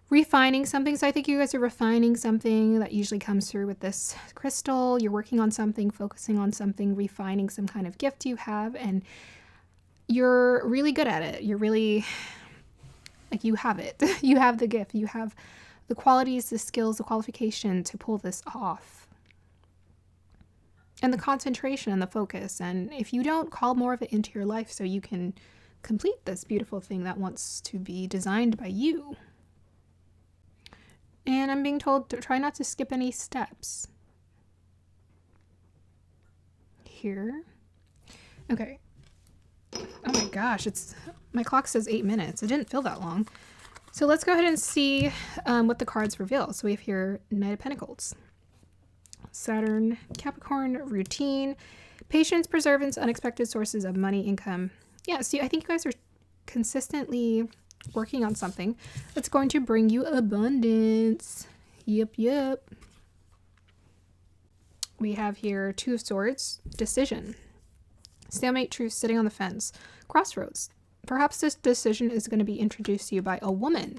refining something. So I think you guys are refining something that usually comes through with this crystal. You're working on something, focusing on something, refining some kind of gift you have, and you're really good at it. You're really, like, you have it. You have the gift. You have the qualities, the skills, the qualification to pull this off. And the concentration and the focus. And if you don't, call more of it into your life so you can complete this beautiful thing that wants to be designed by you. And I'm being told to try not to skip any steps. Here. Okay. Oh my gosh, my clock says 8 minutes. It didn't feel that long. So let's go ahead and see what the cards reveal. So we have here Knight of Pentacles. Saturn, Capricorn, routine, patience, perseverance, unexpected sources of money, income. Yeah, see, I think you guys are consistently working on something that's going to bring you abundance. Yep. We have here Two of Swords, decision. Stalemate, truth, sitting on the fence. Crossroads. Perhaps this decision is going to be introduced to you by a woman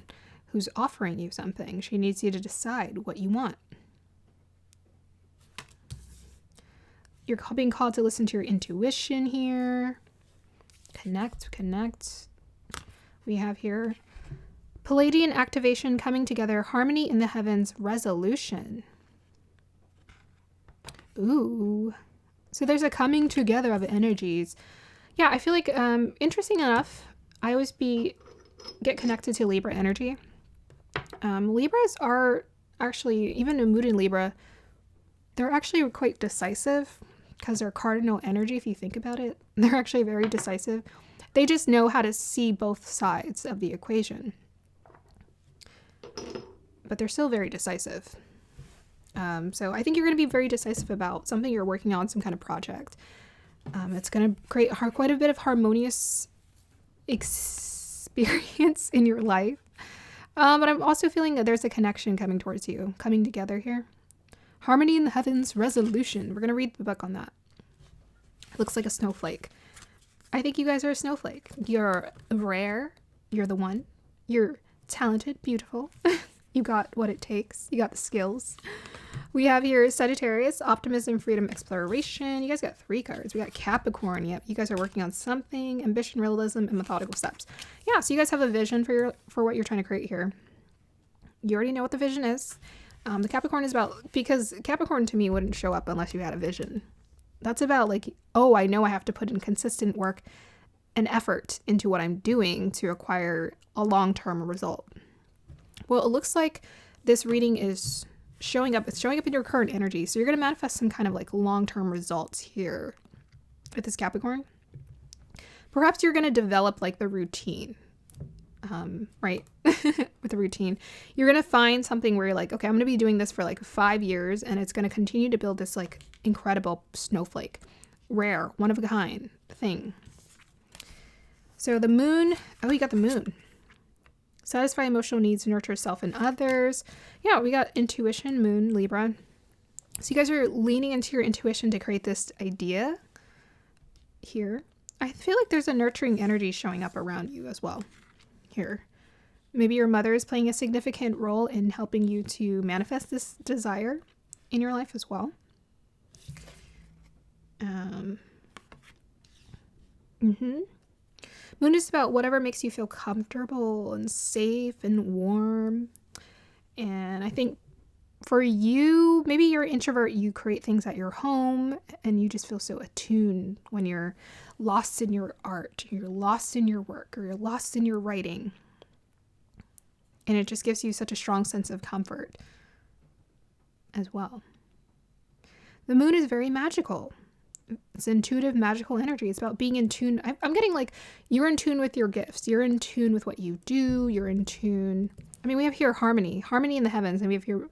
who's offering you something. She needs you to decide what you want. You're being called to listen to your intuition here. Connect. We have here Palladian activation, coming together, harmony in the heavens, resolution. Ooh. So there's a coming together of energies. Yeah, I feel like, interesting enough, I always get connected to Libra energy. Libras are actually, even a mood in Libra, they're actually quite decisive because they're cardinal energy, if you think about it. They're actually very decisive. They just know how to see both sides of the equation. But they're still very decisive. So I think you're going to be very decisive about something you're working on, some kind of project. It's going to create quite a bit of harmonious experience in your life. But I'm also feeling that there's a connection coming towards you, coming together here. Harmony in the Heavens, resolution. We're going to read the book on that. It looks like a snowflake. I think you guys are a snowflake. You're rare. You're the one. You're talented, beautiful. You got what it takes. You got the skills. We have here Sagittarius, optimism, freedom, exploration. You guys got 3 cards. We got Capricorn. Yep, you guys are working on something. Ambition, realism, and methodical steps. Yeah, so you guys have a vision for what you're trying to create here. You already know what the vision is. The Capricorn is about, because Capricorn to me wouldn't show up unless you had a vision. That's about like, oh, I know I have to put in consistent work and effort into what I'm doing to acquire a long-term result. Well, it looks like this reading is showing up. It's showing up in your current energy. So you're going to manifest some kind of like long-term results here with this Capricorn. Perhaps you're going to develop like the routine, right? With the routine, you're going to find something where you're like, okay, I'm going to be doing this for like 5 years and it's going to continue to build this like incredible snowflake, rare, one of a kind thing. So the moon, oh, you got the moon. Satisfy emotional needs, nurture self and others. Yeah, we got intuition, moon, Libra. So you guys are leaning into your intuition to create this idea here. I feel like there's a nurturing energy showing up around you as well here. Maybe your mother is playing a significant role in helping you to manifest this desire in your life as well. Moon is about whatever makes you feel comfortable and safe and warm. And I think for you, maybe you're an introvert, you create things at your home and you just feel so attuned when you're lost in your art, you're lost in your work, or you're lost in your writing. And it just gives you such a strong sense of comfort as well. The moon is very magical. It's intuitive, magical energy. It's about being in tune. I'm getting like you're in tune with your gifts. You're in tune with what you do. You're in tune. I mean, we have here harmony in the heavens, and we have here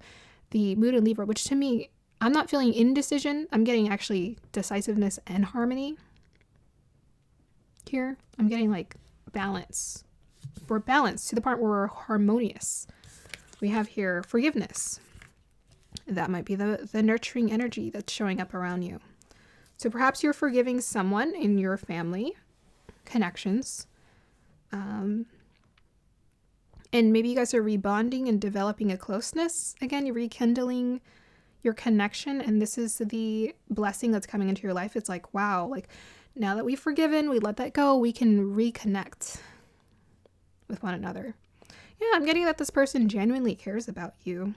the moon and Libra, which to me, I'm not feeling indecision. I'm getting actually decisiveness and harmony here. I'm getting like balance. We're balanced to the point where we're harmonious. We have here forgiveness. That might be the nurturing energy that's showing up around you. So perhaps you're forgiving someone in your family connections. And maybe you guys are rebonding and developing a closeness. Again, you're rekindling your connection. And this is the blessing that's coming into your life. It's like, wow, like now that we've forgiven, we let that go, we can reconnect with one another. Yeah, I'm getting that this person genuinely cares about you.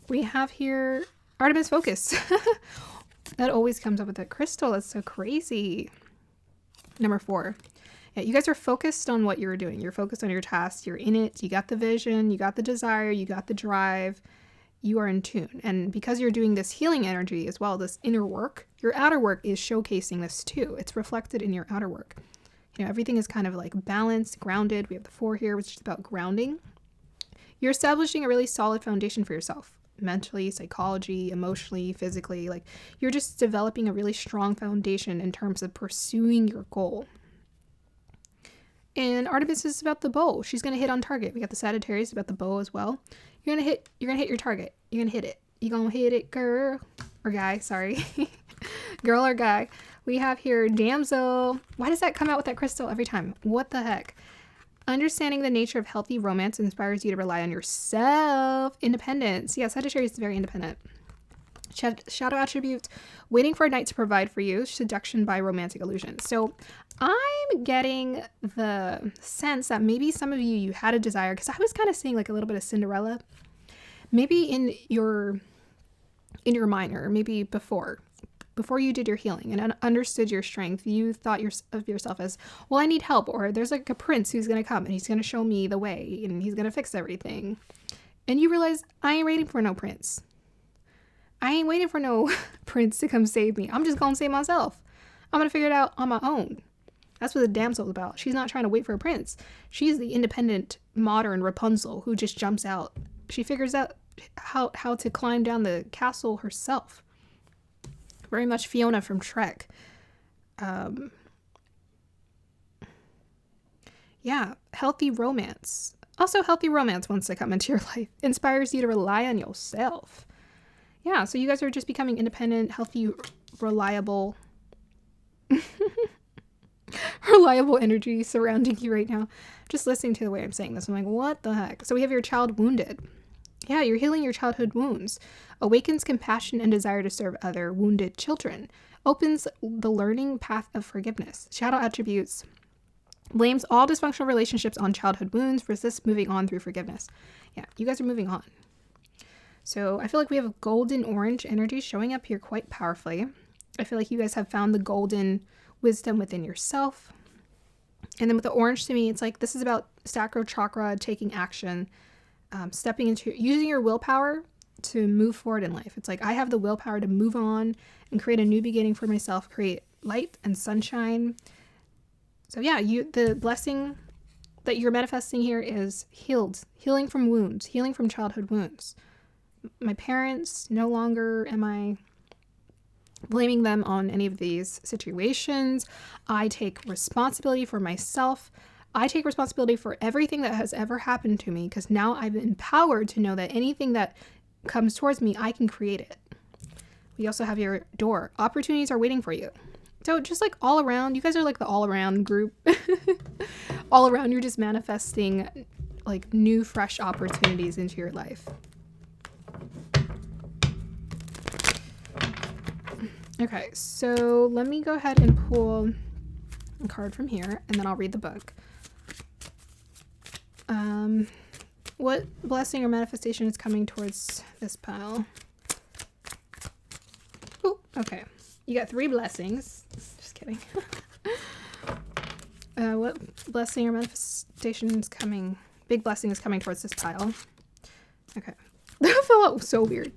We have here Artemis focus. That always comes up with that crystal. That's so crazy. Number 4. Yeah, you guys are focused on what you're doing. You're focused on your task. You're in it. You got the vision. You got the desire. You got the drive. You are in tune. And because you're doing this healing energy as well, this inner work, your outer work is showcasing this too. It's reflected in your outer work. You know, everything is kind of like balanced, grounded. We have the 4 here, which is about grounding. You're establishing a really solid foundation for yourself. Mentally, psychology, emotionally, physically, like you're just developing a really strong foundation in terms of pursuing your goal. And Artemis is about the bow. She's gonna hit on target. We got the Sagittarius about the bow as well. You're gonna hit your target. You're gonna hit it. You're gonna hit it, girl or guy. Sorry, girl or guy. We have here damsel. Why does that come out with that crystal every time? What the heck? Understanding the nature of healthy romance inspires you to rely on yourself. Independence. Yeah, Sagittarius is very independent. Shadow attributes. Waiting for a knight to provide for you. Seduction by romantic illusion. So I'm getting the sense that maybe some of you had a desire, because I was kind of seeing like a little bit of Cinderella. Maybe in your in your mind, or maybe before you did your healing and understood your strength, you thought of yourself as, well, I need help, or there's like a prince who's going to come and he's going to show me the way and he's going to fix everything. And you realize, I ain't waiting for no prince. I ain't waiting for no prince to come save me. I'm just going to save myself. I'm going to figure it out on my own. That's what the damsel's about. She's not trying to wait for a prince. She's the independent, modern Rapunzel who just jumps out. She figures out how to climb down the castle herself. Very much Fiona from Shrek. Yeah, healthy romance. Also, healthy romance wants to come into your life. Inspires you to rely on yourself. Yeah, so you guys are just becoming independent, healthy, reliable energy surrounding you right now. Just listening to the way I'm saying this, I'm like, what the heck? So we have your child wounded. Yeah, you're healing your childhood wounds. Awakens compassion and desire to serve other wounded children. Opens the learning path of forgiveness. Shadow attributes. Blames all dysfunctional relationships on childhood wounds. Resists moving on through forgiveness. Yeah, you guys are moving on. So I feel like we have a golden orange energy showing up here quite powerfully. I feel like you guys have found the golden wisdom within yourself. And then with the orange, to me, it's like this is about sacral chakra, taking action, stepping into using your willpower to move forward in life. It's like I have the willpower to move on and create a new beginning for myself, create light and sunshine. So yeah, the blessing that you're manifesting here is healing from wounds, healing from childhood wounds. My parents, no longer am I blaming them on any of these situations. I take responsibility for myself. I take responsibility for everything that has ever happened to me, because now I'm empowered to know that anything that comes towards me, I can create it. We also have your door. Opportunities are waiting for you. So just like all around, you guys are like the all around group. All around, you're just manifesting like new, fresh opportunities into your life. Okay, so let me go ahead and pull a card from here, and then I'll read the book. What blessing or manifestation is coming towards this pile? Oh, okay. You got 3 blessings. Just kidding. What blessing or manifestation is coming? Big blessing is coming towards this pile. Okay. That fell out so weird.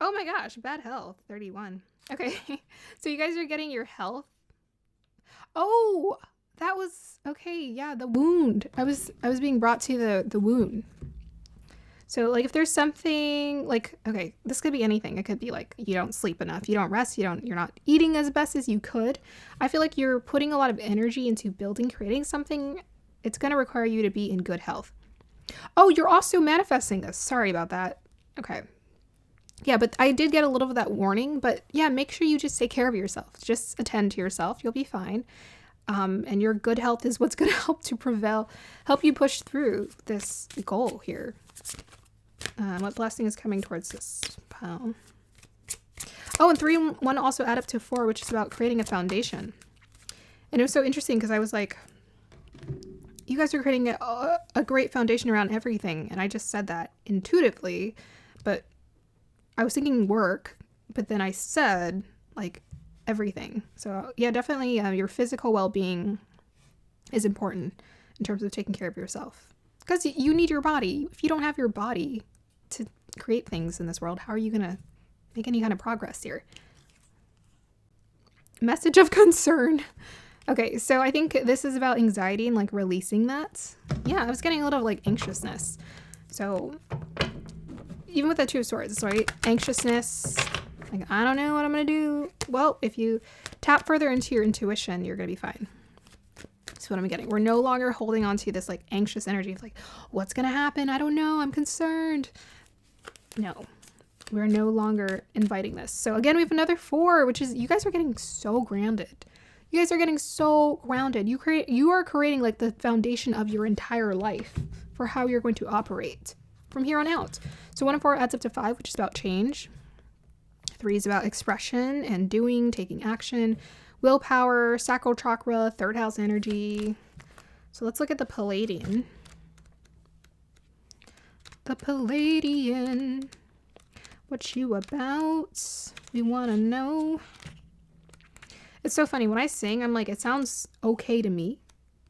Oh my gosh, bad health, 31. Okay, so you guys are getting your health. Oh, that was, okay, yeah, the wound. I was being brought to the wound. So like if there's something like, okay, this could be anything. It could be like you don't sleep enough, you don't rest, you're not eating as best as you could. I feel like you're putting a lot of energy into building, creating something. It's going to require you to be in good health. Oh, you're also manifesting this. Sorry about that. Okay. Yeah, but I did get a little of that warning, but yeah, make sure you just take care of yourself. Just attend to yourself. You'll be fine. And your good health is what's going to help you push through this goal here. What blessing is coming towards this pile? Oh, and 3 and 1 also add up to 4, which is about creating a foundation. And it was so interesting because I was like, you guys are creating a great foundation around everything. And I just said that intuitively, but I was thinking work, but then I said like everything. So yeah, definitely your physical well-being is important in terms of taking care of yourself, because you need your body. If you don't have your body to create things in this world, how are you going to make any kind of progress here? Message of concern. Okay, so I think this is about anxiety and like releasing that. Yeah, I was getting a little like anxiousness. So even with the 2 of Swords, right? Anxiousness, like, I don't know what I'm going to do. Well, if you tap further into your intuition, you're going to be fine. That's what I'm getting. We're no longer holding on to this like anxious energy of like, what's going to happen? I don't know. I'm concerned. No, we're no longer inviting this. So again, we have another 4, which is you guys are getting so grounded. You guys are getting so grounded. You are creating like the foundation of your entire life for how you're going to operate from here on out. So 1 and 4 adds up to 5, which is about change. 3 is about expression and doing, taking action, willpower, sacral chakra, 3rd house energy. So let's look at the Palladian. The Palladian. What you about? We want to know. It's so funny. When I sing, I'm like, it sounds okay to me.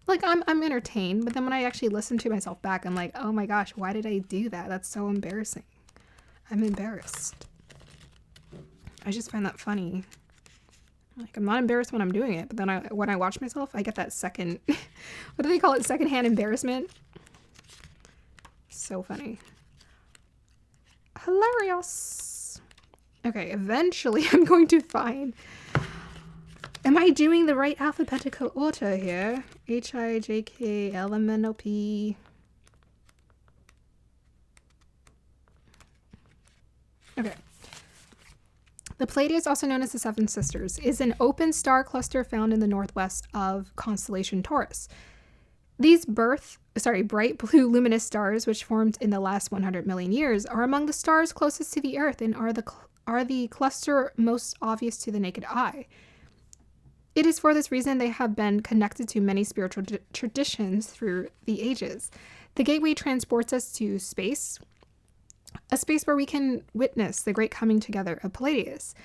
Like, I'm entertained. But then when I actually listen to myself back, I'm like, oh my gosh, why did I do that? That's so embarrassing. I'm embarrassed. I just find that funny. Like, I'm not embarrassed when I'm doing it. But then when I watch myself, I get that second, what do they call it? Secondhand embarrassment. So funny. Hilarious. Okay, eventually I'm going to find... Am I doing the right alphabetical order here? H-I-J-K-L-M-N-O-P. Okay. The Pleiades, also known as the Seven Sisters, is an open star cluster found in the northwest of constellation Taurus. These bright blue luminous stars, which formed in the last 100 million years, are among the stars closest to the Earth and are the cluster most obvious to the naked eye. It is for this reason they have been connected to many spiritual traditions through the ages. The gateway transports us to space, a space where we can witness the great coming together of Pleiades.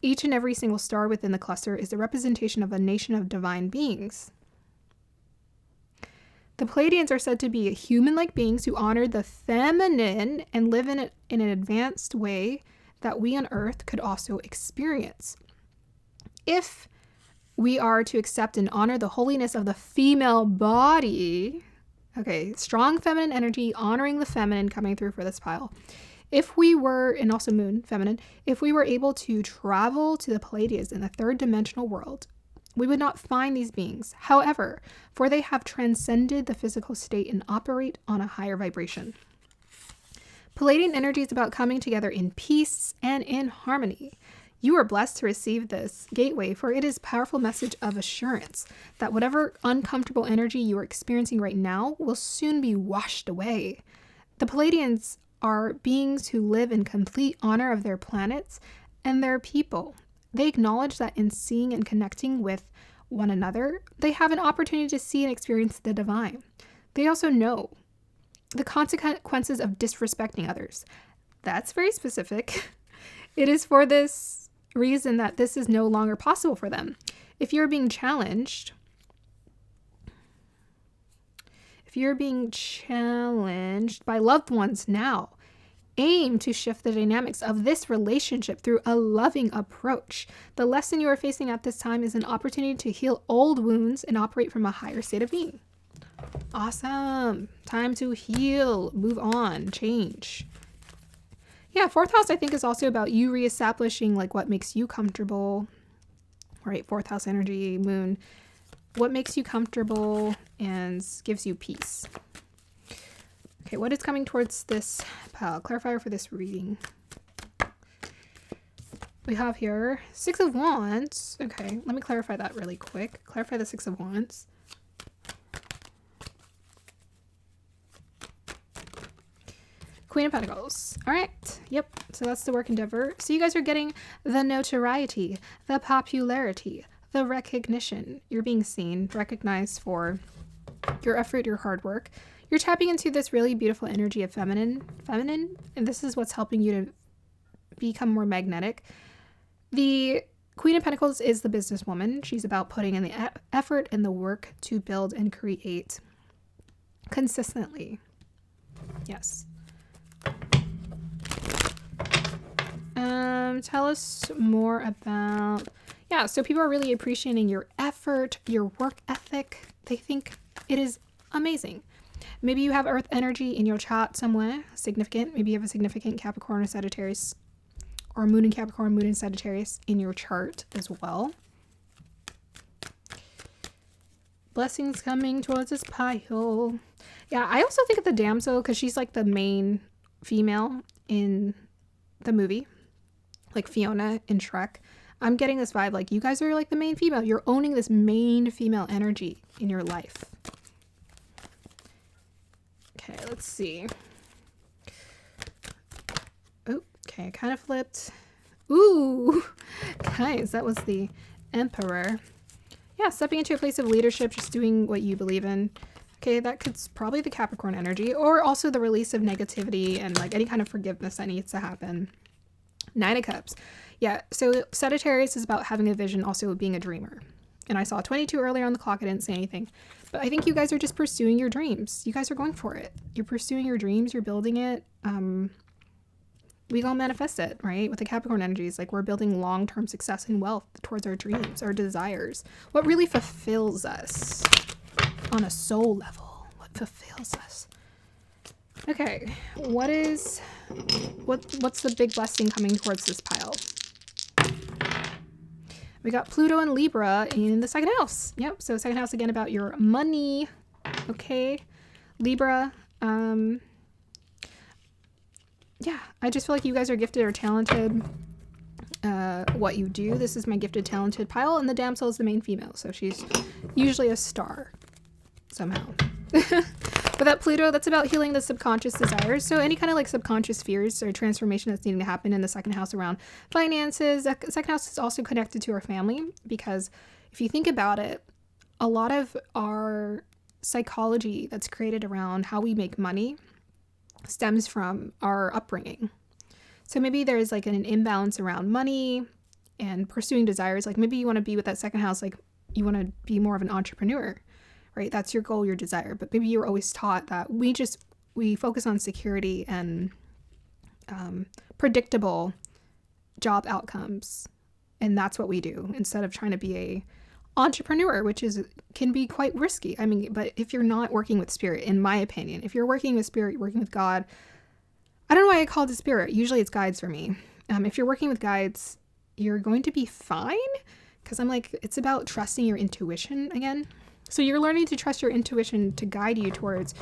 Each and every single star within the cluster is a representation of a nation of divine beings. The Pleiadians are said to be human-like beings who honor the feminine and live in an advanced way that we on Earth could also experience. If we are to accept and honor the holiness of the female body. Okay, strong feminine energy, honoring the feminine coming through for this pile. If we were, and also moon, feminine, if we were able to travel to the Pleiades in the third dimensional world, we would not find these beings. However, for they have transcended the physical state and operate on a higher vibration. Pleiadian energy is about coming together in peace and in harmony. You are blessed to receive this gateway, for it is a powerful message of assurance that whatever uncomfortable energy you are experiencing right now will soon be washed away. The Pleiadians are beings who live in complete honor of their planets and their people. They acknowledge that in seeing and connecting with one another, they have an opportunity to see and experience the divine. They also know the consequences of disrespecting others. That's very specific. It is for this reason that this is no longer possible for them. If you're being challenged by loved ones now, aim to shift the dynamics of this relationship through a loving approach. The lesson you are facing at this time is an opportunity to heal old wounds and operate from a higher state of being. Awesome. Time to heal, move on, change. Yeah, fourth house I think is also about you reestablishing like what makes you comfortable. Right, fourth house energy, moon. What makes you comfortable and gives you peace. Okay, what is coming towards this pile? Clarifier for this reading. We have here Six of Wands. Okay, let me clarify that really quick. Clarify the Six of Wands. Queen of Pentacles. All right. Yep. So that's the work endeavor. So you guys are getting the notoriety, the popularity, the recognition. You're being seen, recognized for your effort, your hard work. You're tapping into this really beautiful energy of feminine, and this is what's helping you to become more magnetic. The Queen of Pentacles is the businesswoman. She's about putting in the effort and the work to build and create consistently. Yes. Tell us more about, yeah, so people are really appreciating your effort, your work ethic. They think it is amazing. Maybe you have Earth energy in your chart somewhere, significant. Maybe you have a significant Capricorn or Sagittarius, or Moon in Capricorn, Moon in Sagittarius in your chart as well. Blessings coming towards this pile. Yeah, I also think of the damsel because she's like the main female in the movie, like Fiona in Shrek. I'm getting this vibe like you guys are like the main female. You're owning this main female energy in your life. Okay, let's see. Oh, okay, I kind of flipped. Ooh, guys, that was the Emperor. Yeah, stepping into a place of leadership, just doing what you believe in. Okay, that could probably the Capricorn energy, or also the release of negativity and like any kind of forgiveness that needs to happen. Nine of Cups. Yeah, so Sagittarius is about having a vision, also being a dreamer. And I saw 22 earlier on the clock. I didn't say anything. But I think you guys are just pursuing your dreams. You guys are going for it. You're pursuing your dreams. You're building it. We all manifest it, right? With the Capricorn energies, like we're building long-term success and wealth towards our dreams, our desires. What really fulfills us on a soul level? What fulfills us? Okay, what's the big blessing coming towards this pile? We got Pluto and Libra in the second house. Yep, so second house again about your money. Okay, Libra. Yeah, I just feel like you guys are gifted or talented. What you do. This is my gifted, talented pile, and the damsel is the main female, so she's usually a star somehow. But that Pluto, that's about healing the subconscious desires. So any kind of like subconscious fears or transformation that's needing to happen in the second house around finances. The second house is also connected to our family, because if you think about it, a lot of our psychology that's created around how we make money stems from our upbringing. So maybe there's like an imbalance around money and pursuing desires. Like maybe you want to be with that second house, like you want to be more of an entrepreneur, right? That's your goal, your desire. But maybe you were always taught that we focus on security and predictable job outcomes. And that's what we do instead of trying to be a entrepreneur, which can be quite risky. I mean, but if you're not working with spirit, in my opinion, if you're working with spirit, you're working with God. I don't know why I call it spirit. Usually it's guides for me. If you're working with guides, you're going to be fine, because I'm like, it's about trusting your intuition again. So you're learning to trust your intuition to guide you towards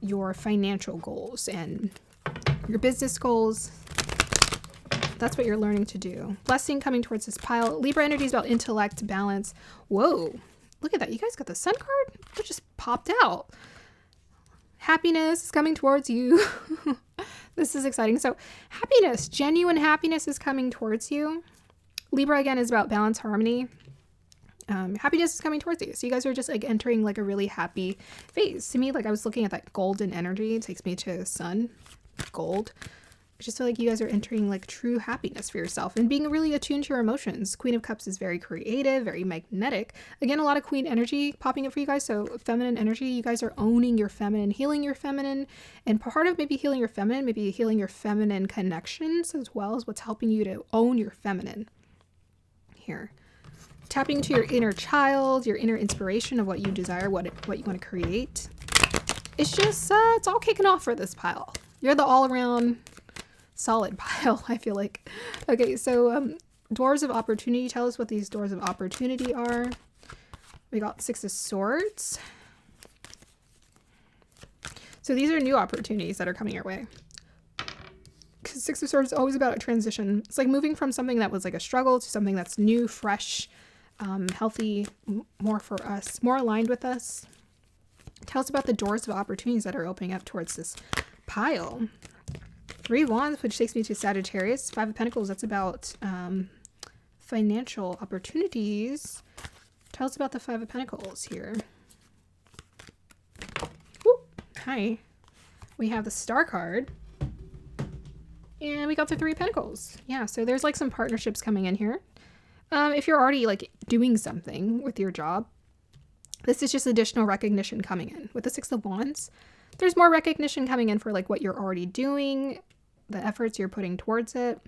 your financial goals and your business goals. That's what you're learning to do. Blessing coming towards this pile. Libra energy is about intellect, balance. Whoa, look at that. You guys got the sun card? It just popped out. Happiness is coming towards you. This is exciting. So happiness, genuine happiness is coming towards you. Libra again is about balance, harmony. Happiness is coming towards you. So you guys are just like entering like a really happy phase. To me, like I was looking at that golden energy. It takes me to sun, gold. I just feel like you guys are entering like true happiness for yourself and being really attuned to your emotions. Queen of Cups is very creative, very magnetic. Again, a lot of queen energy popping up for you guys. So feminine energy, you guys are owning your feminine, healing your feminine. And part of maybe healing your feminine, maybe healing your feminine connections as well as what's helping you to own your feminine here. Tapping into your inner child, your inner inspiration of what you desire, what you want to create. It's just, it's all kicking off for this pile. You're the all-around solid pile, I feel like. Okay, so doors of opportunity. Tell us what these doors of opportunity are. We got Six of Swords. So these are new opportunities that are coming your way. Because Six of Swords is always about a transition. It's like moving from something that was like a struggle to something that's new, fresh, healthy, more for us, more aligned with us. Tell us about the doors of opportunities that are opening up towards this pile. Three of Wands, which takes me to Sagittarius. Five of Pentacles, that's about financial opportunities. Tell us about the Five of Pentacles here. Woo. Hi. We have the Star card. And we got the Three of Pentacles. Yeah, so there's like some partnerships coming in here. If you're already like doing something with your job, this is just additional recognition coming in. With the Six of Wands, there's more recognition coming in for like what you're already doing, the efforts you're putting towards it.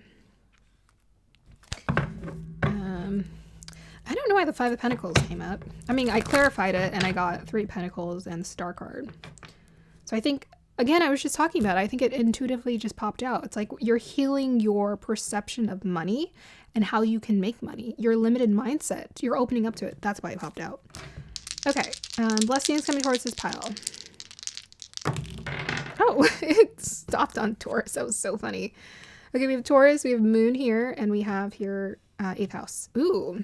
I don't know why the Five of Pentacles came up. I mean, I clarified it and I got Three of Pentacles and Star card. So I think, again, I was just talking about it. I think it intuitively just popped out. It's like you're healing your perception of money and how you can make money. Your limited mindset. You're opening up to it. That's why it popped out. Okay. Blessings coming towards this pile. Oh, it stopped on Taurus. That was so funny. Okay, we have Taurus, we have Moon here, and we have here 8th house. Ooh.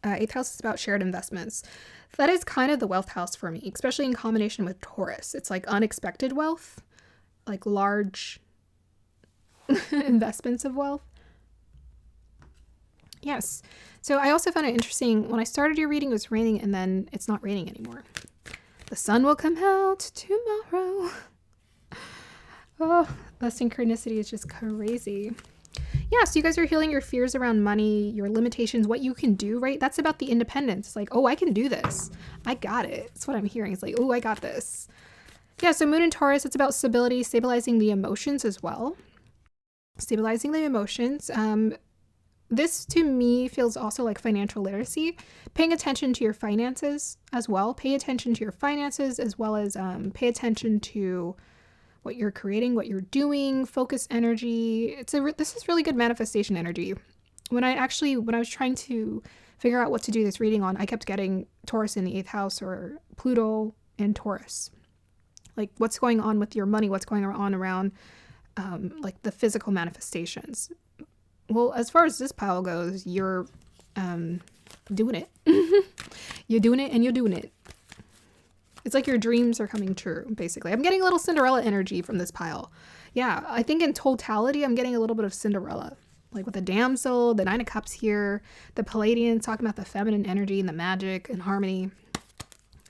8th house is about shared investments. That is kind of the wealth house for me, especially in combination with Taurus. It's like unexpected wealth, like large investments of wealth. Yes. So I also found it interesting. When I started your reading, it was raining, and then it's not raining anymore. The sun will come out tomorrow. Oh, the synchronicity is just crazy. Yeah, so you guys are healing your fears around money, your limitations, what you can do, right? That's about the independence. It's like, oh, I can do this. I got it. That's what I'm hearing. It's like, oh, I got this. Yeah, so Moon in Taurus, it's about stability, stabilizing the emotions as well. Stabilizing the emotions. This to me feels also like financial literacy, paying attention to your finances as well. Pay attention to your finances as well as pay attention to what you're creating, what you're doing, focus energy. This is really good manifestation energy. When I was trying to figure out what to do this reading on, I kept getting Taurus in the 8th house or Pluto in Taurus. Like what's going on with your money, what's going on around like the physical manifestations. Well, as far as this pile goes, you're doing it. You're doing it and you're doing it. It's like your dreams are coming true, basically. I'm getting a little Cinderella energy from this pile. Yeah, I think in totality, I'm getting a little bit of Cinderella. Like with the Damsel, the Nine of Cups here, the Palladian, talking about the feminine energy and the magic and harmony.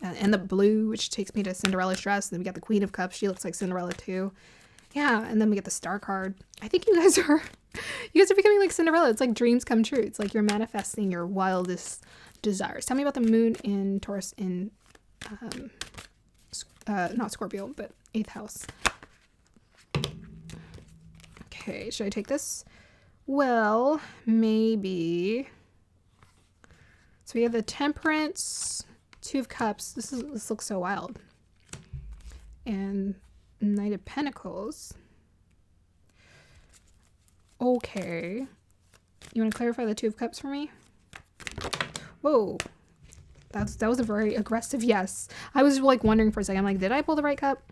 And the blue, which takes me to Cinderella's dress. And then we got the Queen of Cups. She looks like Cinderella too. Yeah, and then we get the Star card. I think you guys are becoming like Cinderella. It's like dreams come true. It's like you're manifesting your wildest desires. Tell me about the Moon in Taurus in, not Scorpio, but 8th house. Okay, should I take this? Well, maybe. So we have the Temperance, 2 of Cups. This looks so wild. And Knight of Pentacles. Okay. You want to clarify the 2 of Cups for me? Whoa. That was a very aggressive yes. I was like wondering for a second. I'm like, did I pull the right cup?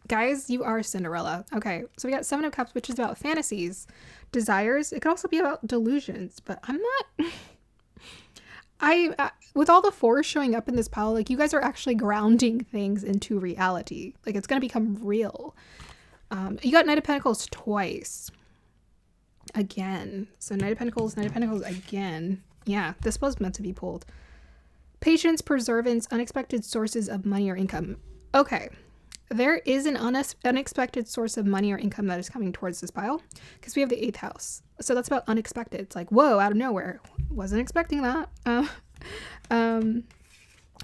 Guys, you are Cinderella. Okay, so we got 7 of Cups, which is about fantasies, desires. It could also be about delusions, but I'm not... with all the 4s showing up in this pile, like you guys are actually grounding things into reality. Like it's going to become real. You got Knight of Pentacles twice. Again. So Knight of Pentacles again. Yeah, this was meant to be pulled. Patience, perseverance, unexpected sources of money or income. Okay. There is an unexpected source of money or income that is coming towards this pile because we have the 8th house. So that's about unexpected. It's like, whoa, out of nowhere. Wasn't expecting that.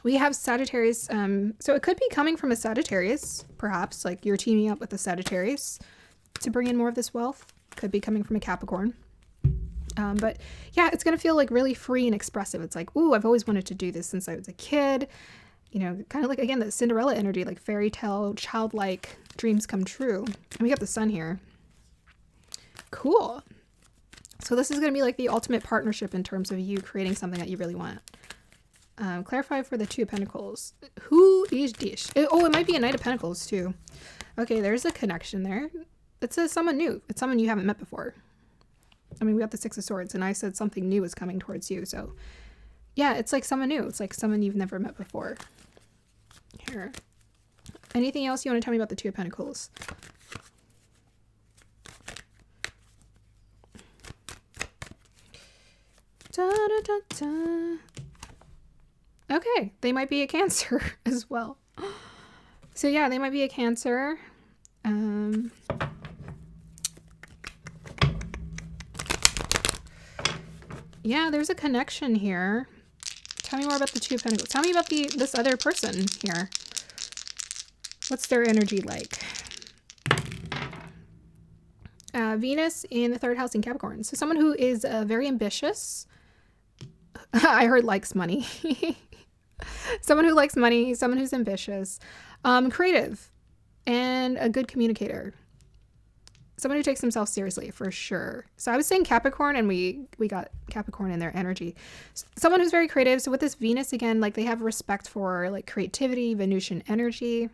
We have Sagittarius. So it could be coming from a Sagittarius, perhaps. Like you're teaming up with a Sagittarius to bring in more of this wealth. Could be coming from a Capricorn. But yeah, it's going to feel like really free and expressive. It's like, ooh, I've always wanted to do this since I was a kid. You know, kind of like, again, the Cinderella energy, like fairy tale, childlike dreams come true. And we got the Sun here. Cool. So this is going to be like the ultimate partnership in terms of you creating something that you really want. Clarify for the 2 of Pentacles. Who is this? Oh, it might be a Knight of Pentacles too. Okay, there's a connection there. It's someone new. It's someone you haven't met before. I mean, we got the 6 of Swords, and I said something new is coming towards you. So yeah, it's like someone new. It's like someone you've never met before. Here. Anything else you want to tell me about the 2 of Pentacles? Da, da, da, da. Okay, they might be a Cancer as well. So yeah, they might be a Cancer. Yeah, there's a connection here. Tell me more about the 2 of Pentacles. Tell me about this other person here. What's their energy like? Venus in the 3rd house in Capricorn. So someone who is very ambitious. I heard likes money. Someone who likes money, someone who's ambitious, creative, and a good communicator. Someone who takes themselves seriously, for sure. So I was saying Capricorn, and we got Capricorn in their energy. Someone who's very creative. So with this Venus, again, like they have respect for like creativity, Venusian energy.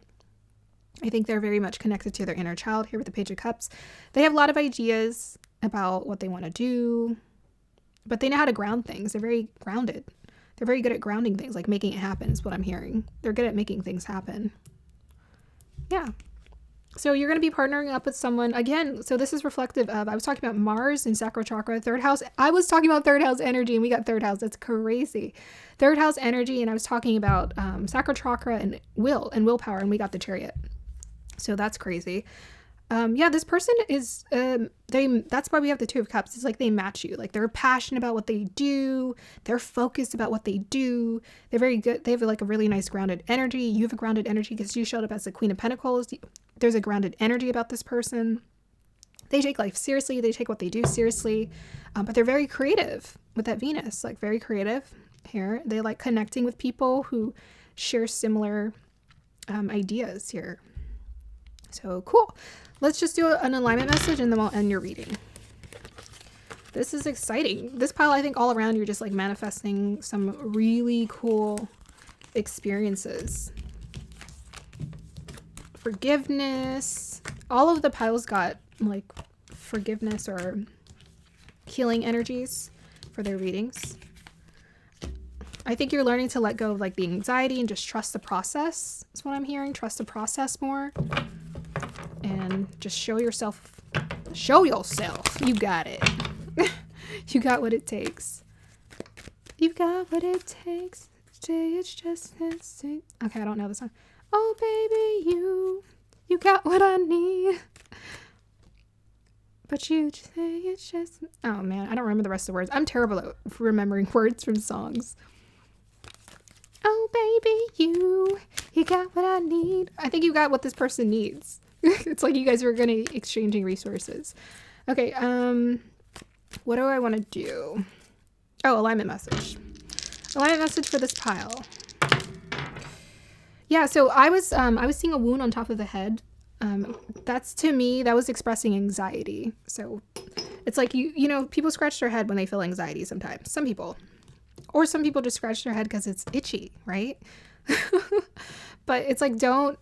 I think they're very much connected to their inner child here with the Page of Cups. They have a lot of ideas about what they want to do, but they know how to ground things. They're very grounded. They're very good at grounding things, like making it happen is what I'm hearing. They're good at making things happen. Yeah. So you're going to be partnering up with someone again. So this is reflective of, I was talking about Mars in sacral chakra, 3rd house. I was talking about 3rd house energy and we got 3rd house. That's crazy. 3rd house energy. And I was talking about sacral chakra and willpower, and we got the Chariot. So that's crazy. Yeah, this person is, that's why we have the Two of Cups. It's like they match you. Like they're passionate about what they do. They're focused about what they do. They're very good. They have like a really nice grounded energy. You have a grounded energy because you showed up as the Queen of Pentacles. There's a grounded energy about this person. They take life seriously. They take what they do seriously. But they're very creative with that Venus, like very creative here. They like connecting with people who share similar ideas here. So cool. Let's just do an alignment message and then we'll end your reading. This is exciting. This pile, I think all around you're just like manifesting some really cool experiences. Forgiveness. All of the piles got like forgiveness or healing energies for their readings. I think you're learning to let go of like the anxiety and just trust the process. That's what I'm hearing. Trust the process more. And just show yourself. Show yourself. You got it. You got what it takes. You got what it takes. Say it's just instinct. Okay, I don't know the song. Oh baby, you got what I need. But you say it's just. Oh man, I don't remember the rest of the words. I'm terrible at remembering words from songs. Oh baby, you got what I need. I think you got what this person needs. It's like you guys are gonna exchanging resources. Okay, what do I want to do? Oh, alignment message. Alignment message for this pile. Yeah, so I was seeing a wound on top of the head. That's, to me, that was expressing anxiety. So it's like you know, people scratch their head when they feel anxiety sometimes. Some people. Or some people just scratch their head because it's itchy, right? But it's like, don't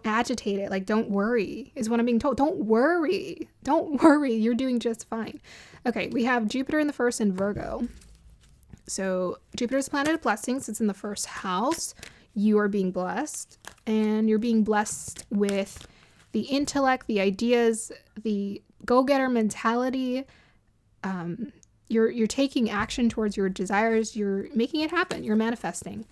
agitate it. Like, don't worry is what I'm being told. Don't worry. Don't worry. You're doing just fine. Okay, we have Jupiter in the first and Virgo. So Jupiter's planet of blessings. It's in the first house. You are being blessed. And you're being blessed with the intellect, the ideas, the go-getter mentality. You're taking action towards your desires. You're making it happen. You're manifesting.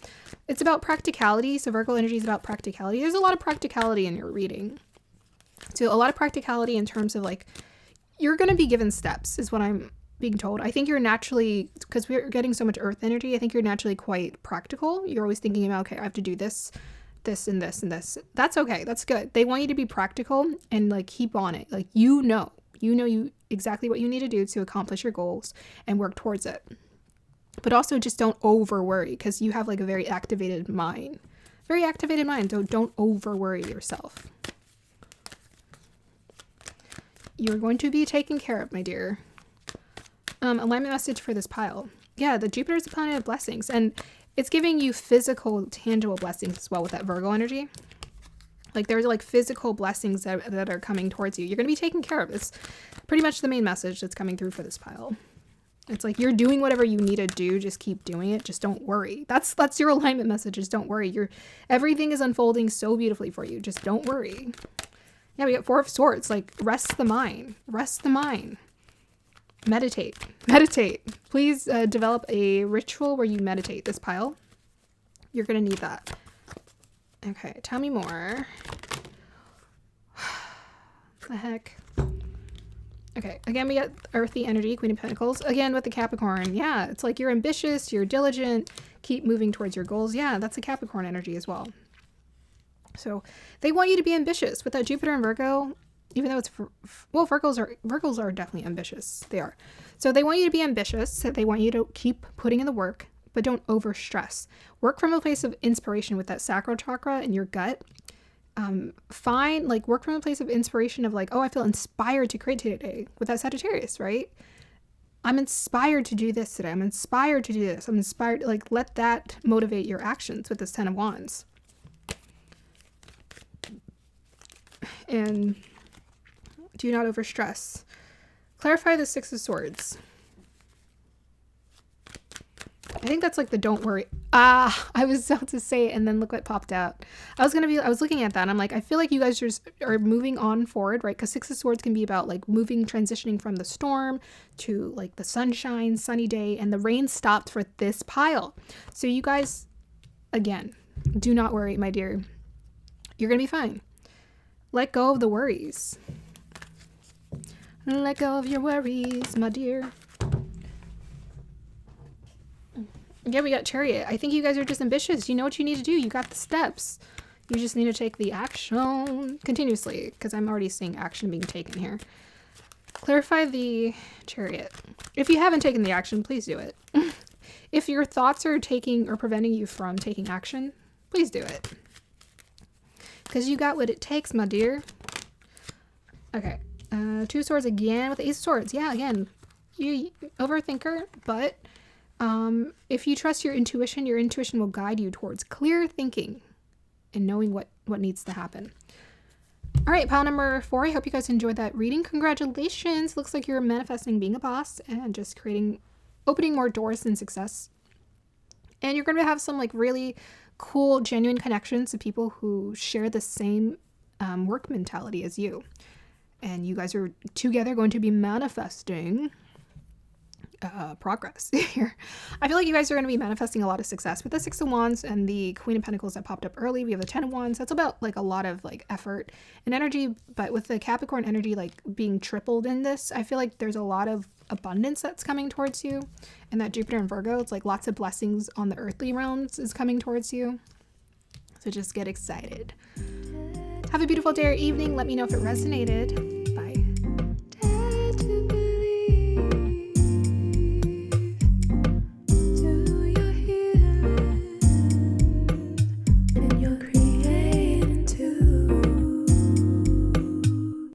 It's about practicality. So Virgo energy is about practicality. There's a lot of practicality in your reading. So a lot of practicality in terms of like, you're going to be given steps is what I'm being told. I think you're naturally, because we're getting so much earth energy, I think you're naturally quite practical. You're always thinking about, okay, I have to do this, this, and this, and this. That's okay. That's good. They want you to be practical and like keep on it. Like, you know exactly what you need to do to accomplish your goals and work towards it. But also just don't over worry, because you have like a very activated mind. Very activated mind. Don't over worry yourself. You're going to be taken care of, my dear. Alignment message for this pile. Yeah, the Jupiter is the planet of blessings, and it's giving you physical, tangible blessings as well with that Virgo energy. Like, there's like physical blessings that are coming towards you. You're going to be taken care of. It's pretty much the main message that's coming through for this pile. It's like you're doing whatever you need to do. Just keep doing it. Just don't worry. That's your alignment message. Just don't worry. Everything is unfolding so beautifully for you. Just don't worry. Yeah, we got Four of Swords. Like, rest the mind. Rest the mind. Meditate. Meditate. Please develop a ritual where you meditate this pile. You're going to need that. Okay, tell me more. What the heck? Okay, again, we got earthy energy, Queen of Pentacles. Again, with the Capricorn. Yeah, it's like you're ambitious, you're diligent, keep moving towards your goals. Yeah, that's a Capricorn energy as well. So they want you to be ambitious. With that Jupiter and Virgo, even though it's, Virgos are definitely ambitious. They are. So they want you to be ambitious. So they want you to keep putting in the work, but don't overstress. Work from a place of inspiration with that sacral chakra in your gut. Work from a place of inspiration of like, oh, I feel inspired to create today with that Sagittarius, right? I'm inspired to do this today. I'm inspired to do this. I'm inspired. Like, let that motivate your actions with this 10 of Wands. And do not overstress. Clarify the Six of Swords. I think that's like the don't worry. I was about to say it and then look what popped out. I was looking at that and I'm like, I feel like you guys just are moving on forward, right? Because Six of Swords can be about like moving, transitioning from the storm to like the sunshine, sunny day, and the rain stopped for this pile. So you guys, again, do not worry, my dear. You're going to be fine. Let go of the worries. Let go of your worries, my dear. Yeah, we got Chariot. I think you guys are just ambitious. You know what you need to do. You got the steps. You just need to take the action continuously, because I'm already seeing action being taken here. Clarify the Chariot. If you haven't taken the action, please do it. If your thoughts are taking or preventing you from taking action, please do it. Because you got what it takes, my dear. Okay. 2 swords again with the Ace of Swords. Yeah, again, you overthinker, but if you trust your intuition will guide you towards clear thinking and knowing what needs to happen. All right, pile number 4. I hope you guys enjoyed that reading. Congratulations. Looks like you're manifesting being a boss and just opening more doors and success. And you're going to have some like really cool, genuine connections to people who share the same work mentality as you. And you guys are together going to be manifesting progress here. I feel like you guys are going to be manifesting a lot of success with the 6 of Wands and the Queen of Pentacles that popped up early. We have the 10 of Wands. That's about like a lot of like effort and energy, but with the Capricorn energy like being tripled in this, I feel like there's a lot of abundance that's coming towards you. And that Jupiter and Virgo, it's like lots of blessings on the earthly realms is coming towards you. So just get excited. Have a beautiful day or evening. Let me know if it resonated.